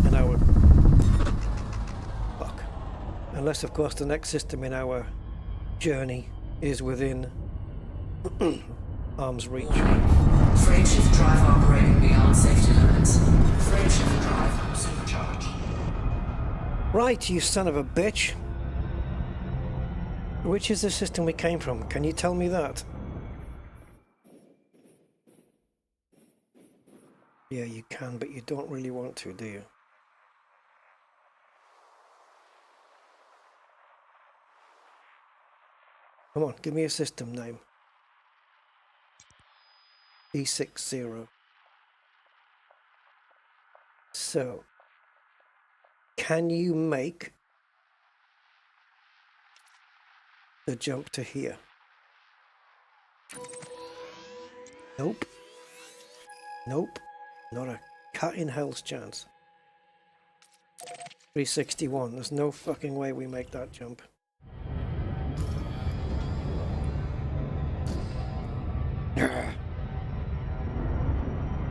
in our... Fuck. Unless, of course, the next system in our journey is within arm's reach. Frameshift drive operating beyond safety limits. Frameshift drive supercharged. Right, you son of a bitch. Which is the system we came from? Can you tell me that? Yeah, you can, but you don't really want to, do you? Come on, give me a system name. E60. So, can you make the jump to here? Nope. Nope. Not a cat in hell's chance. 361. There's no fucking way we make that jump.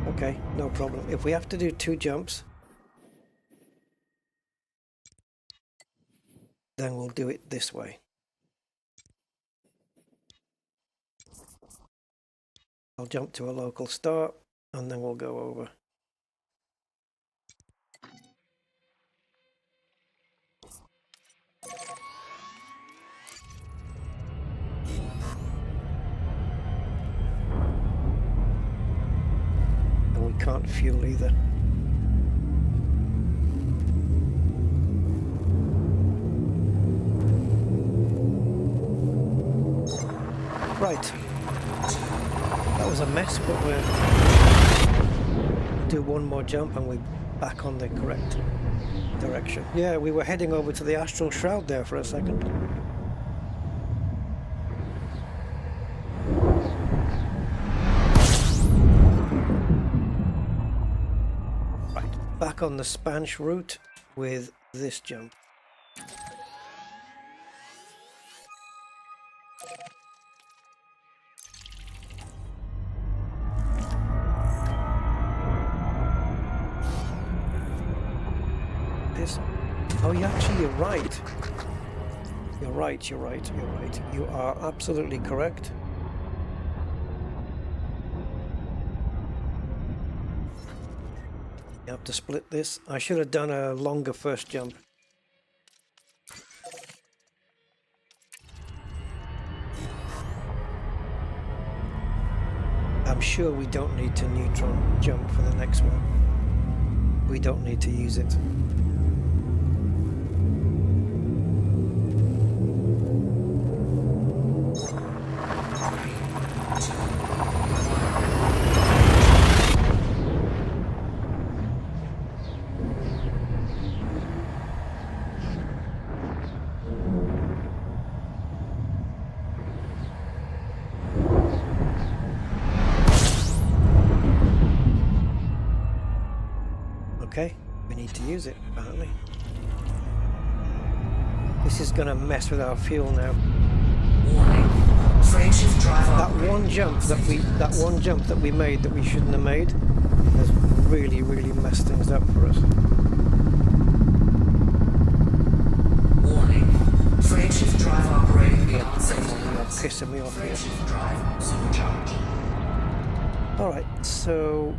Okay, no problem. If we have to do 2 jumps, then we'll do it this way. I'll jump to a local start and then we'll go over. And we can't fuel either. Right. That was a mess, but we'll do one more jump and we're back on the correct direction. Yeah, we were heading over to the astral shroud there for a second. Right, back on the Spanish route with this jump. Oh, you're right. You're right. You are absolutely correct. You have to split this. I should have done a longer first jump. I'm sure we don't need to neutron jump for the next one. We don't need to use it. need to use it, apparently. This is going to mess with our fuel now. Warning. Frameshift drive That one jump that we made that we shouldn't have made has really messed things up for us. Warning. Frameshift drive operating beyond safety You're limits. pissing me off here. Frameshift drive supercharged. Alright, so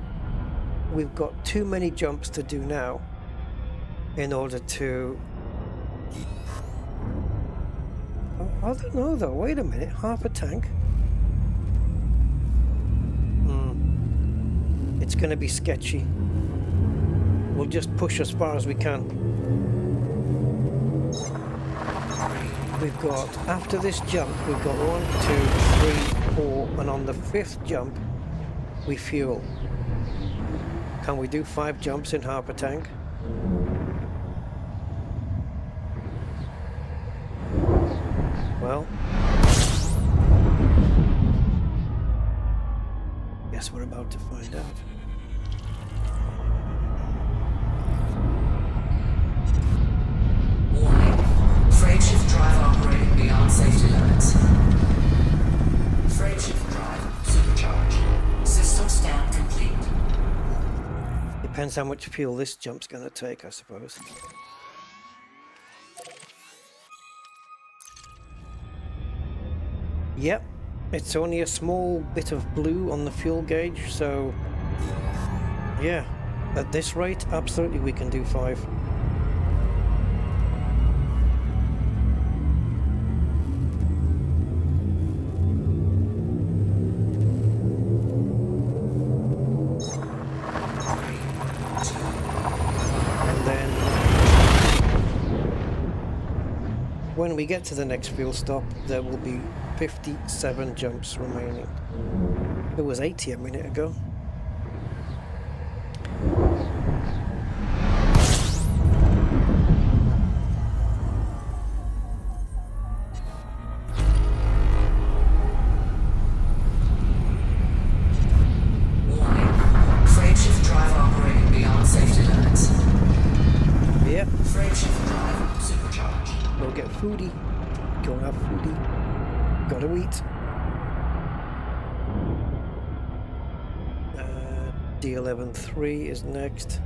we've got too many jumps to do now in order to... I don't know though, wait a minute, half a tank? It's going to be sketchy. We'll just push as far as we can. We've got, after this jump, we've got 1, 2, 3, 4, and on the 5th jump, we fuel. Can we do 5 jumps in half a tank? Well, guess we're about to find out. Warning. Frameshift drive operating beyond safety limits. Frameshift drive supercharged. System scan complete. Depends how much fuel this jump's going to take, I suppose. Yep, it's only a small bit of blue on the fuel gauge, so yeah, at this rate, absolutely we can do 5. And then when we get to the next fuel stop, there will be 57 jumps remaining. It was 80 a minute ago. Warning. Frameshift drive operating beyond safety limits. Yep, Frameshift drive supercharged. we'll get foodie. Go and have foodie. Gotta eat. D11.3 is next.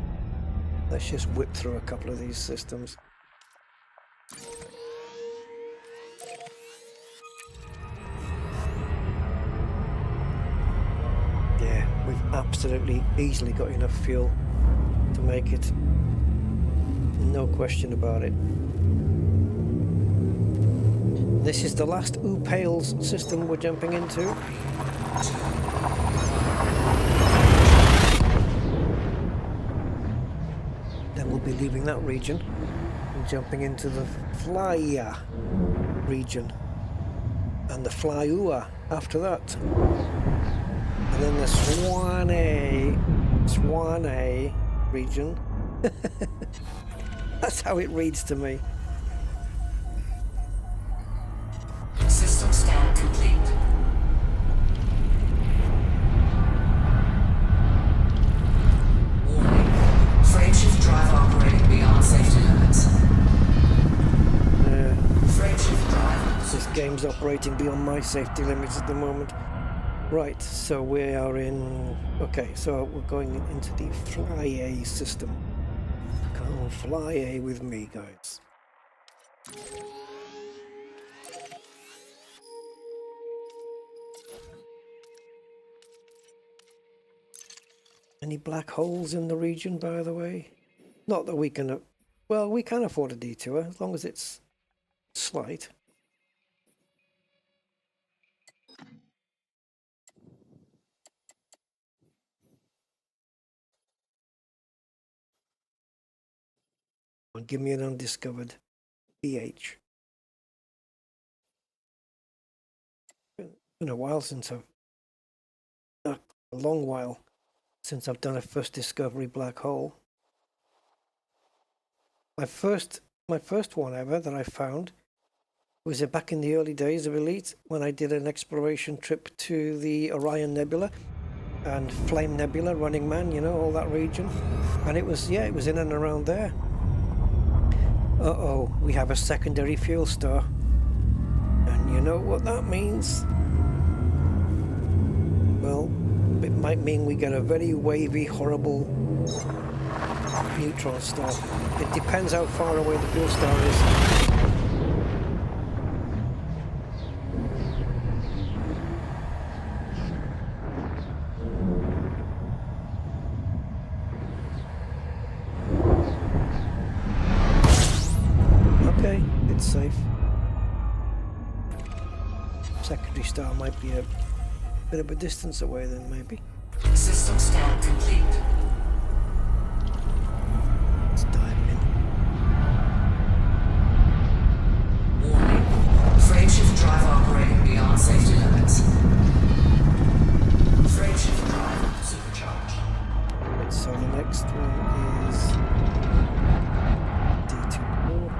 Let's just whip through a couple of these systems. Yeah, we've absolutely easily got enough fuel to make it. No question about it. This is the last Upales system we're jumping into. Then we'll be leaving that region and jumping into the Flya region. And the Flyua after that. And then the Swanee region. That's how it reads to me. System scan complete. Warning. Frameshift drive operating beyond safety limits. Frameshift drive. This game's operating beyond my safety limits at the moment. Right, so we are in... Okay, so we're going into the Flya system. Come fly with me, guys. Any black holes in the region, by the way? Not that we can... Well, we can afford a detour, as long as it's slight. And give me an undiscovered BH. Been a while since I've... a long while since I've done a first discovery black hole. My first one ever that I found was back in the early days of Elite when I did an exploration trip to the Orion Nebula, and Flame Nebula, Running Man, you know, all that region. And it was, yeah, it was in and around there. Uh-oh, we have a secondary fuel star. And you know what that means? Well, it might mean we get a very wavy, horrible neutron star. It depends how far away the fuel star is. Okay, it's safe. Secondary star might be a bit of a distance away then, maybe. System scan complete. Let's dive in. Warning. Frameshift drive operating beyond safety limits. Frameshift drive supercharged. Right, so the next one is D24.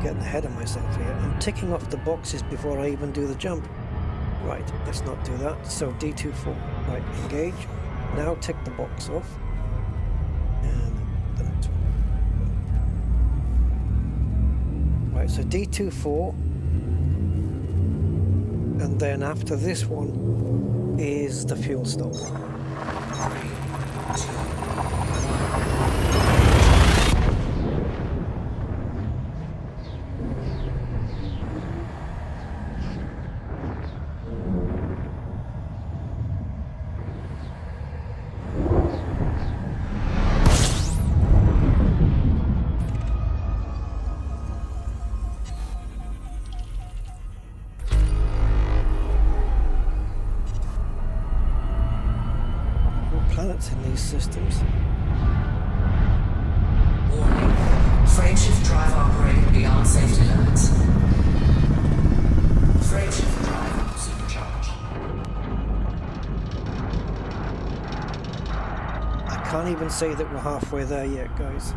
Getting ahead of myself here. I'm ticking off the boxes before I even do the jump. Right, let's not do that. So D24. Right, engage. Now tick the box off. And the next one. Right, so D24. And then after this one is the fuel stop. 3, 2, Planets in these systems. Warning. Frameshift drive operating beyond safety limits. Frameshift drive supercharged. I can't even say that we're halfway there yet, guys.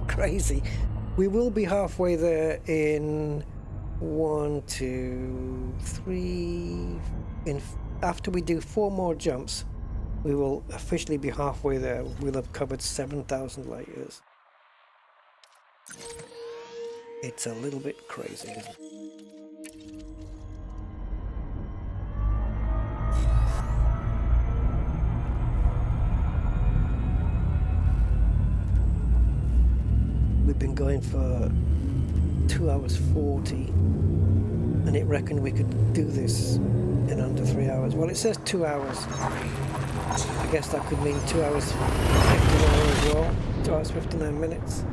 Crazy. We will be halfway there in 1, 2, 3. After we do 4 more jumps, we will officially be halfway there. We'll have covered 7,000 light years. It's a little bit crazy, isn't it? We've been going for 2 hours 40, and it reckoned we could do this in under 3 hours. Well, it says 2 hours. I guess that could mean 2 hours 59 as well. 2 hours 59 minutes.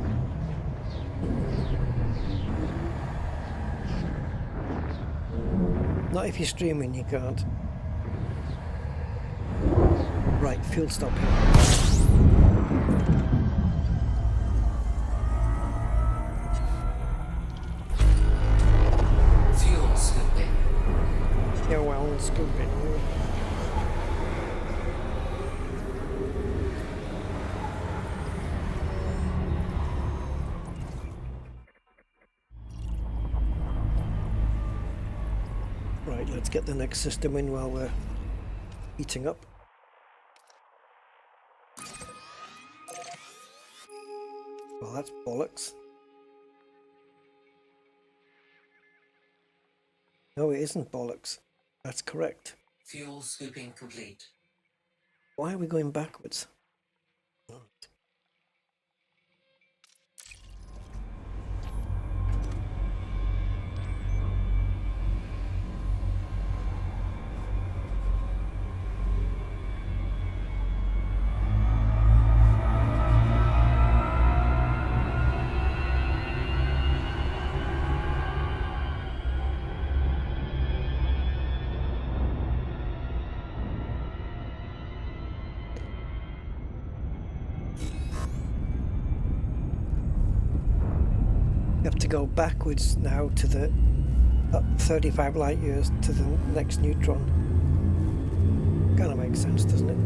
Not if you're streaming, you can't. Right, fuel stop here. Fuel scooping. Yeah, well, scoop it. Right, let's get the next system in while we're heating up. Well, that's bollocks. No, it isn't bollocks. That's correct. Fuel scooping complete. Why are we going backwards? Right. Have to go backwards now to the 35 light years to the next neutron. Kind of makes sense, doesn't it?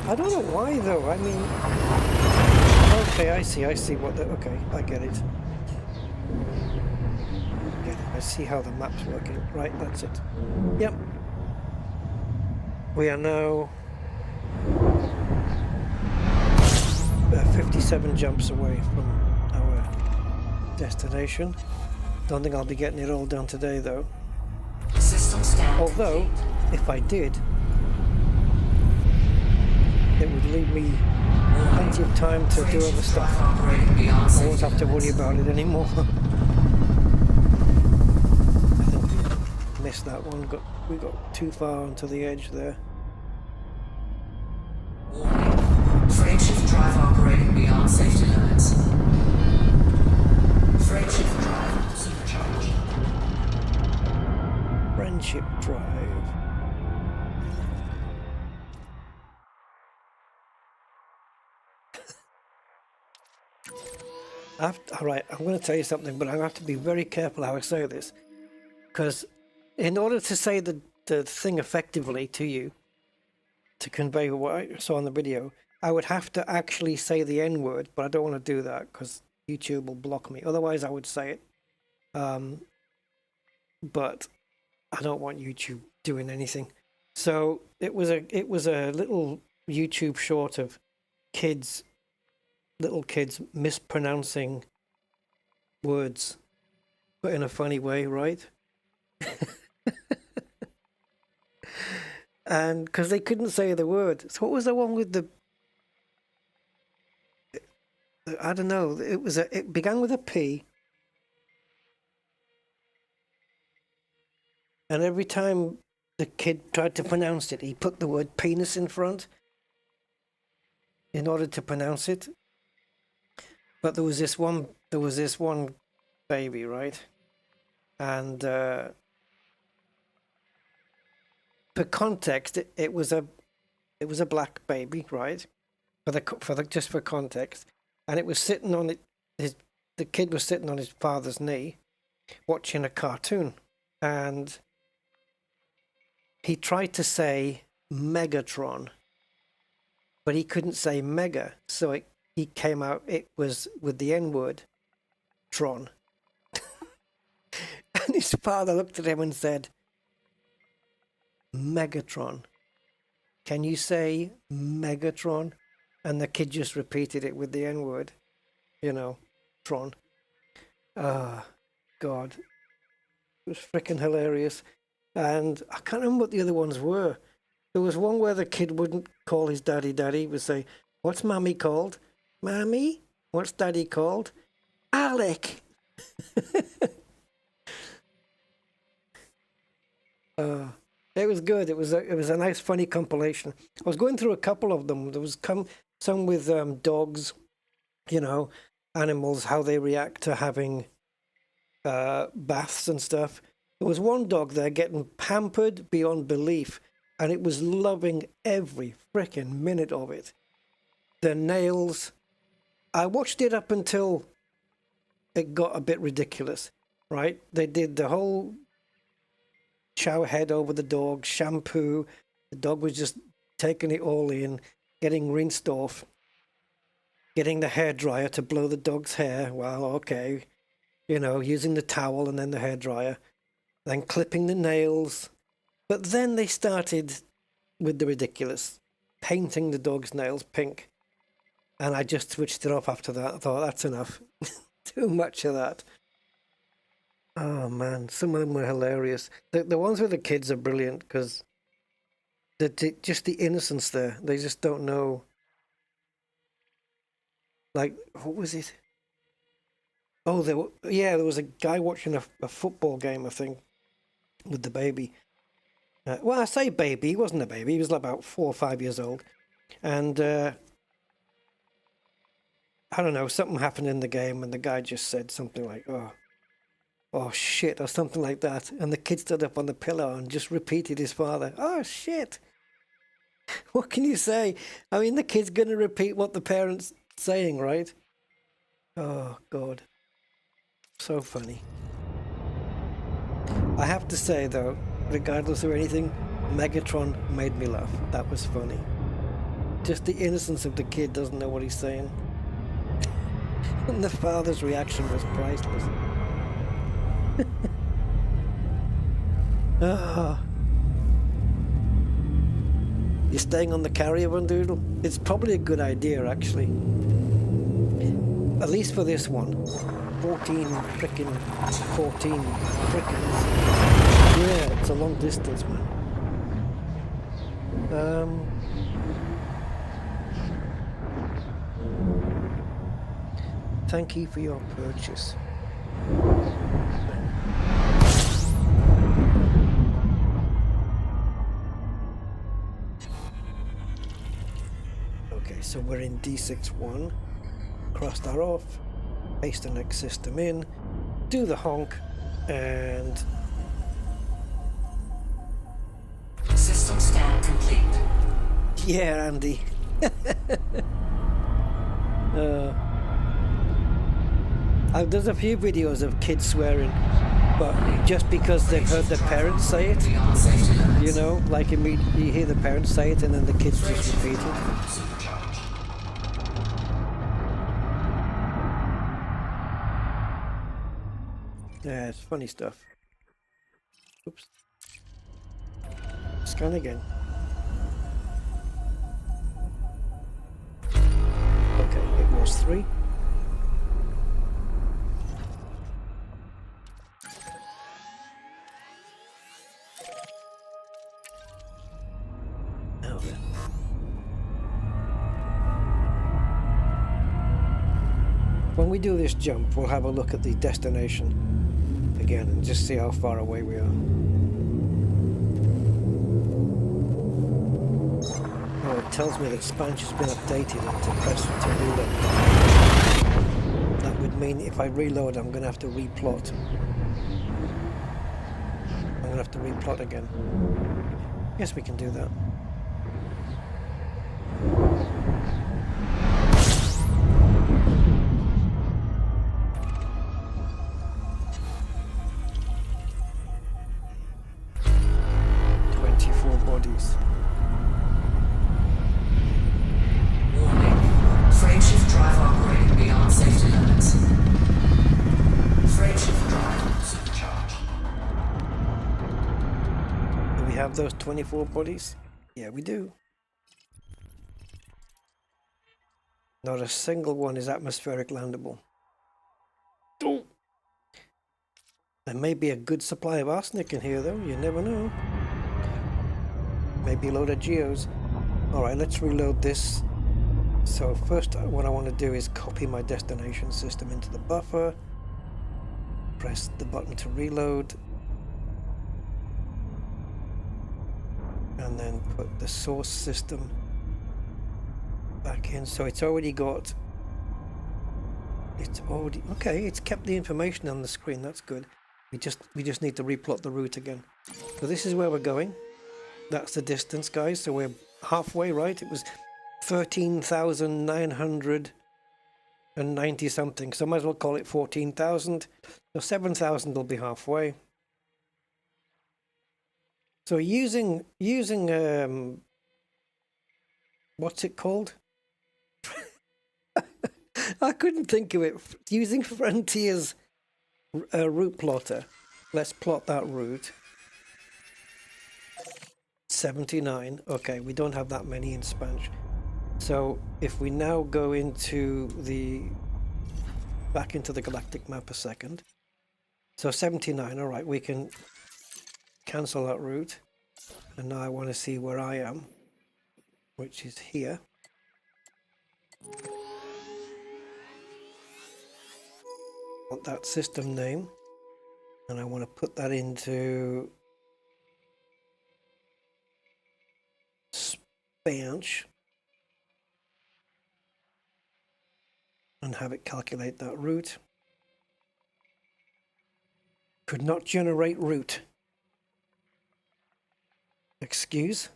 I don't know why though. I mean, okay, I see what the, okay, I get it. I see how the map's working. Right, that's it. Yep. We are now 57 jumps away from our destination. Don't think I'll be getting it all done today though. System scan Although, if I did, it would leave me plenty of time to do other stuff. I won't have to worry about it anymore. I think we missed that one. We got too far onto the edge there. Warning. Frame shift drive operating beyond safety limits. Frame shift drive supercharged. Friendship drive. Alright, I'm going to tell you something, but I have to be very careful how I say this. Because in order to say the thing effectively to you, to convey what I saw on the video, I would have to actually say the N-word, but I don't want to do that because YouTube will block me. Otherwise, I would say it. But I don't want YouTube doing anything. So it was a little YouTube short of little kids mispronouncing words, but in a funny way, right? And because they couldn't say the word. So what was the one with the? I don't know. It began with a P, and every time the kid tried to pronounce it, he put the word penis in front in order to pronounce it. But there was this one baby, right? And for context, it was a black baby, right? Just for context, and it was sitting on the kid was sitting on his father's knee, watching a cartoon, and he tried to say Megatron, but he couldn't say mega, so he came out, it was with the N-word, Tron. And his father looked at him and said, Megatron. Can you say Megatron? And the kid just repeated it with the N-word. You know, Tron. Ah, God. It was freaking hilarious. And I can't remember what the other ones were. There was one where the kid wouldn't call his daddy daddy. He would say, what's mommy called? Mommy? What's daddy called? Alec! It was good. It was a nice, funny compilation. I was going through a couple of them. There was some with dogs, you know, animals, how they react to having baths and stuff. There was one dog there getting pampered beyond belief, and it was loving every frickin' minute of it. The nails. I watched it up until it got a bit ridiculous, right? They did the whole shower head over the dog, shampoo. The dog was just taking it all in, getting rinsed off, getting the hairdryer to blow the dog's hair. Well, okay, you know, using the towel and then the hairdryer, then clipping the nails. But then they started with the ridiculous, painting the dog's nails pink. And I just switched it off after that. I thought, that's enough. Too much of that. Oh, man. Some of them were hilarious. The ones with the kids are brilliant because just the innocence there. They just don't know. Like, what was it? Oh, there was a guy watching a football game, I think, with the baby. Well, I say baby. He wasn't a baby. He was like about 4 or 5 years old. And I don't know, something happened in the game and the guy just said something like, oh shit, or something like that. And the kid stood up on the pillow and just repeated his father, oh shit. What can you say? I mean, the kid's going to repeat what the parent's saying, right? Oh, God. So funny. I have to say though, regardless of anything, Megatron made me laugh. That was funny. Just the innocence of the kid doesn't know what he's saying. And the father's reaction was priceless. Ah. You're staying on the carrier one, Doodle? It's probably a good idea, actually. At least for this one. 14 frickin' Yeah, it's a long distance, man. Thank you for your purchase. Okay, so we're in D61. Cross that off. Paste the next system in. Do the honk. And... System scan complete. yeah, Andy. There's a few videos of kids swearing, but just because they've heard their parents say it, you know, like you hear the parents say it and then the kids just repeat it. Yeah, it's funny stuff. Oops. Scan again. Okay, it was 3. Now then. When we do this jump, we'll have a look at the destination again and just see how far away we are. Oh, it tells me that Spanch has been updated to press to reload. That would mean if I reload, I'm going to have to replot. I'm going to have to replot again. Yes, we can do that. Bodies. Warning. Frameshift drive operating beyond safety limits. Frameshift drive supercharged. Do we have those 24 bodies? Yeah, we do. Not a single one is atmospheric landable. Oh. There may be a good supply of arsenic in here though, you never know. Maybe a load of geos. Alright, let's reload this. So first what I want to do is copy my destination system into the buffer. Press the button to reload. And then put the source system back in. So it's already got... okay, it's kept the information on the screen, that's good. We just need to replot the route again. So this is where we're going. That's the distance, guys, so we're halfway, right? It was 13,990 something, so might as well call it 14,000. So 7,000 will be halfway. So using what's it called? I couldn't think of it. Using Frontier's route plotter. Let's plot that route. 79. Okay, we don't have that many in Spanish. So if we now go into back into the galactic map a second. So 79, all right, we can cancel that route. And now I want to see where I am, which is here. I want that system name, and I want to put that into Spanch and have it calculate that route. Could not generate route. Excuse?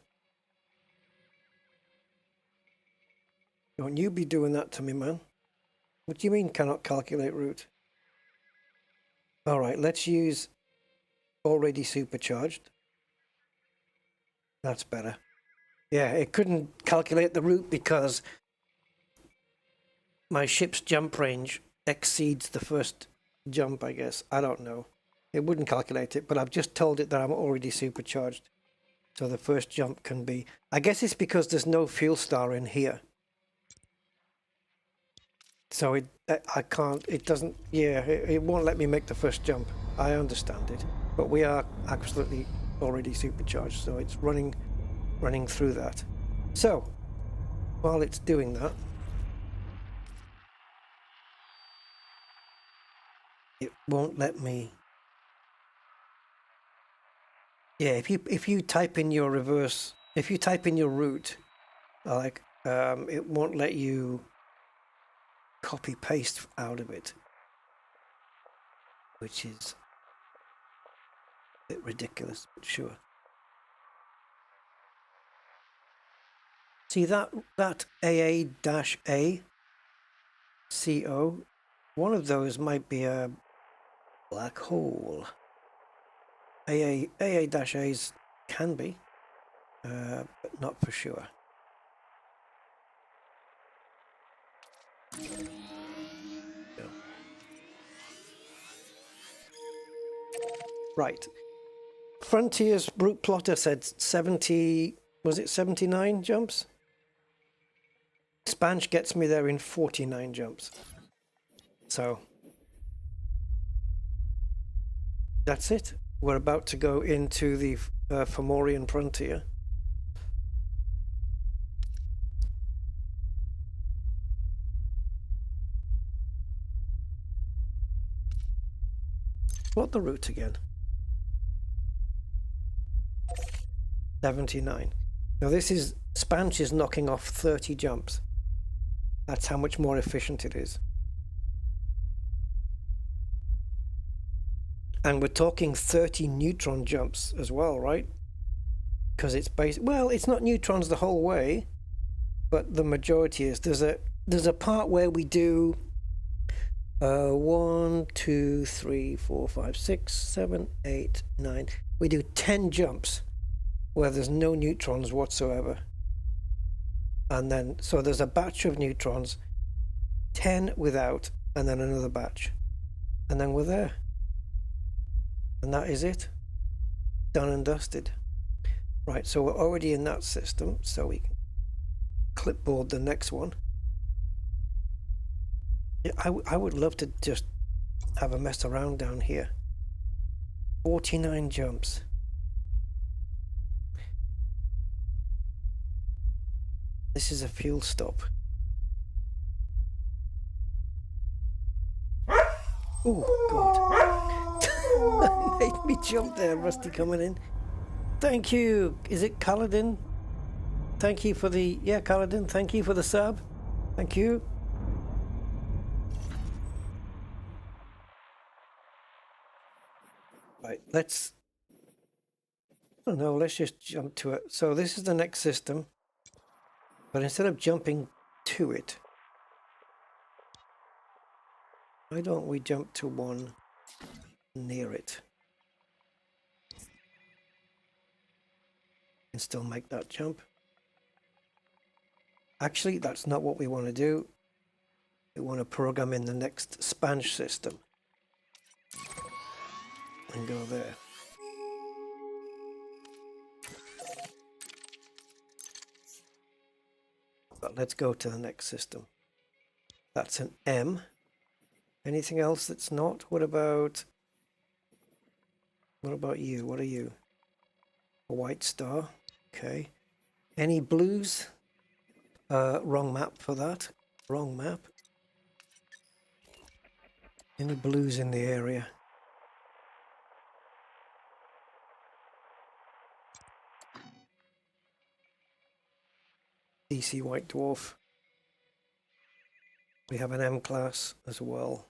Don't you be doing that to me, man. What do you mean cannot calculate route? Alright, let's use already supercharged. That's better. Yeah, it couldn't calculate the route because my ship's jump range exceeds the first jump, I guess. I don't know. It wouldn't calculate it, but I've just told it that I'm already supercharged. So the first jump can be... I guess it's because there's no fuel star in here. So I can't... It doesn't... Yeah, it won't let me make the first jump. I understand it. But we are absolutely already supercharged, so it's running through that. So, while it's doing that, it won't let me... Yeah, if you type in your reverse... If you type in your route, like, it won't let you copy paste out of it, which is a bit ridiculous, but sure. See that AA-A CO, one of those might be a black hole. AA-A's can be, but not for sure. No. Right. Frontier's route plotter said 70, was it 79 jumps? Spanch gets me there in 49 jumps. So that's it. We're about to go into the Fomorian frontier. What the route again? 79. Now this is, Spanch is knocking off 30 jumps. That's how much more efficient it is. And we're talking 30 neutron jumps as well, right? Because it's based, well, it's not neutrons the whole way, but the majority is. There's a part where we do 1, 2, 3, 4, 5, 6, 7, 8, 9. We do 10 jumps where there's no neutrons whatsoever. And then, so there's a batch of neutrons, 10 without, and then another batch. And then we're there. And that is it. Done and dusted. Right, so we're already in that system, so we can clipboard the next one. Yeah, I would love to just have a mess around down here. 49 jumps. This is a fuel stop. Oh, God. Made me jump there, Rusty coming in. Thank you. Is it Kaladin? Thank you for the... Yeah, Kaladin, thank you for the sub. Thank you. Right, let's... I don't know, let's just jump to it. So this is the next system. But instead of jumping to it, why don't we jump to one near it? And still make that jump. Actually, that's not what we want to do. We want to program in the next Spanch system. And go there. But let's go to the next system. That's an M. Anything else that's not? What about you? What are you? A white star. Okay. Any blues? Wrong map for that. Wrong map. Any blues in the area? DC White Dwarf. We have an M class as well.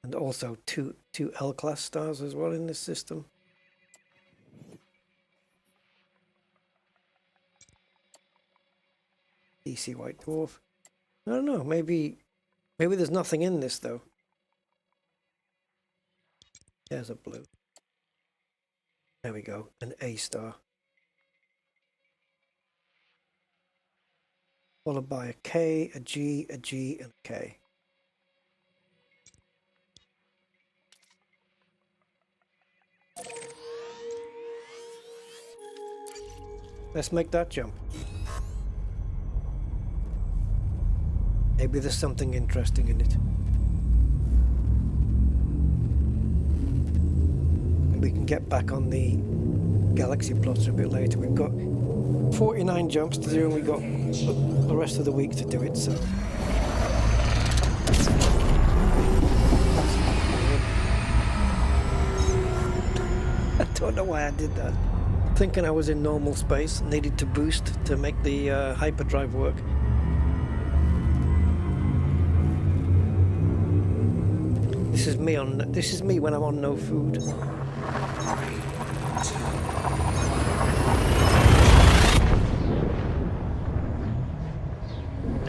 And also two L class stars as well in this system. DC White Dwarf. I don't know, maybe Maybe there's nothing in this though. There's a blue. There we go, an A star. Followed by a K, a G, and a K. Let's make that jump. Maybe there's something interesting in it. And we can get back on the galaxy plotter a bit later. We've got 49 jumps to do and we've got the rest of the week to do it, so... I don't know why I did that. Thinking I was in normal space, needed to boost to make the hyperdrive work. This is me when I'm on no food.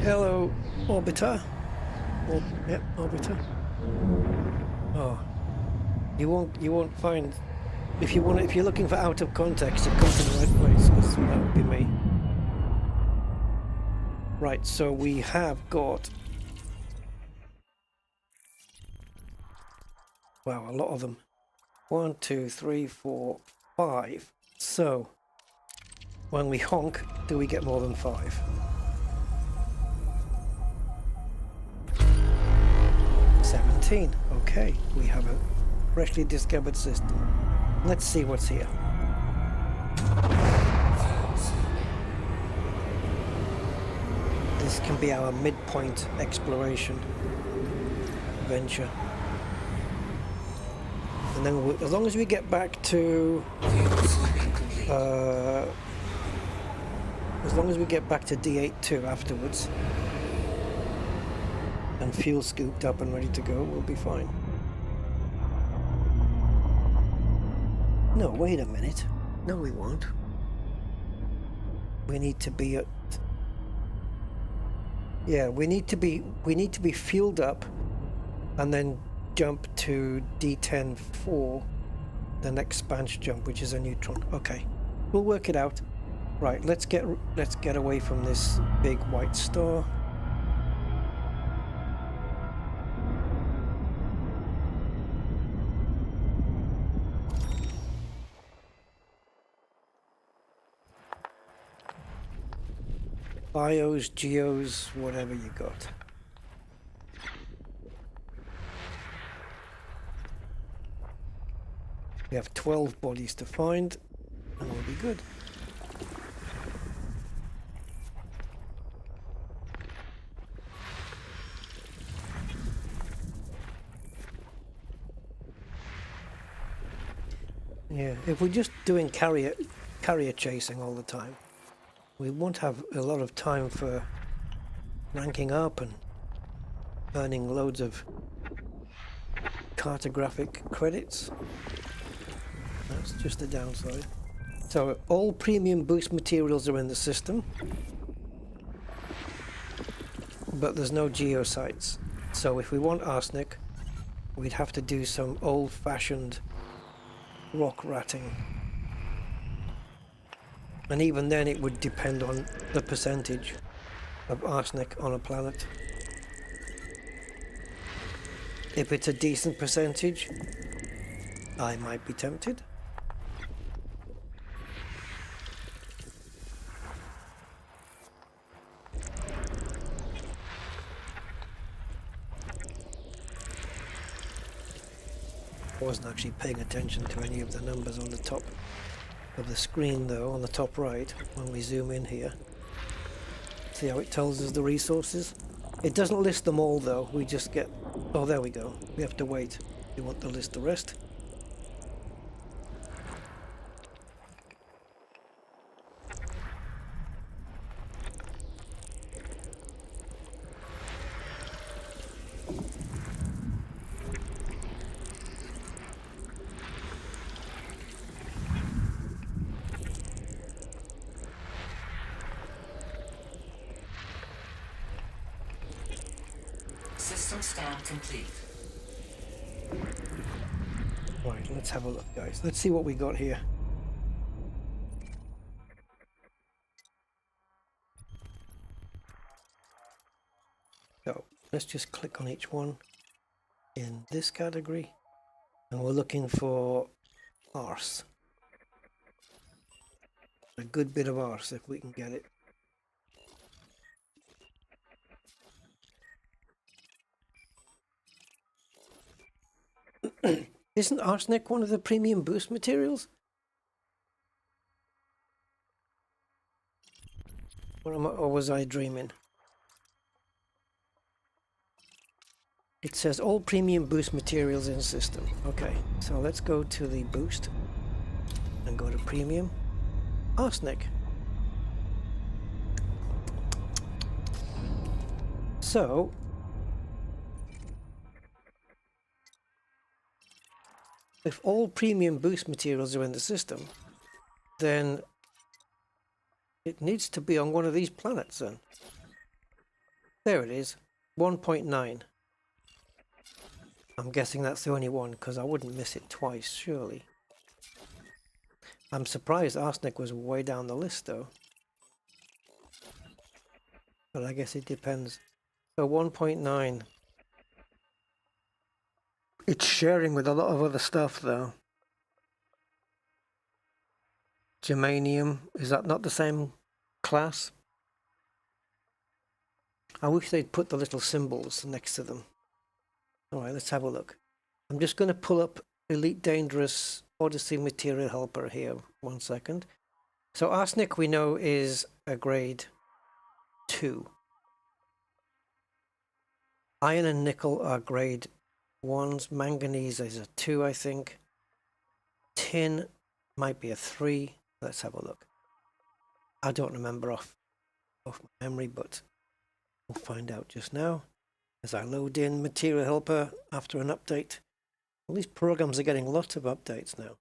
Hello, Orbiter. Yep, Orbiter. Oh, you won't find. If you're looking for out of context, you come to the right place, because that would be me. Right, so we have got, wow, a lot of them. 1, 2, 3, 4, 5. So when we honk, do we get more than 5? 17. Okay, we have a freshly discovered system. Let's see what's here. This can be our midpoint exploration venture. And then as long as we get back to D82 afterwards and fuel scooped up and ready to go, we'll be fine. No, wait a minute. No, we won't. We need to be at... Yeah, we need to be fueled up and then jump to D10-4, the next spanch jump, which is a neutron. Okay, we'll work it out. Right, let's get away from this big white star. Bios, geos, whatever you got. We have 12 bodies to find, and we'll be good. Yeah, if we're just doing carrier chasing all the time, we won't have a lot of time for ranking up and earning loads of cartographic credits. That's just the downside. So all premium boost materials are in the system, but there's no geosites. So if we want arsenic, we'd have to do some old-fashioned rock ratting. And even then it would depend on the percentage of arsenic on a planet. If it's a decent percentage, I might be tempted. I wasn't actually paying attention to any of the numbers on the top of the screen though, on the top right, when we zoom in here. See how it tells us the resources? It doesn't list them all though, we just get... Oh, there we go. We have to wait. We want to list the rest. System scan complete. Right, let's have a look, guys. Let's see what we got here. So let's just click on each one in this category, and we're looking for arse. A good bit of arse if we can get it. Isn't arsenic one of the premium boost materials? Or was I dreaming? It says all premium boost materials in system. Okay, so let's go to the boost and go to premium. Arsenic. So if all premium boost materials are in the system, then it needs to be on one of these planets then. There it is, 1.9. I'm guessing that's the only one because I wouldn't miss it twice, surely. I'm surprised arsenic was way down the list though. But I guess it depends. So 1.9. It's sharing with a lot of other stuff though. Germanium, is that not the same class? I wish they'd put the little symbols next to them. Alright, let's have a look. I'm just going to pull up Elite Dangerous Odyssey Material Helper here. 1 second. So arsenic we know is a grade 2. Iron and nickel are grade 1s. Manganese is a 2, I think. Tin might be a 3. Let's have a look. I don't remember off my memory, but we'll find out just now as I load in Material Helper after an update. All these programs are getting lots of updates now.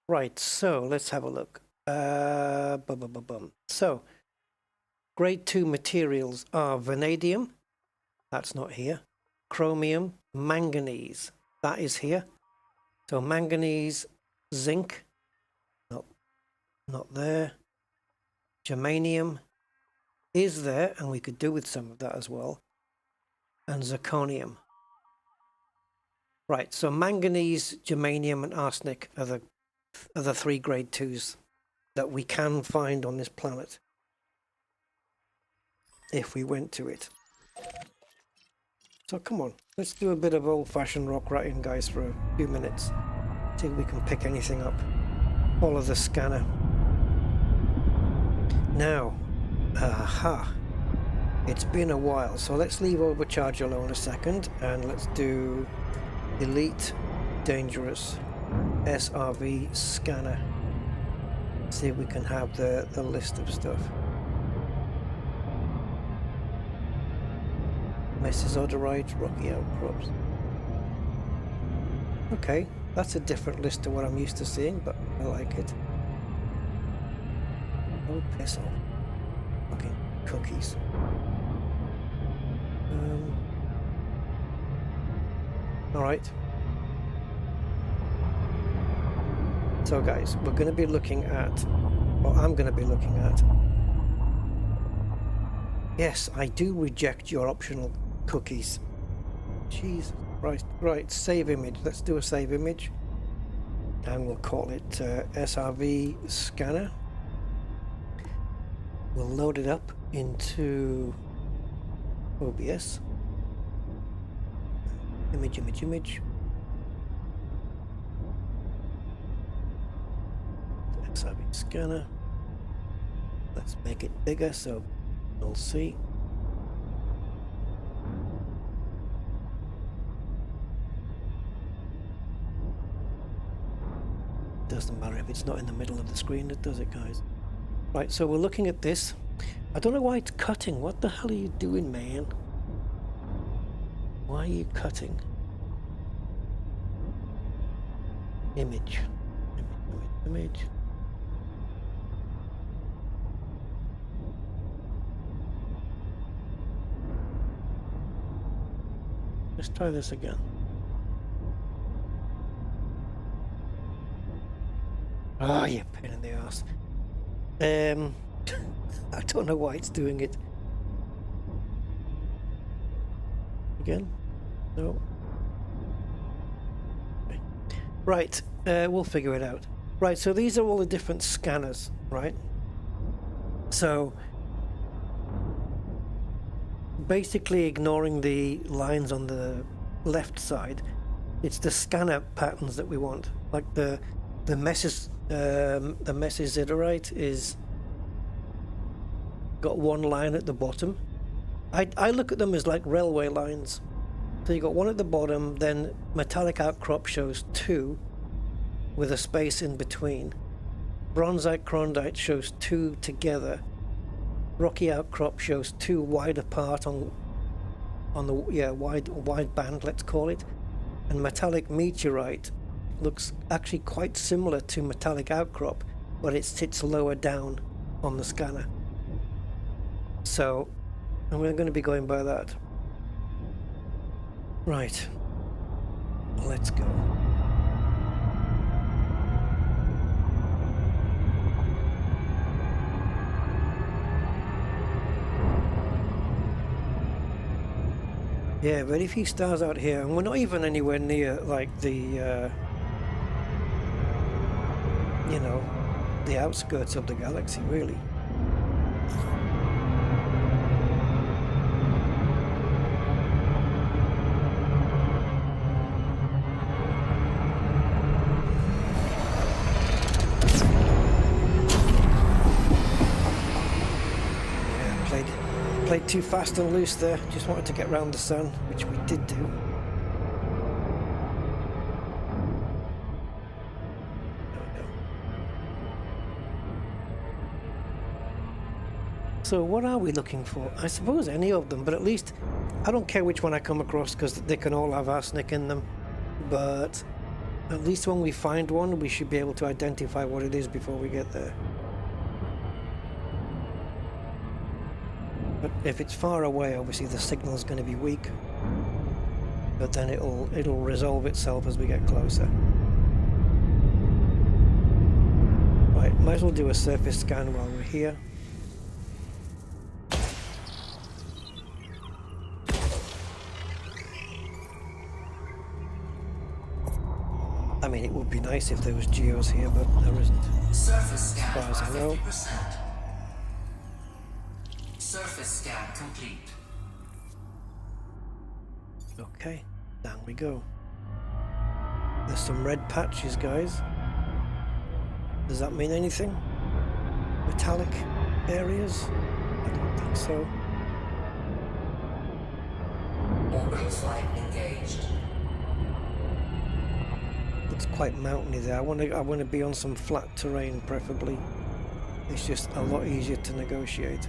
Right, so let's have a look. So, grade 2 materials are vanadium. That's not here. Chromium, manganese. That is here. So manganese, zinc. Not there. Germanium is there, and we could do with some of that as well. And zirconium. Right, so manganese, germanium, and arsenic are the 3 grade 2s that we can find on this planet if we went to it. So come on, let's do a bit of old-fashioned rock writing, guys, for a few minutes. See if we can pick anything up. Follow the scanner. Now, aha. It's been a while, so let's leave overcharge alone a second, and let's do Elite Dangerous SRV Scanner. See if we can have the list of stuff. Mesosodorite, rocky outcrops. Okay, that's a different list to what I'm used to seeing, but I like it. Oh, piss off. Fucking cookies. Alright. So guys, we're going to be looking at, or I'm going to be looking at, yes, I do reject your optional cookies. Jesus Christ. Right, save image. Let's do a save image. And we'll call it SRV Scanner. We'll load it up into OBS. Image. SRV Scanner. Let's make it bigger so you'll see. Doesn't matter if it's not in the middle of the screen, does it, guys? Right, so we're looking at this. I don't know why it's cutting. What the hell are you doing, man? Why are you cutting? Image. Let's try this again. Ah, you pain in the ass. I don't know why it's doing it. Again? No. Okay. Right, we'll figure it out. Right, so these are all the different scanners, right? So basically ignoring the lines on the left side, it's the scanner patterns that we want. Like the Messes Zitterite is got one line at the bottom. I look at them as like railway lines. So you got one at the bottom, then metallic outcrop shows two with a space in between. Bronzite Chondrite shows two together. Rocky outcrop shows two wide apart on the wide band, let's call it. And metallic meteorite looks actually quite similar to metallic outcrop, but it sits lower down on the scanner. So I'm going to be going by that. Right, let's go. Yeah, very few stars out here, and we're not even anywhere near like the you know, the outskirts of the galaxy, really. Played too fast and loose there. Just wanted to get round the sun, which we did do. There we go. So what are we looking for? I suppose any of them, but at least I don't care which one I come across because they can all have arsenic in them. But at least when we find one, we should be able to identify what it is before we get there. But if it's far away, obviously the signal is going to be weak. But then it'll resolve itself as we get closer. Right, might as well do a surface scan while we're here. I mean, it would be nice if there was geos here, but there isn't. Surface scan As far as I know. 50%. Surface scan complete. Okay, down we go. There's some red patches, guys. Does that mean anything? Metallic areas? I don't think so. Orbital flight engaged. It's quite mountainy there. I want to be on some flat terrain, preferably. It's just a lot easier to negotiate.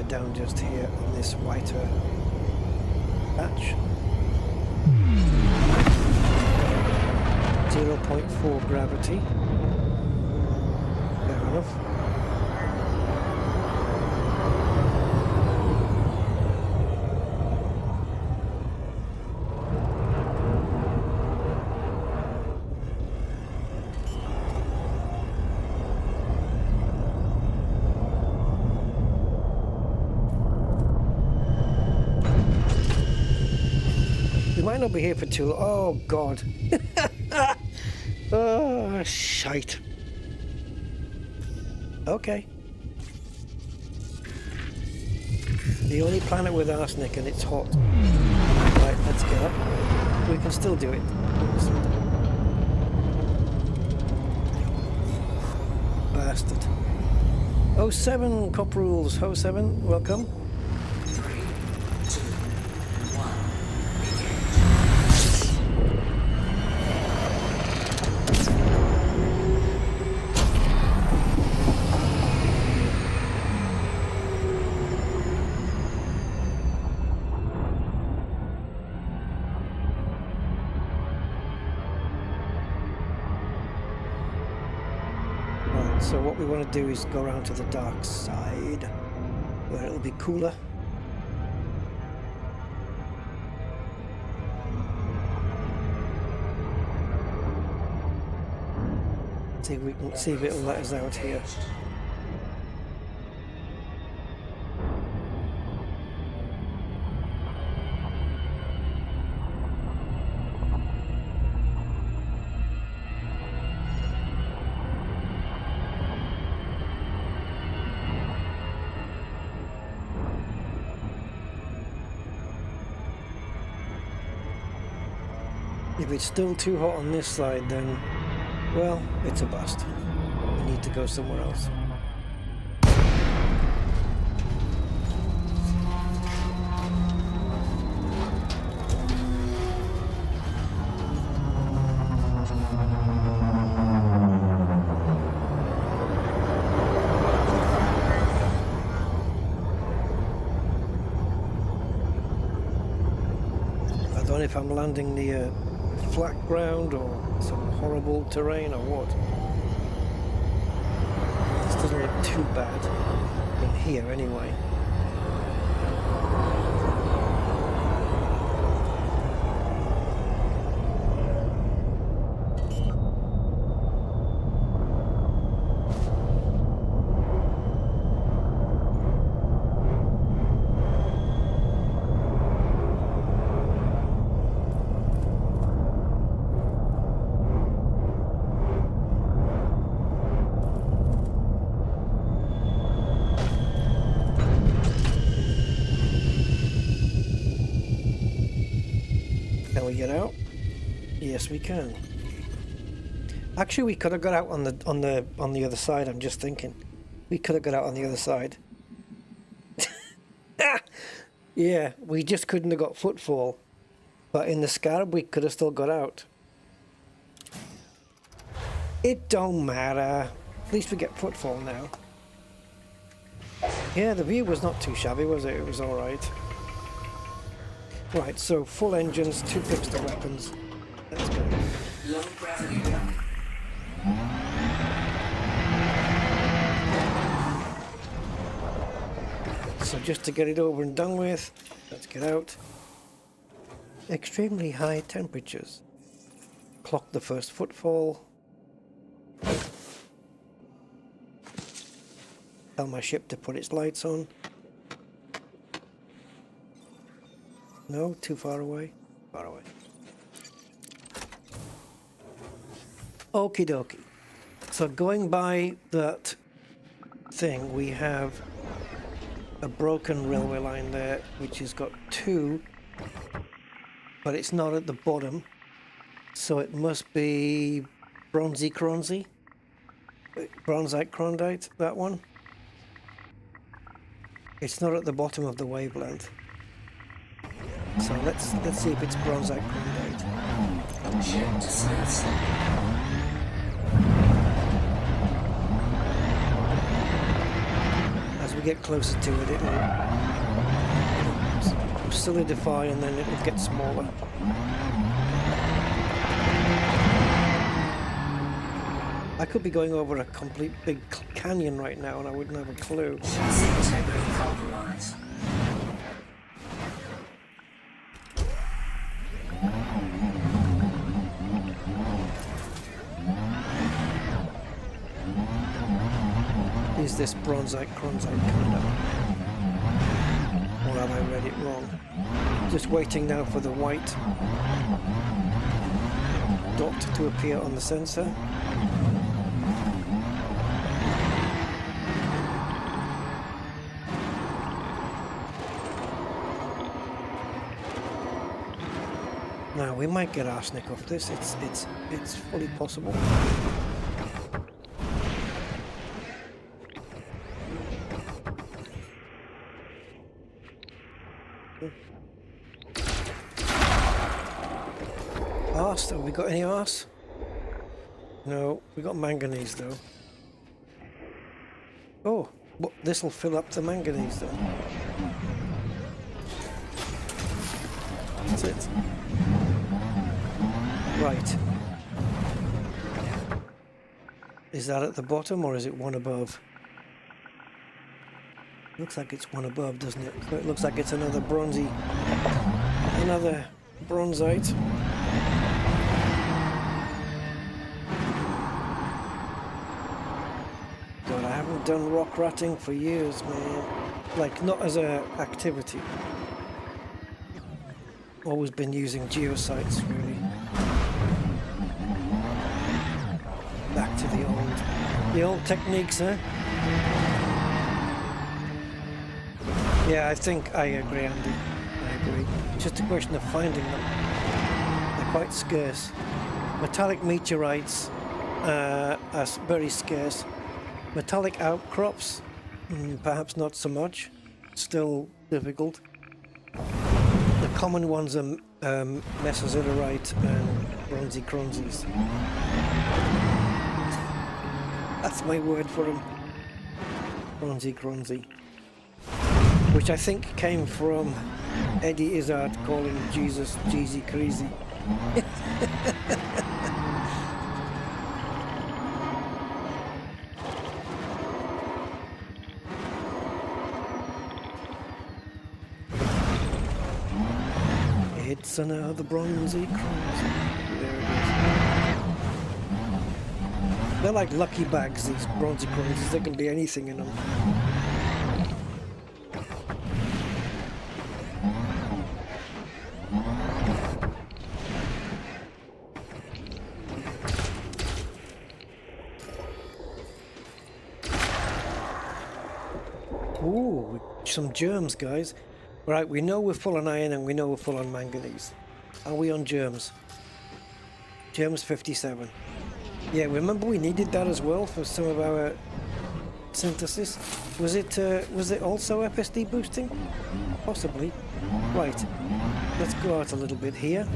Down just here on this whiter patch. 0.4 gravity. Fair enough. Might not be here for too long. Oh god. Oh shite. Okay. The only planet with arsenic and it's hot. Right, Let's get up. We can still do it. Bastard. 07 Cop Rules. 07, welcome. 3, 2, 1. So what we want to do is go around to the dark side, where it'll be cooler. See if we can see if it'll let us out here. If it's still too hot on this side, then, well, it's a bust. We need to go somewhere else. I don't know if I'm landing near flat ground or some horrible terrain or what. This doesn't look too bad in here anyway. Can we get out? Yes, we can. Actually, we could have got out on the other side. I'm just thinking, we could have got out on the other side. Yeah, we just couldn't have got footfall, but in the Scarab we could have still got out. It don't matter. At least we get footfall now. Yeah, the view was not too shabby, was it? It was all right. Right, so full engines, 2 pistol weapons. Let's go. Low gravity gun. So just to get it over and done with, let's get out. Extremely high temperatures. Clock the first footfall. Tell my ship to put its lights on. No, too far away. Far away. Okie dokie. So going by that thing, we have a broken railway line there, which has got 2, but it's not at the bottom. So it must be Bronzy Cronzy. Bronzite Crondite, that one. It's not at the bottom of the wavelength. So let's see if it's Bronzite Crondite. Jet to CSL. As we get closer to it, it'll solidify and then it'll get smaller. I could be going over a complete big canyon right now and I wouldn't have a clue. Integrity compromised. Is this Bronzite Cronzite kind of? Or have I read it wrong? Just waiting now for the white dot to appear on the sensor. Now we might get arsenic off this. It's fully possible. Arse? Have we got any arse? No, we got manganese though. Oh, well, this will fill up the manganese though. That's it. Right. Is that at the bottom or is it one above? Looks like it's one above, doesn't it? So it looks like it's another bronzite. God, I haven't done rock ratting for years, man. Like, not as a activity. Always been using geosites, really. Back to the old techniques, huh? Yeah, I think I agree, Andy. I agree. It's just a question of finding them. They're quite scarce. Metallic meteorites are very scarce. Metallic outcrops, perhaps not so much. Still difficult. The common ones are mesozillerite and bronzy cronzies. That's my word for them. Bronzy cronzy. Which I think came from Eddie Izzard calling Jesus Jeezy Crazy. It's another bronzy cronzy. There it is. They're like lucky bags, these bronzy cronzies. There can be anything in them. Ooh, some germs, guys. Right, we know we're full on iron and we know we're full on manganese. Are we on germs? Germs 57. Yeah, remember we needed that as well for some of our synthesis. Was it also FSD boosting? Possibly. Right. Let's go out a little bit here.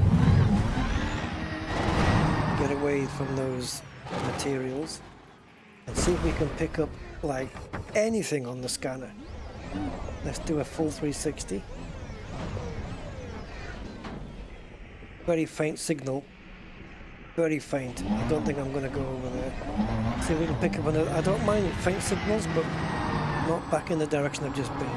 Get away from those materials and see if we can pick up like anything on the scanner. Let's do a full 360. Very faint signal. Very faint. I don't think I'm going to go over there. See if we can pick up another. I don't mind faint signals, but not back in the direction I've just been.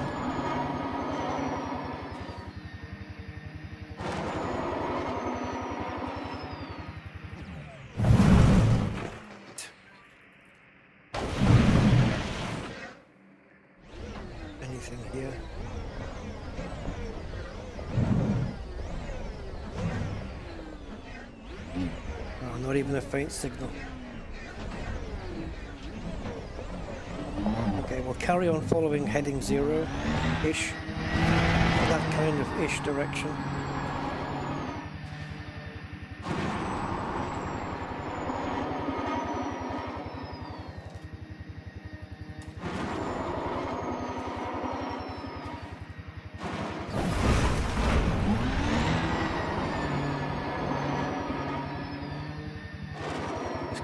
Here. Oh, not even a faint signal. Okay, we'll carry on following heading 0-ish. That kind of ish direction.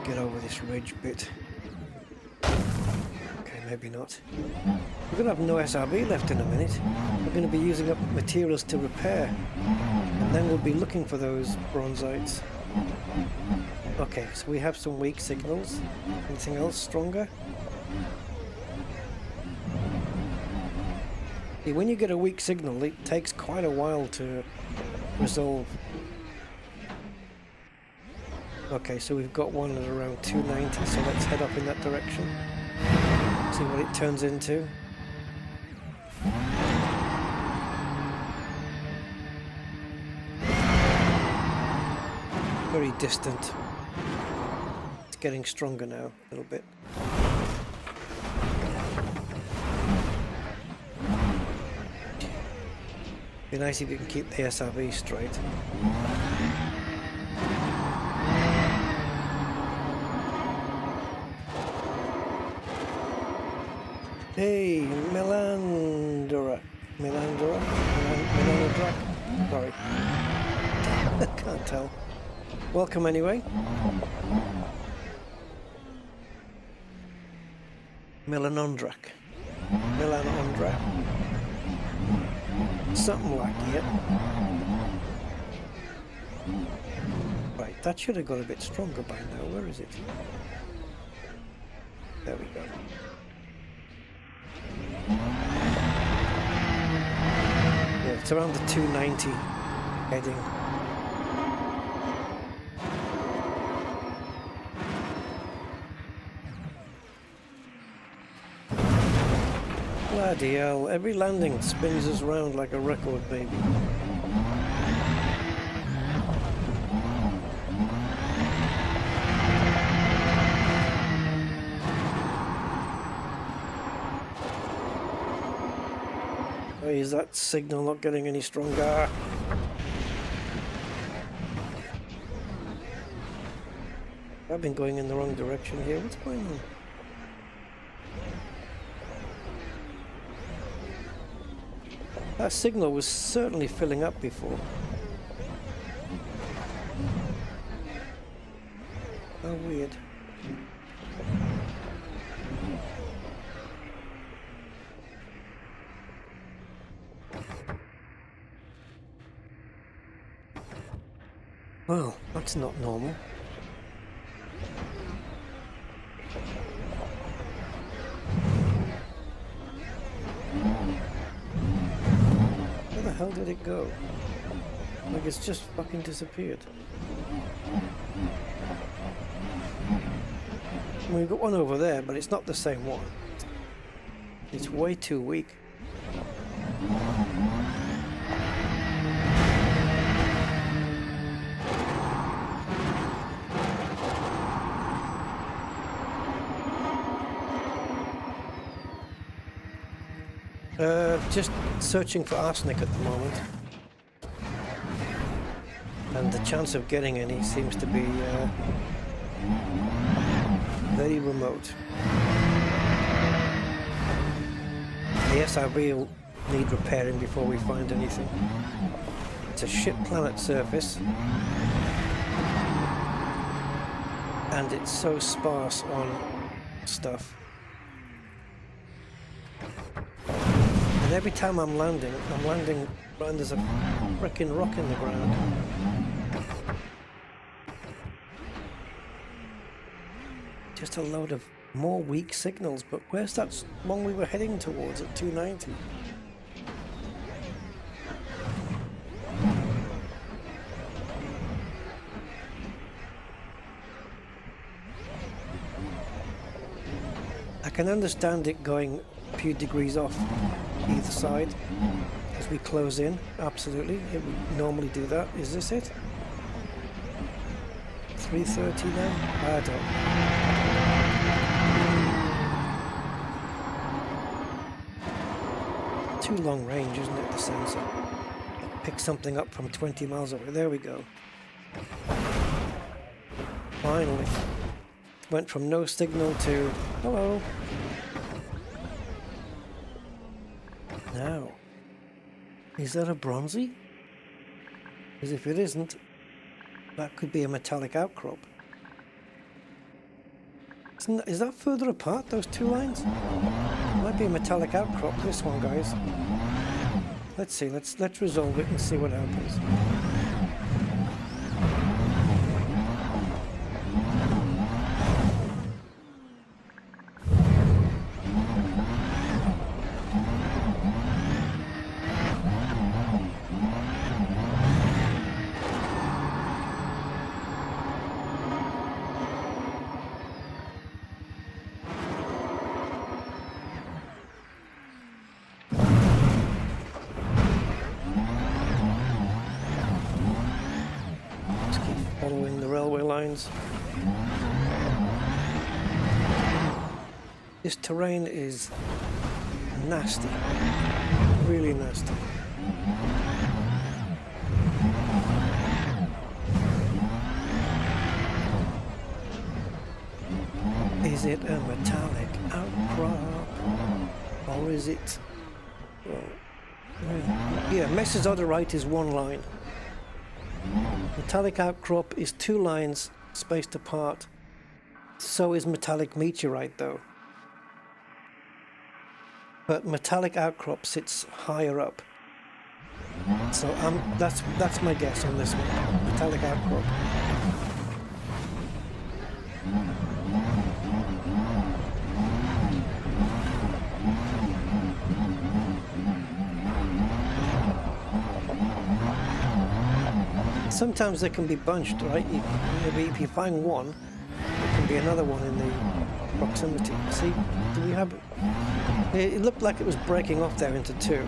Get over this ridge bit. Okay, maybe not. We're going to have no SRB left in a minute. We're going to be using up materials to repair. And then we'll be looking for those bronzites. Okay, so we have some weak signals. Anything else stronger? See, when you get a weak signal, it takes quite a while to resolve. Okay, so we've got one at around 290, so let's head up in that direction. See what it turns into. Very distant. It's getting stronger now, a little bit. Be nice if you can keep the SRV straight. Hey, Milandra. Milandra? Sorry. I can't tell. Welcome anyway. Milanondrak. Something like it. Right, that should have got a bit stronger by now. Where is it? There we go. Yeah, it's around the 290 heading. Bloody hell, every landing spins us round like a record, baby. Hey, is that signal not getting any stronger? I've been going in the wrong direction here. What's going on? That signal was certainly filling up before. How weird. Well, that's not normal. Where the hell did it go? Like it's just fucking disappeared. We've got one over there, but it's not the same one. It's way too weak. Just searching for arsenic at the moment, and the chance of getting any seems to be very remote. The SRB will need repairing before we find anything. It's a shit planet surface, and it's so sparse on stuff. And every time I'm landing and there's a frickin' rock in the ground. Just a load of more weak signals, but where's that one we were heading towards at 290? I can understand it going a few degrees off either side as we close in. Absolutely, it would normally do that. Is this it? 330 now? I don't. Too long range, isn't it, the sensor? Pick something up from 20 miles away. There we go. Finally. Went from no signal to hello. Now, is that a bronzy? Because if it isn't, that could be a metallic outcrop. Is that further apart, those two lines? Might be a metallic outcrop, this one, guys. Let's see, let's resolve it and see what happens. Following the railway lines. This terrain is nasty, really nasty. Is it a metallic outcrop? or is it? Well, yeah, meshes on the right is one line. Metallic outcrop is two lines spaced apart. So is metallic meteorite though. But metallic outcrop sits higher up. So that's my guess on this one. Metallic outcrop. Sometimes they can be bunched, right? Maybe if you find one, there can be another one in the proximity. See, do we have? It looked like it was breaking off there into two.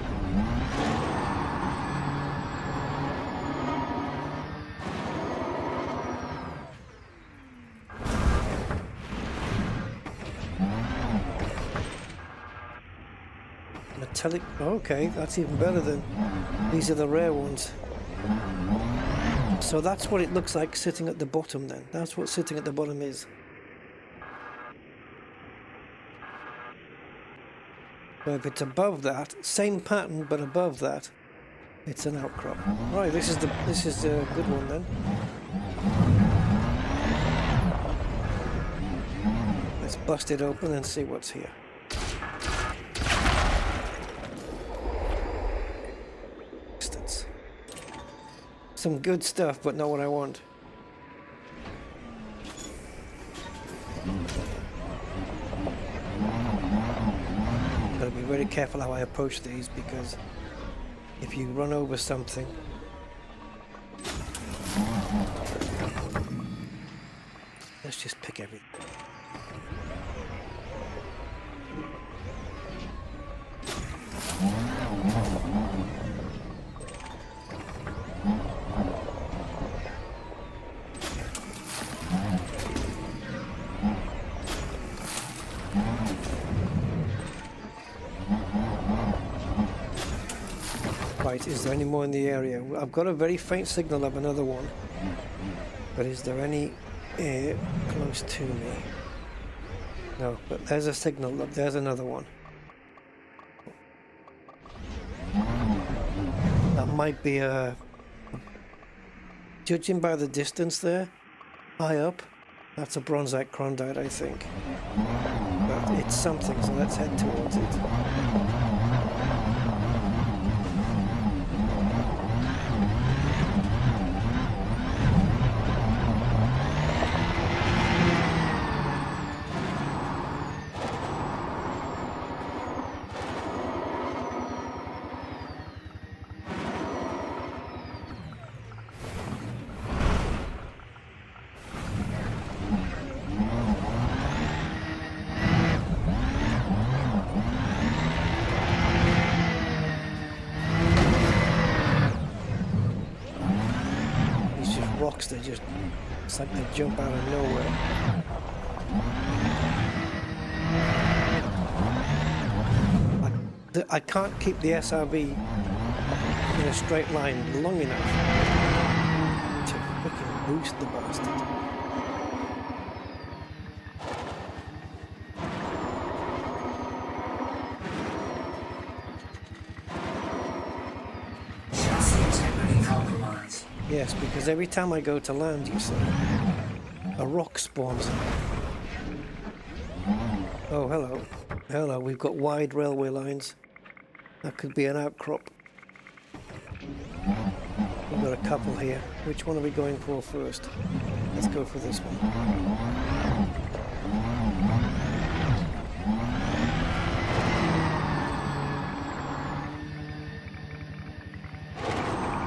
Metallic. Okay, that's even better than these are the rare ones. So that's what it looks like sitting at the bottom then. That's what sitting at the bottom is. So if it's above that, same pattern but above that, it's an outcrop. Right, this is the good one then. Let's bust it open and see what's here. Some good stuff, but not what I want. Gotta be very careful how I approach these, because if you run over something, let's just pick everything. Right, is there any more in the area? I've got a very faint signal of another one, but is there any close to me? No, but there's a signal. Look, there's another one. That might be a... Judging by the distance there, high up, that's a bronzite chondrite, I think. But it's something, so let's head towards it. They just, it's like they jump out of nowhere. I can't keep the SRV in a straight line long enough to freaking boost the bastard. Yes, because every time I go to land, you see, a rock spawns in. Oh, hello. Hello, we've got wide railway lines. That could be an outcrop. We've got a couple here. Which one are we going for first? Let's go for this one.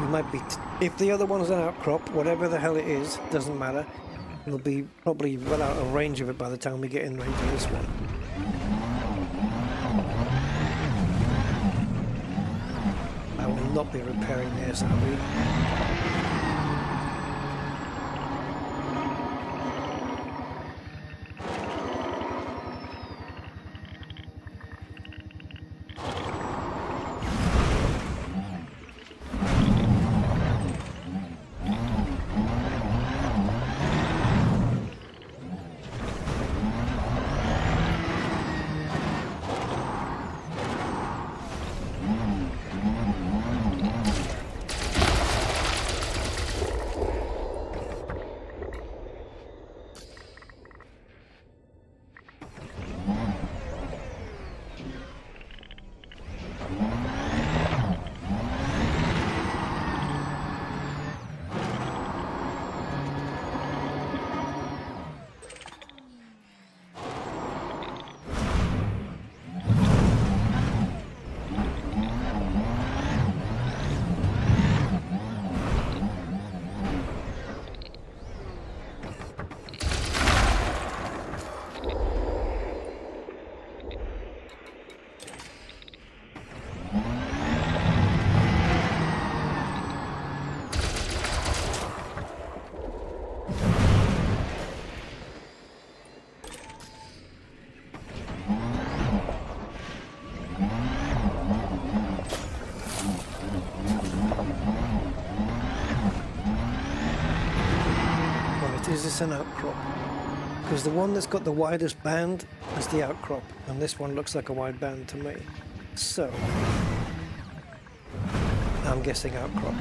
Might be if the other one's an outcrop, whatever the hell it is, doesn't matter. We'll be probably well out of range of it by the time we get in range of this one. I will not be repairing the SRV. that's an outcrop. Because the one that's got the widest band is the outcrop, and this one looks like a wide band to me. So, I'm guessing outcrop.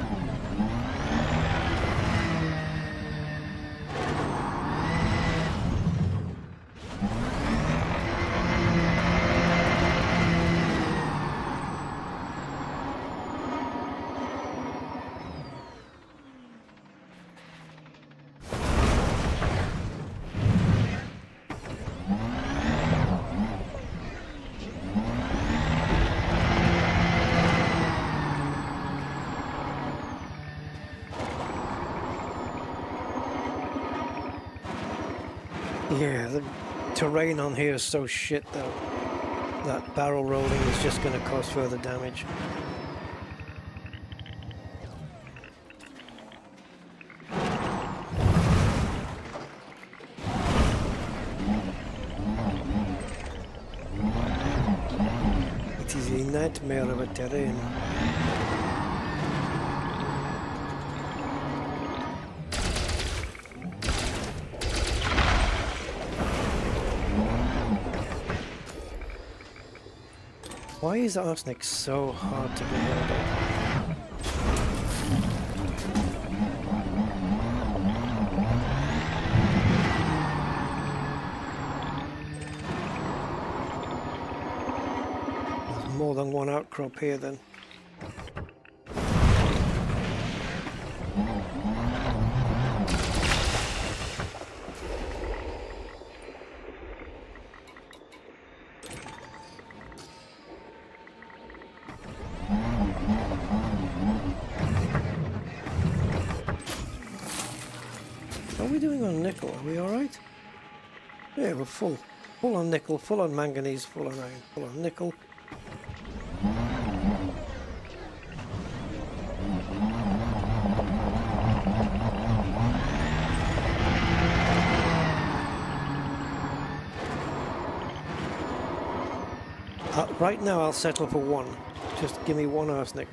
Yeah, the terrain on here is so shit though. That barrel rolling is just going to cause further damage. It is a nightmare of a terrain. Why is arsenic so hard to get hold of? There's more than one outcrop here then. How are we doing on nickel? Are we alright? Yeah, we're full. Full on nickel, full on manganese, full on iron, full on nickel. Right now I'll settle for one. Just give me one arsenic.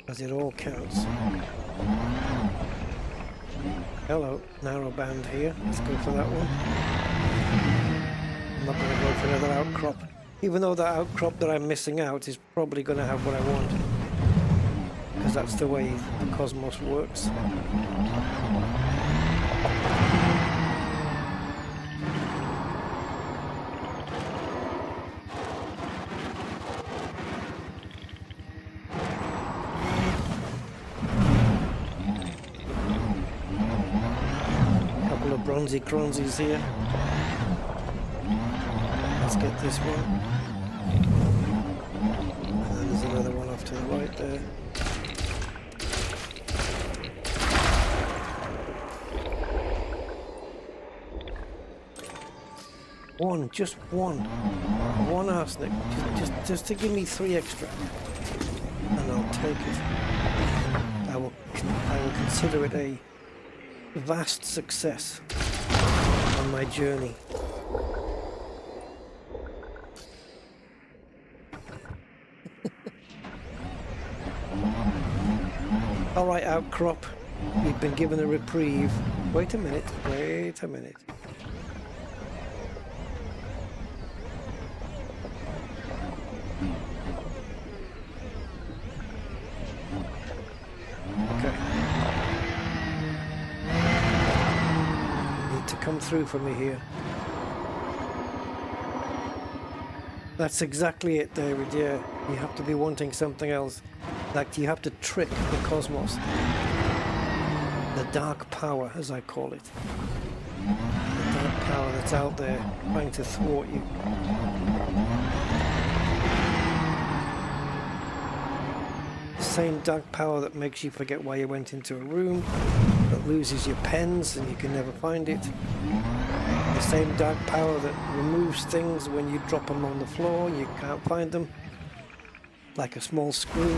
As it all counts. Hello, narrow band here. Let's go for that one. I'm not going to go for another outcrop. Even though that outcrop that I'm missing out is probably going to have what I want. Because that's the way the cosmos works. Couple of bronzy cronzies here. Let's get this one. And then there's another one off to the right there. One, just one. One arsenic. Just to give me 3 extra. And I'll take it. I will consider it a vast success on my journey. Alright, outcrop. You've been given a reprieve. Wait a minute. Wait a minute. Okay. Need to come through for me here. That's exactly it, David, yeah. You have to be wanting something else. Like, you have to trick the cosmos. The dark power, as I call it. The dark power that's out there, trying to thwart you. The same dark power that makes you forget why you went into a room, that loses your pens and you can never find it. The same dark power that removes things when you drop them on the floor, you can't find them. Like a small screw.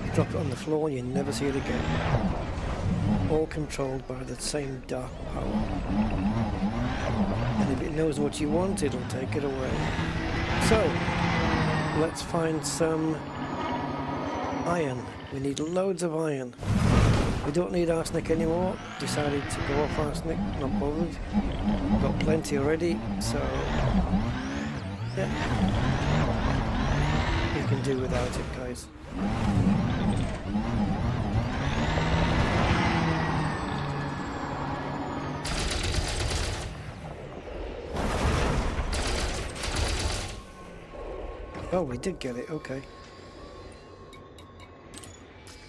You drop it on the floor and you never see it again. all controlled by the same dark power. And if it knows what you want, it'll take it away. So, let's find some iron. We need loads of iron. We don't need arsenic anymore. Decided to go off arsenic, not bothered. Got plenty already, so yeah. We can do without it, guys. Oh, we did get it, okay.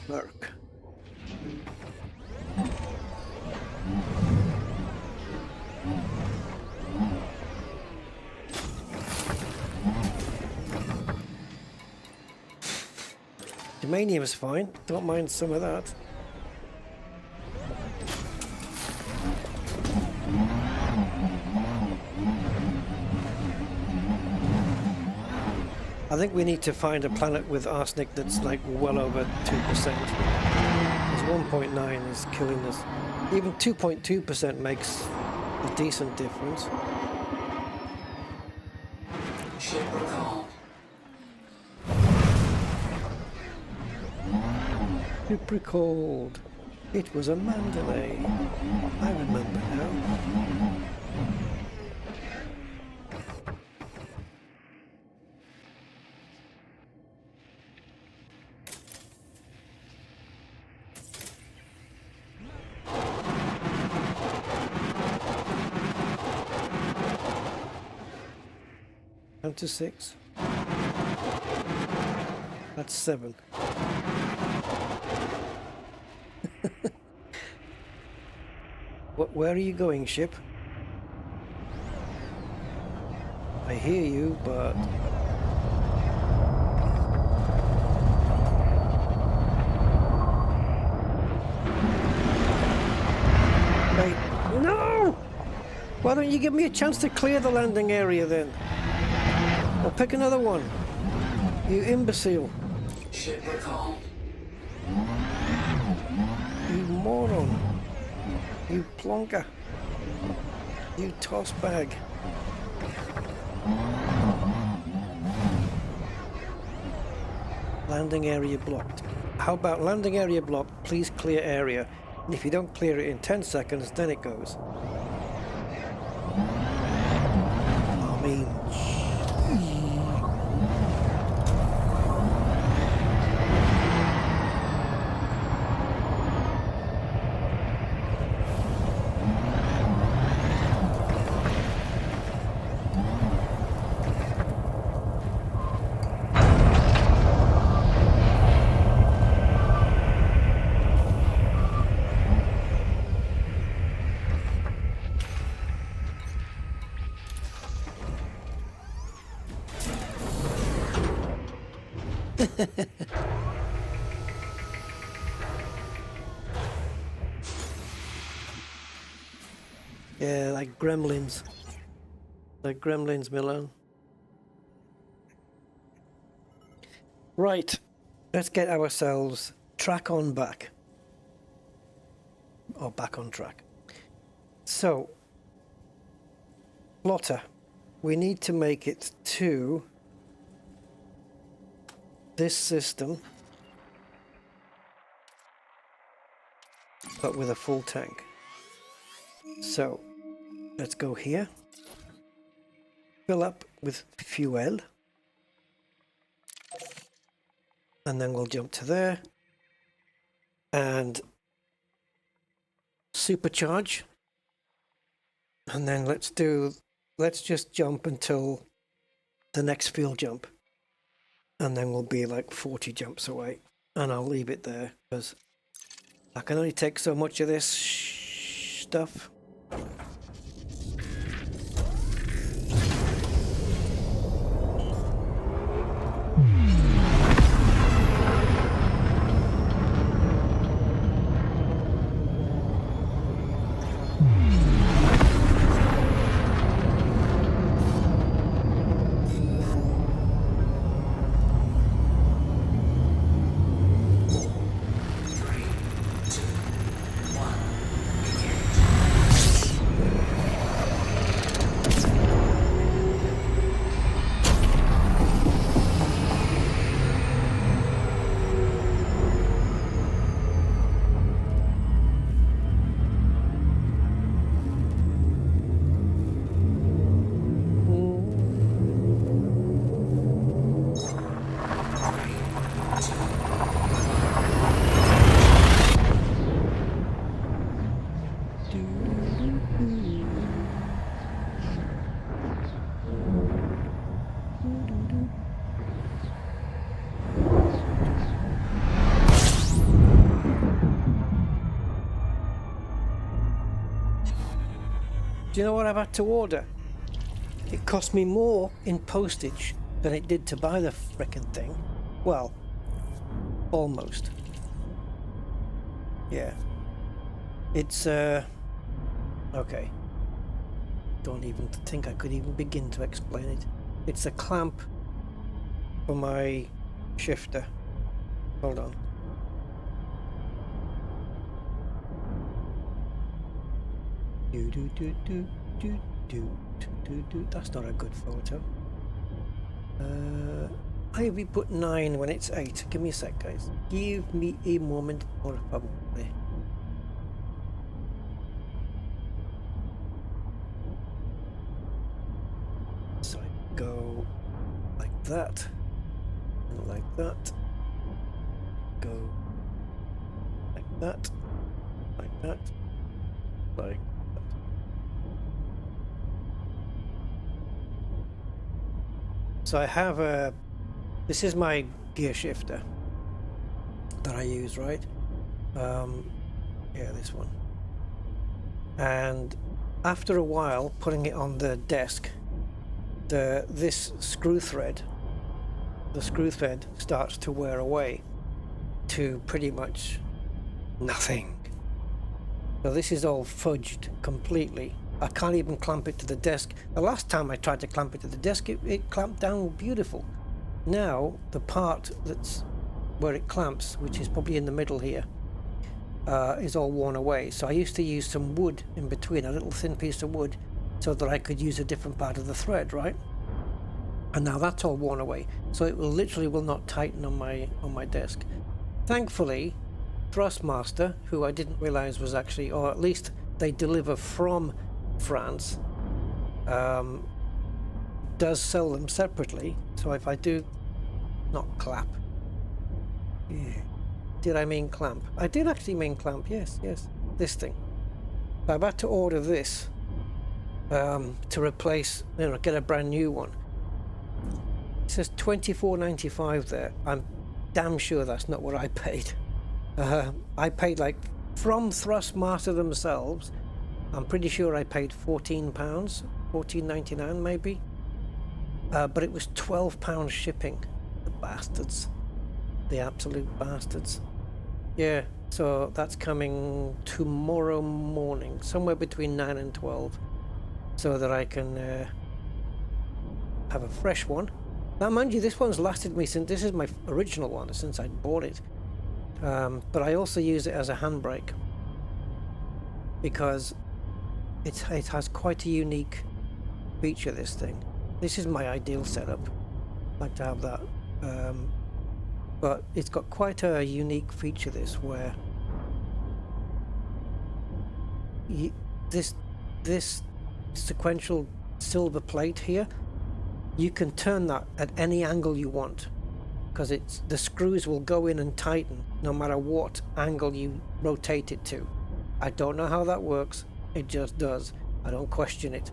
Merc. Germanium's fine, don't mind some of that. I think we need to find a planet with arsenic that's like well over 2%. Because 1.9 is killing us. Even 2.2% makes a decent difference. Ship recall. Ship recalled. It was a Mandalay. I remember now. Down to 6. That's 7. Where are you going, ship? I hear you, but... Wait, no! Why don't you give me a chance to clear the landing area then? Or pick another one. You imbecile. Ship recall. You moron. You plonker. You toss bag. Landing area blocked. How about landing area blocked, please clear area. And if you don't clear it in 10 seconds, then it goes. I mean... Yeah, like gremlins. Like gremlins, Milan. Right, let's get ourselves track on back. Or back on track. So, plotter. We need to make it to this system, but with a full tank. So, let's go here, fill up with fuel, and then we'll jump to there, and supercharge, and then let's just jump until the next fuel jump, and then we'll be like 40 jumps away, and I'll leave it there, because I can only take so much of this stuff. Do you know what I've had to order? It cost me more in postage than it did to buy the frickin' thing. Well, almost. Yeah. It's, okay. Don't even think I could even begin to explain it. It's a clamp for my shifter. Hold on. That's not a good photo. I will put 9 when it's 8. Give me a sec, guys. Give me a moment, por favor. So I go like that, and like that. Go like that, like that, like. So I have a, this is my gear shifter that I use, right? Yeah, this one. And after a while, putting it on the desk, this screw thread, the screw thread starts to wear away to pretty much nothing. So this is all fudged completely. I can't even clamp it to the desk. The last time I tried to clamp it to the desk, it clamped down beautiful. Now, the part that's where it clamps, which is probably in the middle here, is all worn away. So I used to use some wood in between, a little thin piece of wood, so that I could use a different part of the thread, right? And now that's all worn away. So it will literally will not tighten on my desk. Thankfully, Thrustmaster, who I didn't realize was actually, or at least they deliver from France, does sell them separately. So if I do not clap, yeah. Did I mean clamp? I did actually mean clamp, yes, this thing. So I've had to order this to replace, get a brand new one. It says $24.95 there. I'm damn sure that's not what I paid. I paid, like, from Thrustmaster themselves, I'm pretty sure I paid £14, $14.99 maybe, but it was £12 shipping. The bastards, the absolute bastards. Yeah, so that's coming tomorrow morning, somewhere between 9 and 12, so that I can have a fresh one. Now, mind you, this one's lasted me since, this is my original one since I bought it, but I also use it as a handbrake because it has quite a unique feature, this thing. This is my ideal setup. I like to have that. But it's got quite a unique feature, this, where this sequential silver plate here, you can turn that at any angle you want, because the screws will go in and tighten no matter what angle you rotate it to. I don't know how that works, it just does. I don't question it.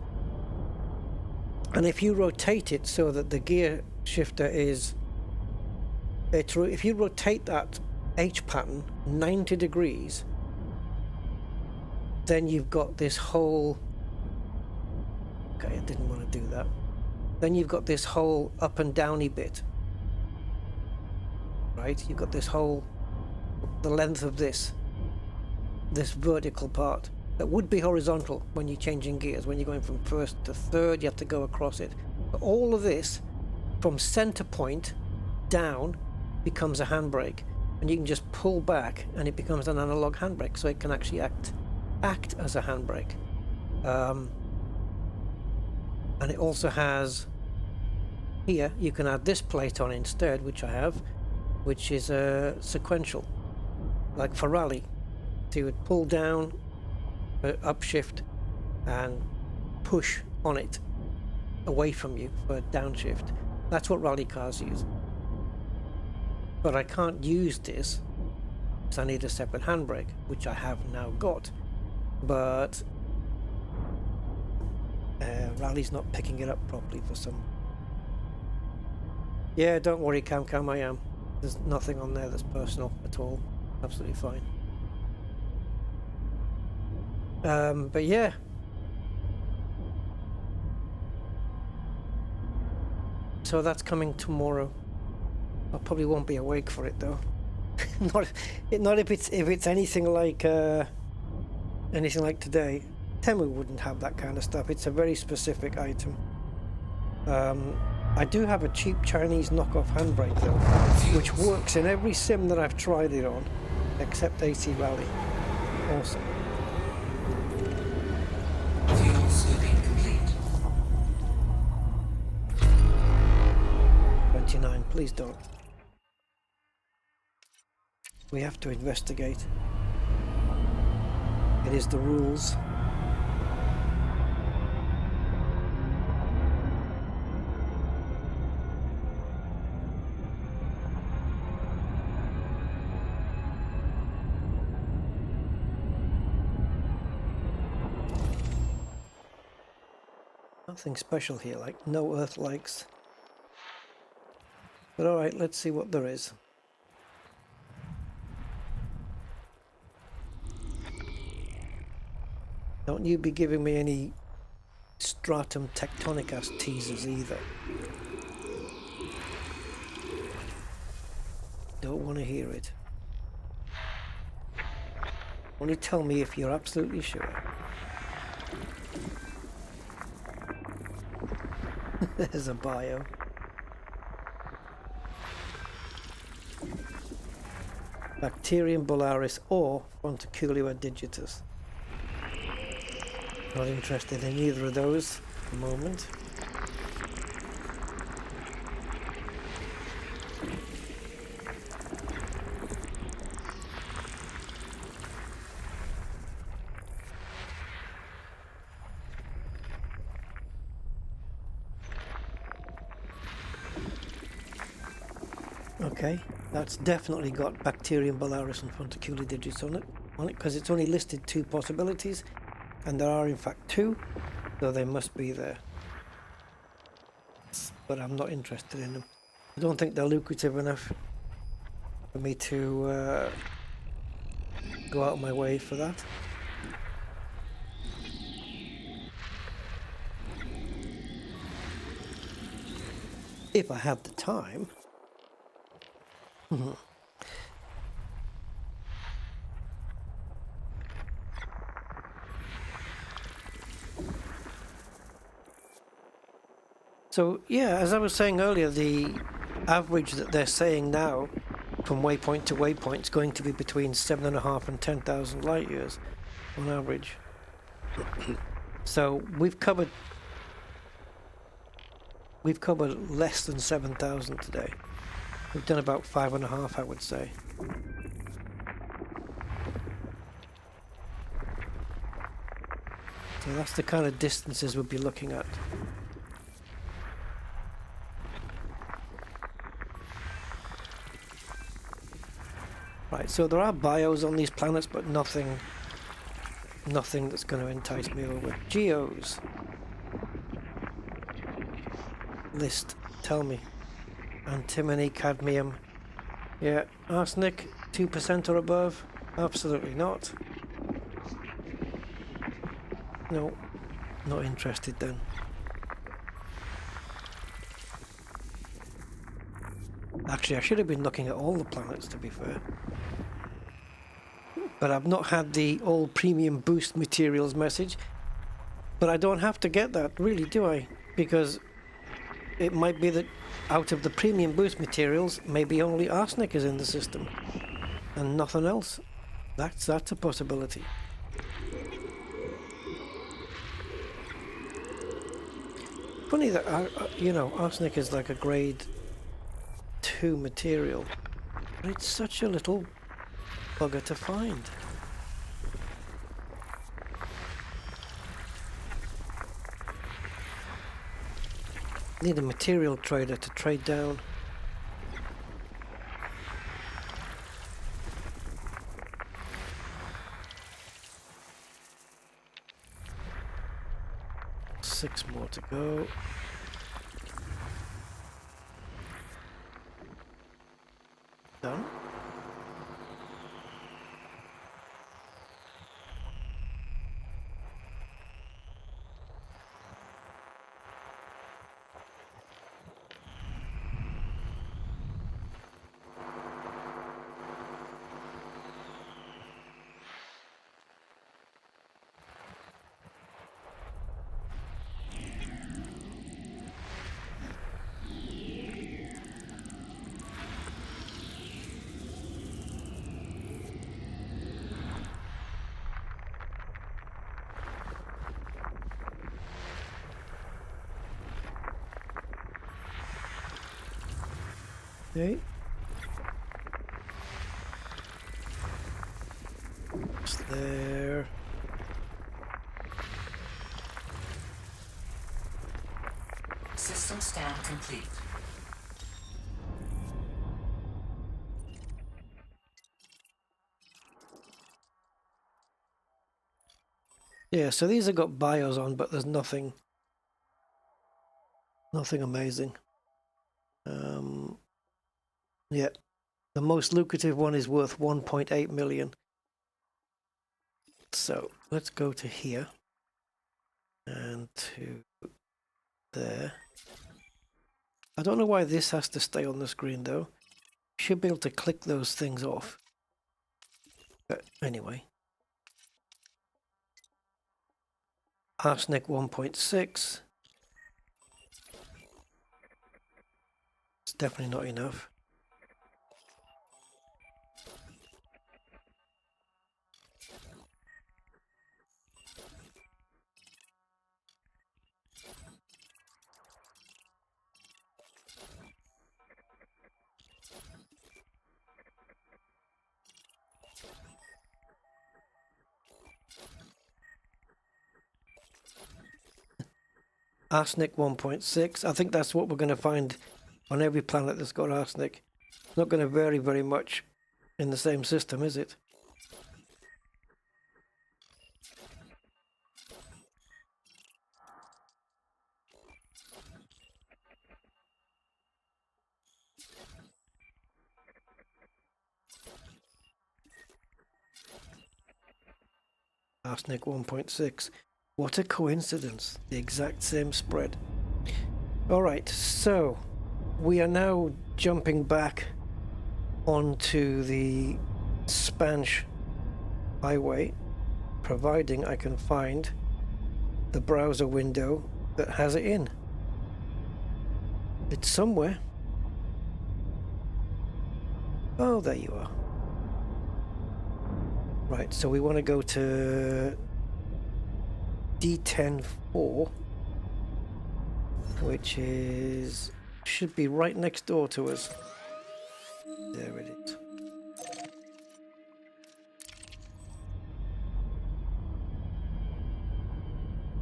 And if you rotate it so that the gear shifter is, if you rotate that H pattern 90 degrees, then you've got this whole, okay, I didn't want to do that. Then you've got this whole up and downy bit, right? You've got this whole, the length of this vertical part that would be horizontal when you're changing gears. When you're going from first to third, you have to go across it. But all of this from center point down becomes a handbrake, and you can just pull back and it becomes an analog handbrake, so it can actually act as a handbrake. And it also has here, you can add this plate on instead, which I have, which is a sequential, like for rally. So you would pull down, upshift, and push on it away from you for downshift. That's what rally cars use. But I can't use this because I need a separate handbrake, which I have now got. But rally's not picking it up properly for some. Yeah, don't worry, Cam, I am. There's nothing on there that's personal at all. Absolutely fine. But yeah, so that's coming tomorrow. I probably won't be awake for it though. not if it's anything like today. Temu wouldn't have that kind of stuff. It's a very specific item. I do have a cheap Chinese knockoff handbrake though, which works in every sim that I've tried it on, except AC Rally. Awesome. Fuel scooping complete. 29, please don't. We have to investigate. It is the rules. Nothing special here, like no earth likes. But alright, let's see what there is. Don't you be giving me any stratum tectonicus teasers either. Don't want to hear it. Only tell me if you're absolutely sure. There's a bio. Bacterium bolaris or Fonticulua digitus. Not interested in either of those at the moment. Okay, that's definitely got Bacterium bolaris and Fonticulua digitus on it because it's only listed 2 possibilities. And there are in fact 2, so they must be there. But I'm not interested in them. I don't think they're lucrative enough for me to go out of my way for that. If I had the time. So yeah, as I was saying earlier, the average that they're saying now from waypoint to waypoint is going to be between 7.5 and 10,000 light years on average. So we've covered less than 7,000 today. We've done about 5.5, I would say. So that's the kind of distances we'll be looking at. Right, so there are bios on these planets, but nothing that's going to entice me over. Geos. List, tell me. Antimony, cadmium. Yeah, arsenic, 2% or above? Absolutely not. No, not interested then. Actually, I should have been looking at all the planets, to be fair. But I've not had the all premium boost materials message. But I don't have to get that, really, do I? Because it might be that out of the premium boost materials, maybe only arsenic is in the system. And nothing else. That's a possibility. Funny that, arsenic is like a grade 2 material. But it's such a little bugger to find. Need a material trader to trade down. Six more to go. Done. Okay. It's there. System scan complete. Yeah, so these have got BIOS on, but there's nothing amazing. Yeah, the most lucrative one is worth 1.8 million. So let's go to here and to there. I don't know why this has to stay on the screen though. Should be able to click those things off. But anyway. Arsenic 1.6. It's definitely not enough. Arsenic 1.6. I think that's what we're going to find on every planet that's got arsenic. It's not going to vary very much in the same system, is it? Arsenic 1.6. What a coincidence. The exact same spread. Alright, so we are now jumping back onto the Spanish highway, providing I can find the browser window that has it in. It's somewhere. Oh, there you are. Right, so we want to go to D10.4, which should be right next door to us. There it is.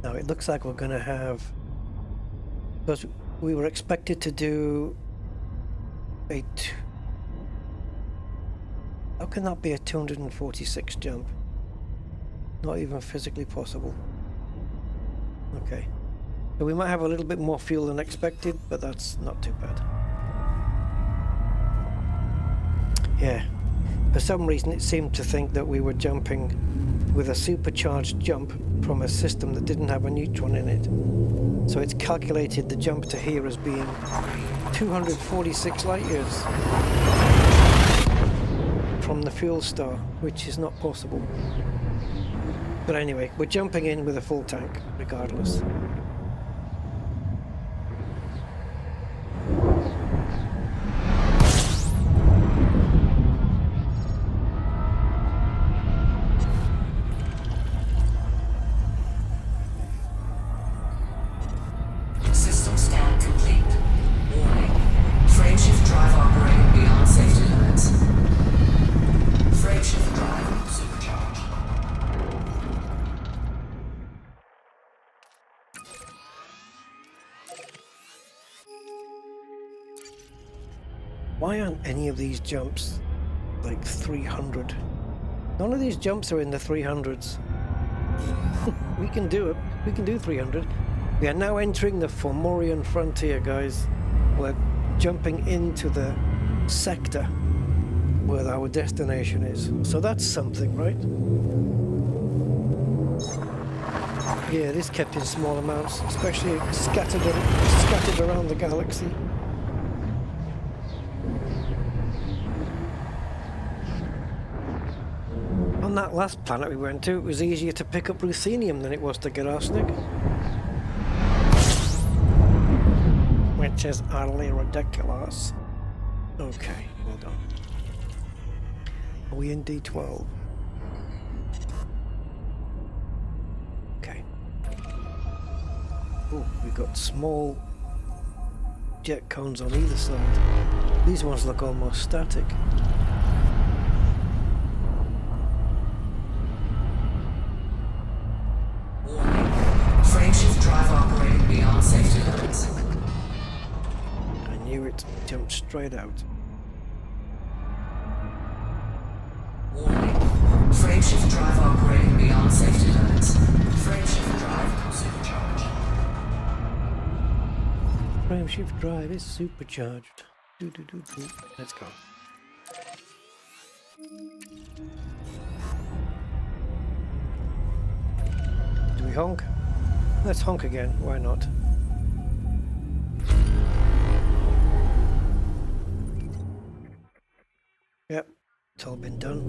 Now it looks like we're going to have, because we were expected to do how can that be a 246 jump? Not even physically possible. Okay. So we might have a little bit more fuel than expected, but that's not too bad. Yeah. For some reason it seemed to think that we were jumping with a supercharged jump from a system that didn't have a neutron in it. So it's calculated the jump to here as being 246 light years from the fuel star, which is not possible. But anyway, we're jumping in with a full tank regardless. System scan complete. Warning. Frameshift drive operating beyond safety limits. Frameshift drive supercharged. Why aren't any of these jumps like 300? None of these jumps are in the 300s. We can do it. We can do 300. We are now entering the Fomorian frontier, guys. We're jumping into the sector where our destination is. So that's something, right? Yeah, it is kept in small amounts, especially scattered around the galaxy. On that last planet we went to, it was easier to pick up ruthenium than it was to get arsenic. Which is utterly ridiculous. Okay, well done. Are we in D12? Okay. Oh, we've got small jet cones on either side. These ones look almost static. Warning. Frameshift drive operating beyond safety limits. I knew it. Jumped straight out. Warning. Frameshift drive operating beyond safety limits. Frameshift drive supercharged. Frameshift drive is supercharged. Do, do, do, do. Let's go. Do we honk? Let's honk again. Why not? Yep, it's all been done.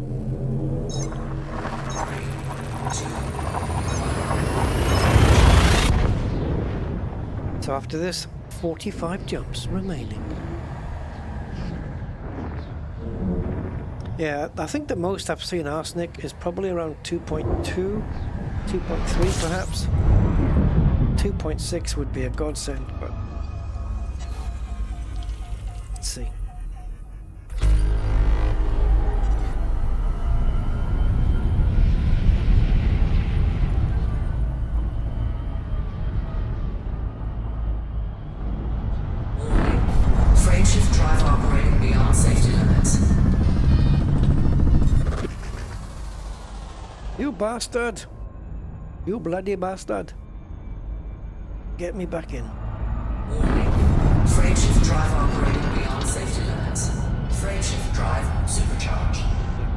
So after this, 45 jumps remaining. Yeah, I think the most I've seen arsenic is probably around 2.2, 2.3 perhaps. 2.6 would be a godsend, but let's see. Frameshift drive operating beyond safety limits. You bastard! You bloody bastard! Get me back in. Warning. Frameshift drive operating beyond safety limits. Frameshift drive supercharged.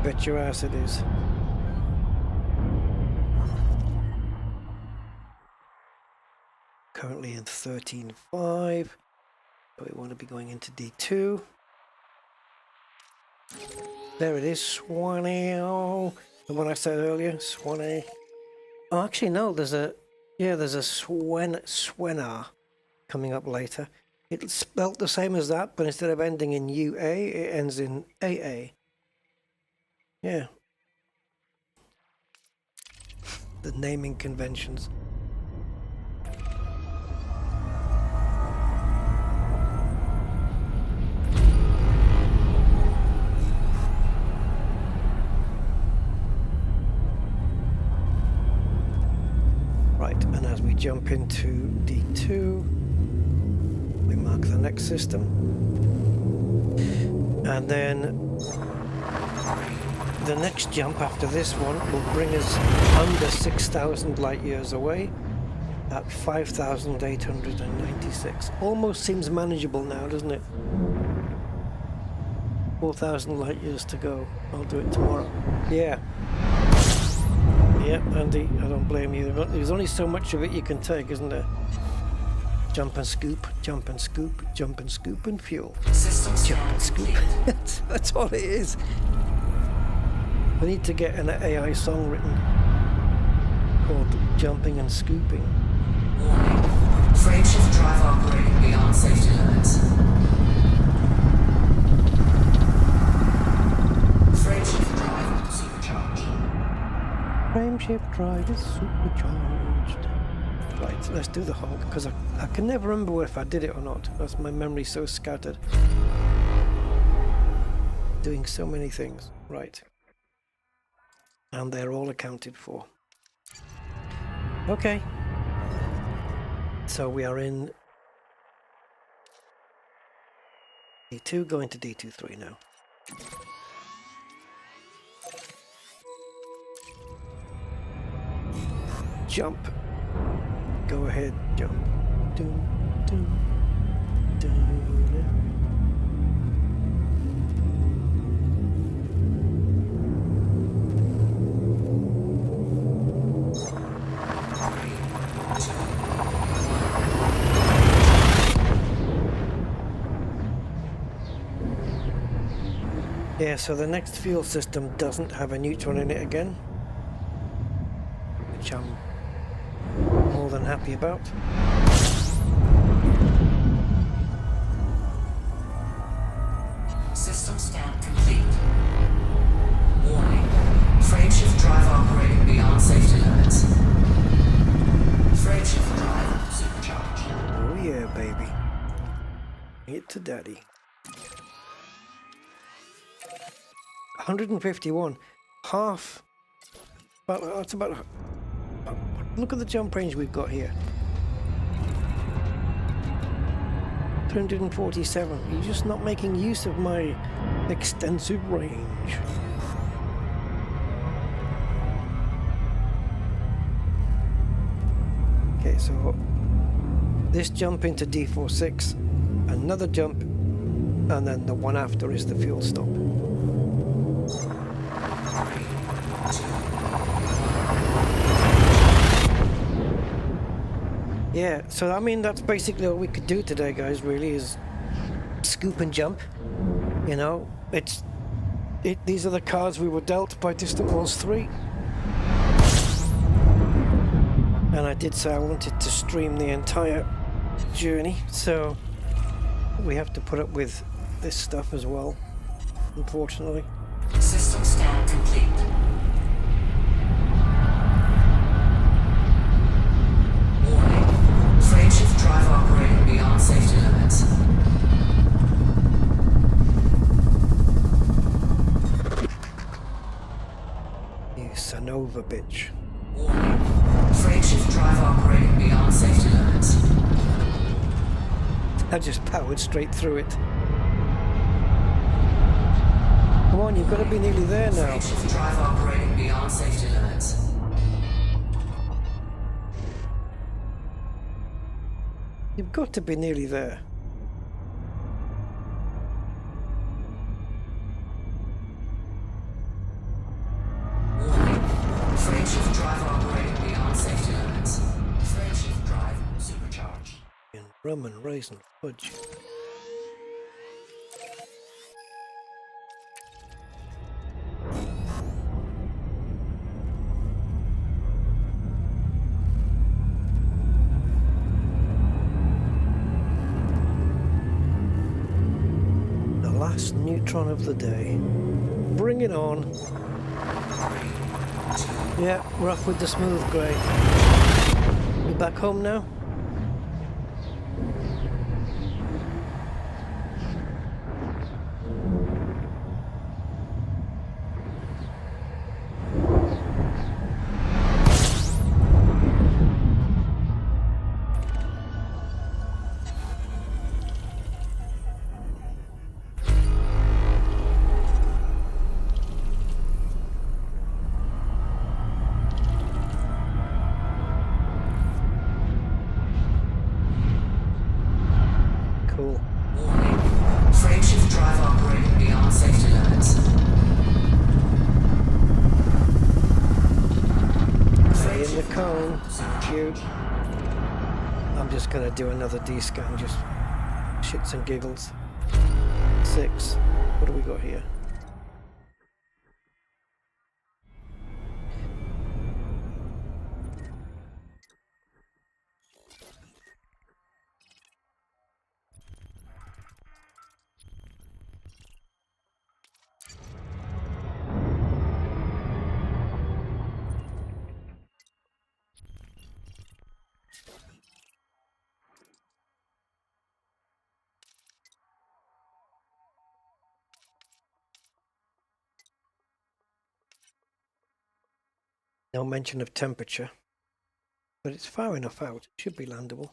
Bet your ass it is. Currently in 13.5. So we want to be going into D2. There it is, Swanee. The one I said earlier, Swanee. Oh, actually no, there's a Swenar coming up later. It's spelt the same as that, but instead of ending in UA, it ends in AA. Yeah. The naming conventions. Right, and as we jump into D2, we mark the next system. And then the next jump after this one will bring us under 6,000 light years away at 5,896. Almost seems manageable now, doesn't it? 4,000 light years to go. I'll do it tomorrow. Yeah. Yeah, Andy, I don't blame you. There's only so much of it you can take, isn't there? Jump and scoop, jump and scoop, jump and scoop and fuel. Jump and scoop. That's all it is. We need to get an AI song written called Jumping and Scooping. Warning. Frameshift drive operating beyond safety limits. Frameshift drive supercharged. Frameshift drive is supercharged. Right, let's do the honk, because I can never remember if I did it or not. That's my memory so scattered. Doing so many things. Right. And they're all accounted for. Okay. So we are in D2, going to D23 now. Jump. Go ahead, jump. Doom, doom, doom. Yeah, so the next fuel system doesn't have a neutron in it again, which I'm more than happy about. System scan complete. Warning. Frameshift drive operating beyond safety limits. Frameshift drive supercharged. Oh yeah, baby. Hit to daddy. 151. Half. But that's about. Look at the jump range we've got here. 347. You're just not making use of my extensive range. Okay, so this jump into D46, another jump, and then the one after is the fuel stop. Yeah, so I mean that's basically all we could do today, guys, really, is scoop and jump. You know, these are the cards we were dealt by Distant Worlds 3. And I did say I wanted to stream the entire journey, so we have to put up with this stuff as well, unfortunately. System scan complete. Frameshift drive operating beyond safety limits. You Sanova bitch. Warning. Frameshift drive operating beyond safety limits. I just powered straight through it. Come on, you've got to be nearly there now. Frameshift drive operating beyond safety limits. You've got to be nearly there. Warning. Frameshift drive operating beyond safety limits. Frameshift drive supercharged. In rum and raisin fudge. Last neutron of the day. Bring it on. Yeah, we're off with the smooth grey. You back home now? Gonna do another D-scan, just shits and giggles. 6. What do we got here? No mention of temperature, but it's far enough out. It should be landable.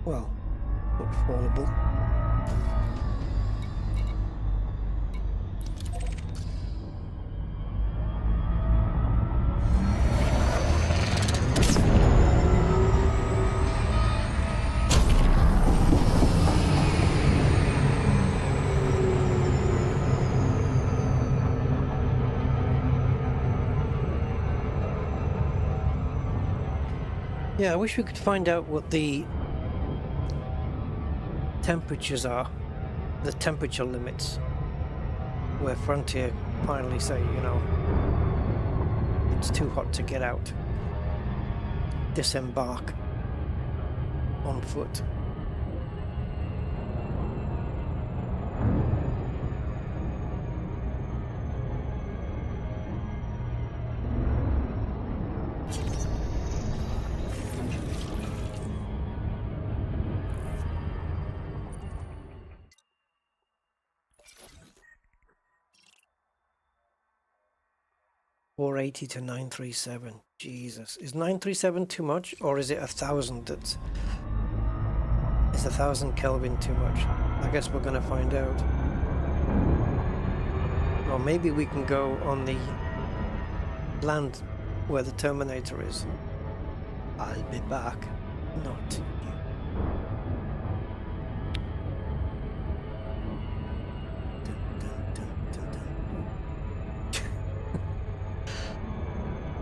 Well, not fallable. Yeah, I wish we could find out what the temperatures are, the temperature limits, where Frontier finally say, you know, it's too hot to get out. Disembark on foot. 480 to 937. Jesus. Is 937 too much, or is it 1,000 that's... Is 1,000 Kelvin too much? I guess we're gonna find out. Or maybe we can go on the land where the Terminator is. I'll be back. Not you. Dun, dun, dun, dun, dun.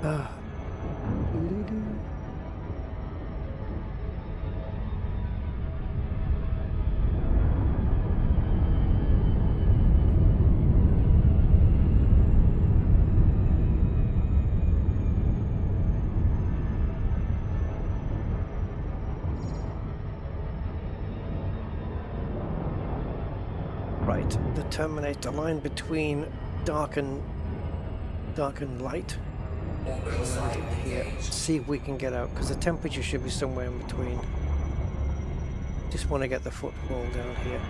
Ah. Doo-doo-doo. Right, the Terminator line between dark and light. Here, see if we can get out, because the temperature should be somewhere in between. Just want to get the football down here.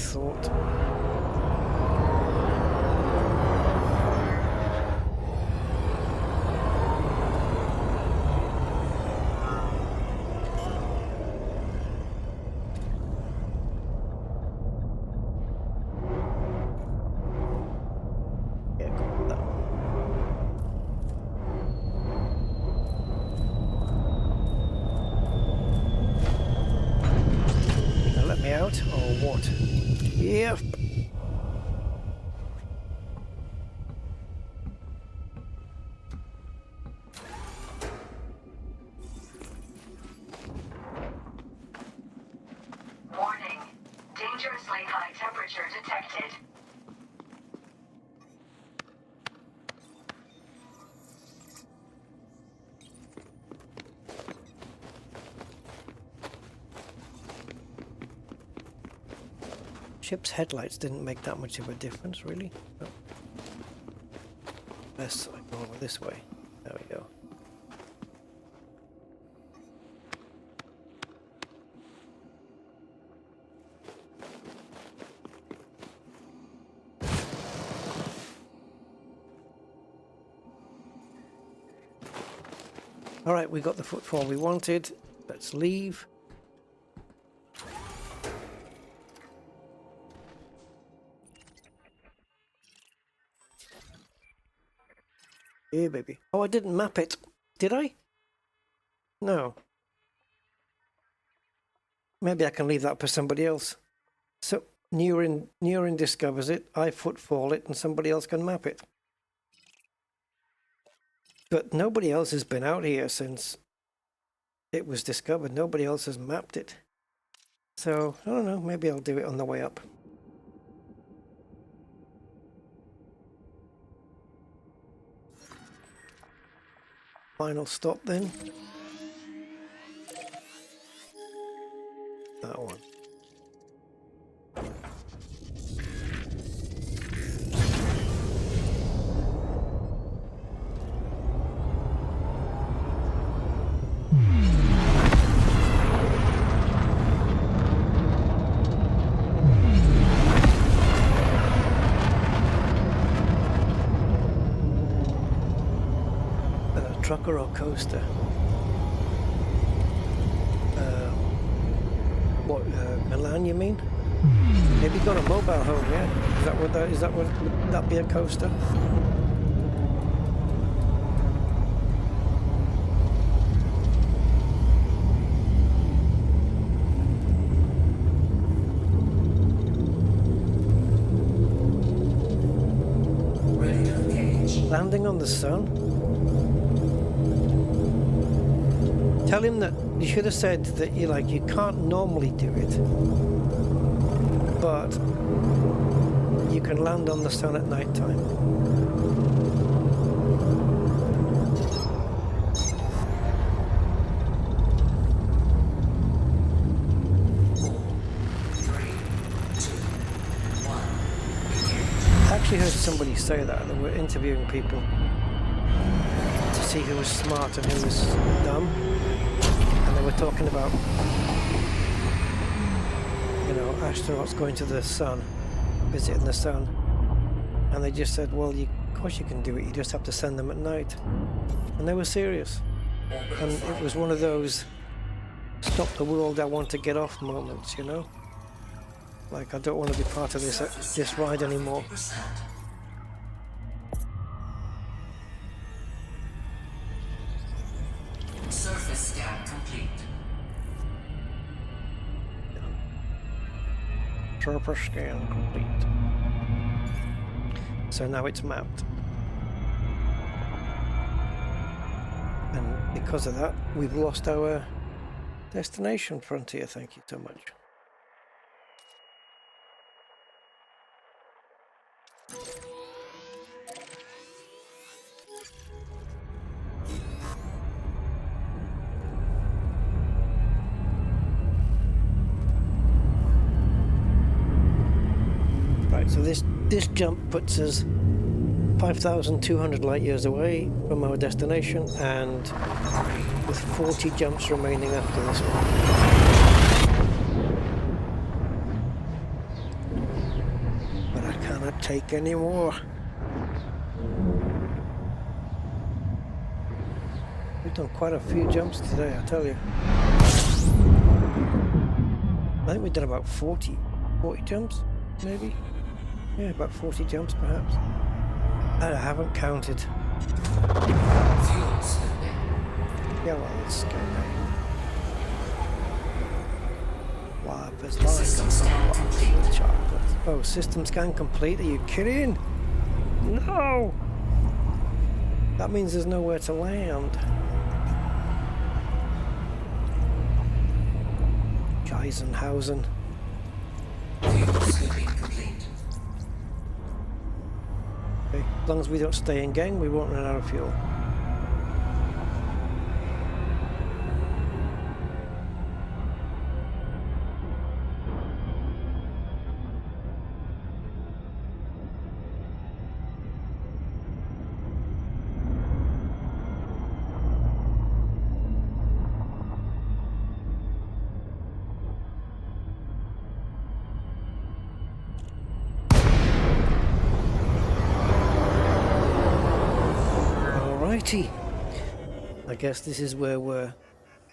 Thought. Yeah, got that. You gonna let me out or what? Yep. Warning. Dangerously high temperature detected. Ship's headlights didn't make that much of a difference, really. Oh. Best I go over this way. There we go. All right, we got the footfall we wanted. Let's leave. Yeah, baby. Oh, I didn't map it. Did I? No. Maybe I can leave that for somebody else. So Neurin discovers it, I footfall it, and somebody else can map it. But nobody else has been out here since it was discovered. Nobody else has mapped it. So, I don't know, maybe I'll do it on the way up. Final stop then. That one. Trucker or coaster? Milan, you mean? Maybe got a mobile home, yeah? Is that what that is? That would that be a coaster? landing on the sun? Tell him that you should have said that you can't normally do it, but you can land on the sun at night time. I actually heard somebody say that. They were interviewing people to see who was smart and who was dumb. And they were talking about, astronauts going to the sun, visiting the sun. And they just said, well, of course you can do it. You just have to send them at night. And they were serious. And it was one of those stop the world, I want to get off moments, Like, I don't want to be part of this ride anymore. Surface scan complete. Surface scan complete. So now it's mapped. And because of that, we've lost our destination frontier. Thank you so much. So this jump puts us 5,200 light years away from our destination, and with 40 jumps remaining after this one. But I cannot take any more. We've done quite a few jumps today, I tell you. I think we've done about 40 jumps, maybe. Yeah, about 40 jumps perhaps. I haven't counted. Fuel slipping. Yeah, well, let's go now. Wipers, System scan complete. chocolate. Oh, system scan complete? Are you kidding? No! That means there's nowhere to land. Eisenhausen. Fuel slipping complete. Okay. As long as we don't stay in gang, we won't run out of fuel. I guess this is where we're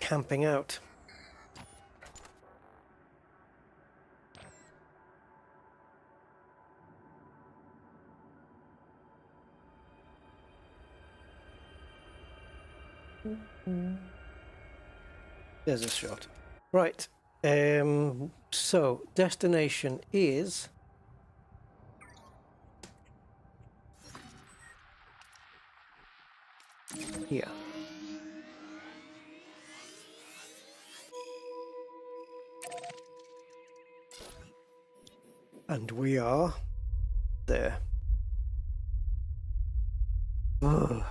camping out. There's a shot. Right. So destination is here. And we are there. Ugh.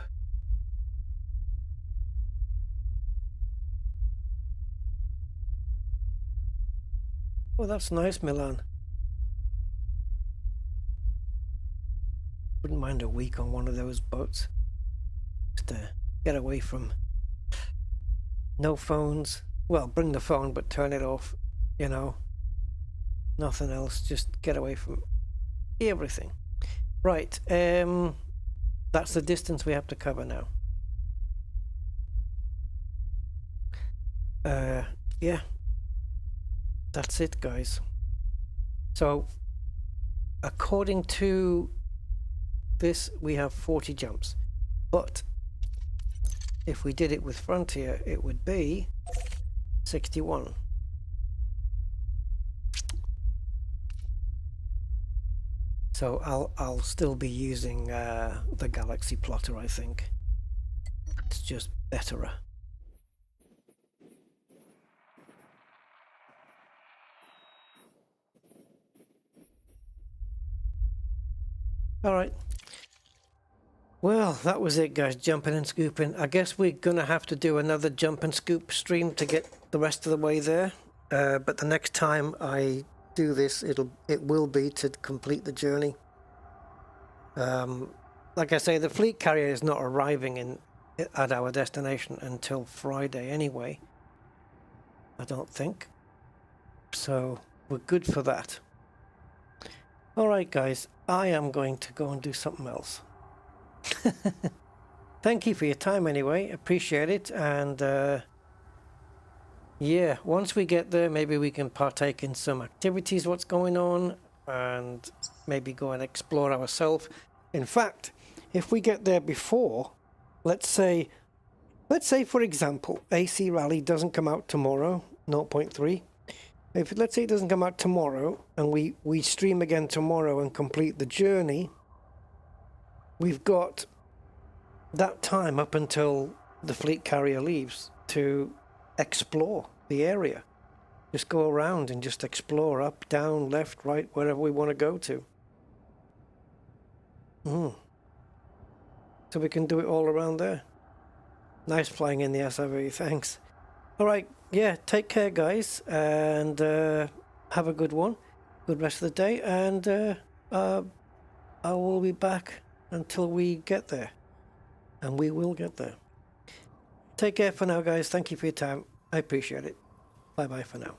Oh, that's nice, Milan. Wouldn't mind a week on one of those boats. Just to get away from no phones. Well, bring the phone, but turn it off, you know. Nothing else, just get away from everything. Right, that's the distance we have to cover now. Yeah, that's it, guys. So, according to this, we have 40 jumps. But if we did it with Frontier, it would be 61. So I'll still be using the Galaxy plotter, I think. It's just betterer. Alright. Well, that was it, guys. Jumping and scooping. I guess we're going to have to do another jump and scoop stream to get the rest of the way there. But the next time I do this, it will be to complete the journey. Like I say, the fleet carrier is not arriving at our destination until Friday anyway. I don't think. So we're good for that. Alright guys, I am going to go and do something else. Thank you for your time anyway, appreciate it, and yeah, once we get there maybe we can partake in some activities, what's going on, and maybe go and explore ourselves. In fact, if we get there before, let's say for example AC Rally doesn't come out tomorrow, 0.3. If let's say it doesn't come out tomorrow and we stream again tomorrow and complete the journey, we've got that time up until the fleet carrier leaves to explore the area. Just go around and just explore up, down, left, right, wherever we want to go to. So we can do it all around there. Nice flying in the SRV, thanks. Alright, yeah, take care guys, and have a good one. Good rest of the day, and I will be back until we get there. And we will get there. Take care for now guys, thank you for your time. I appreciate it. Bye bye for now.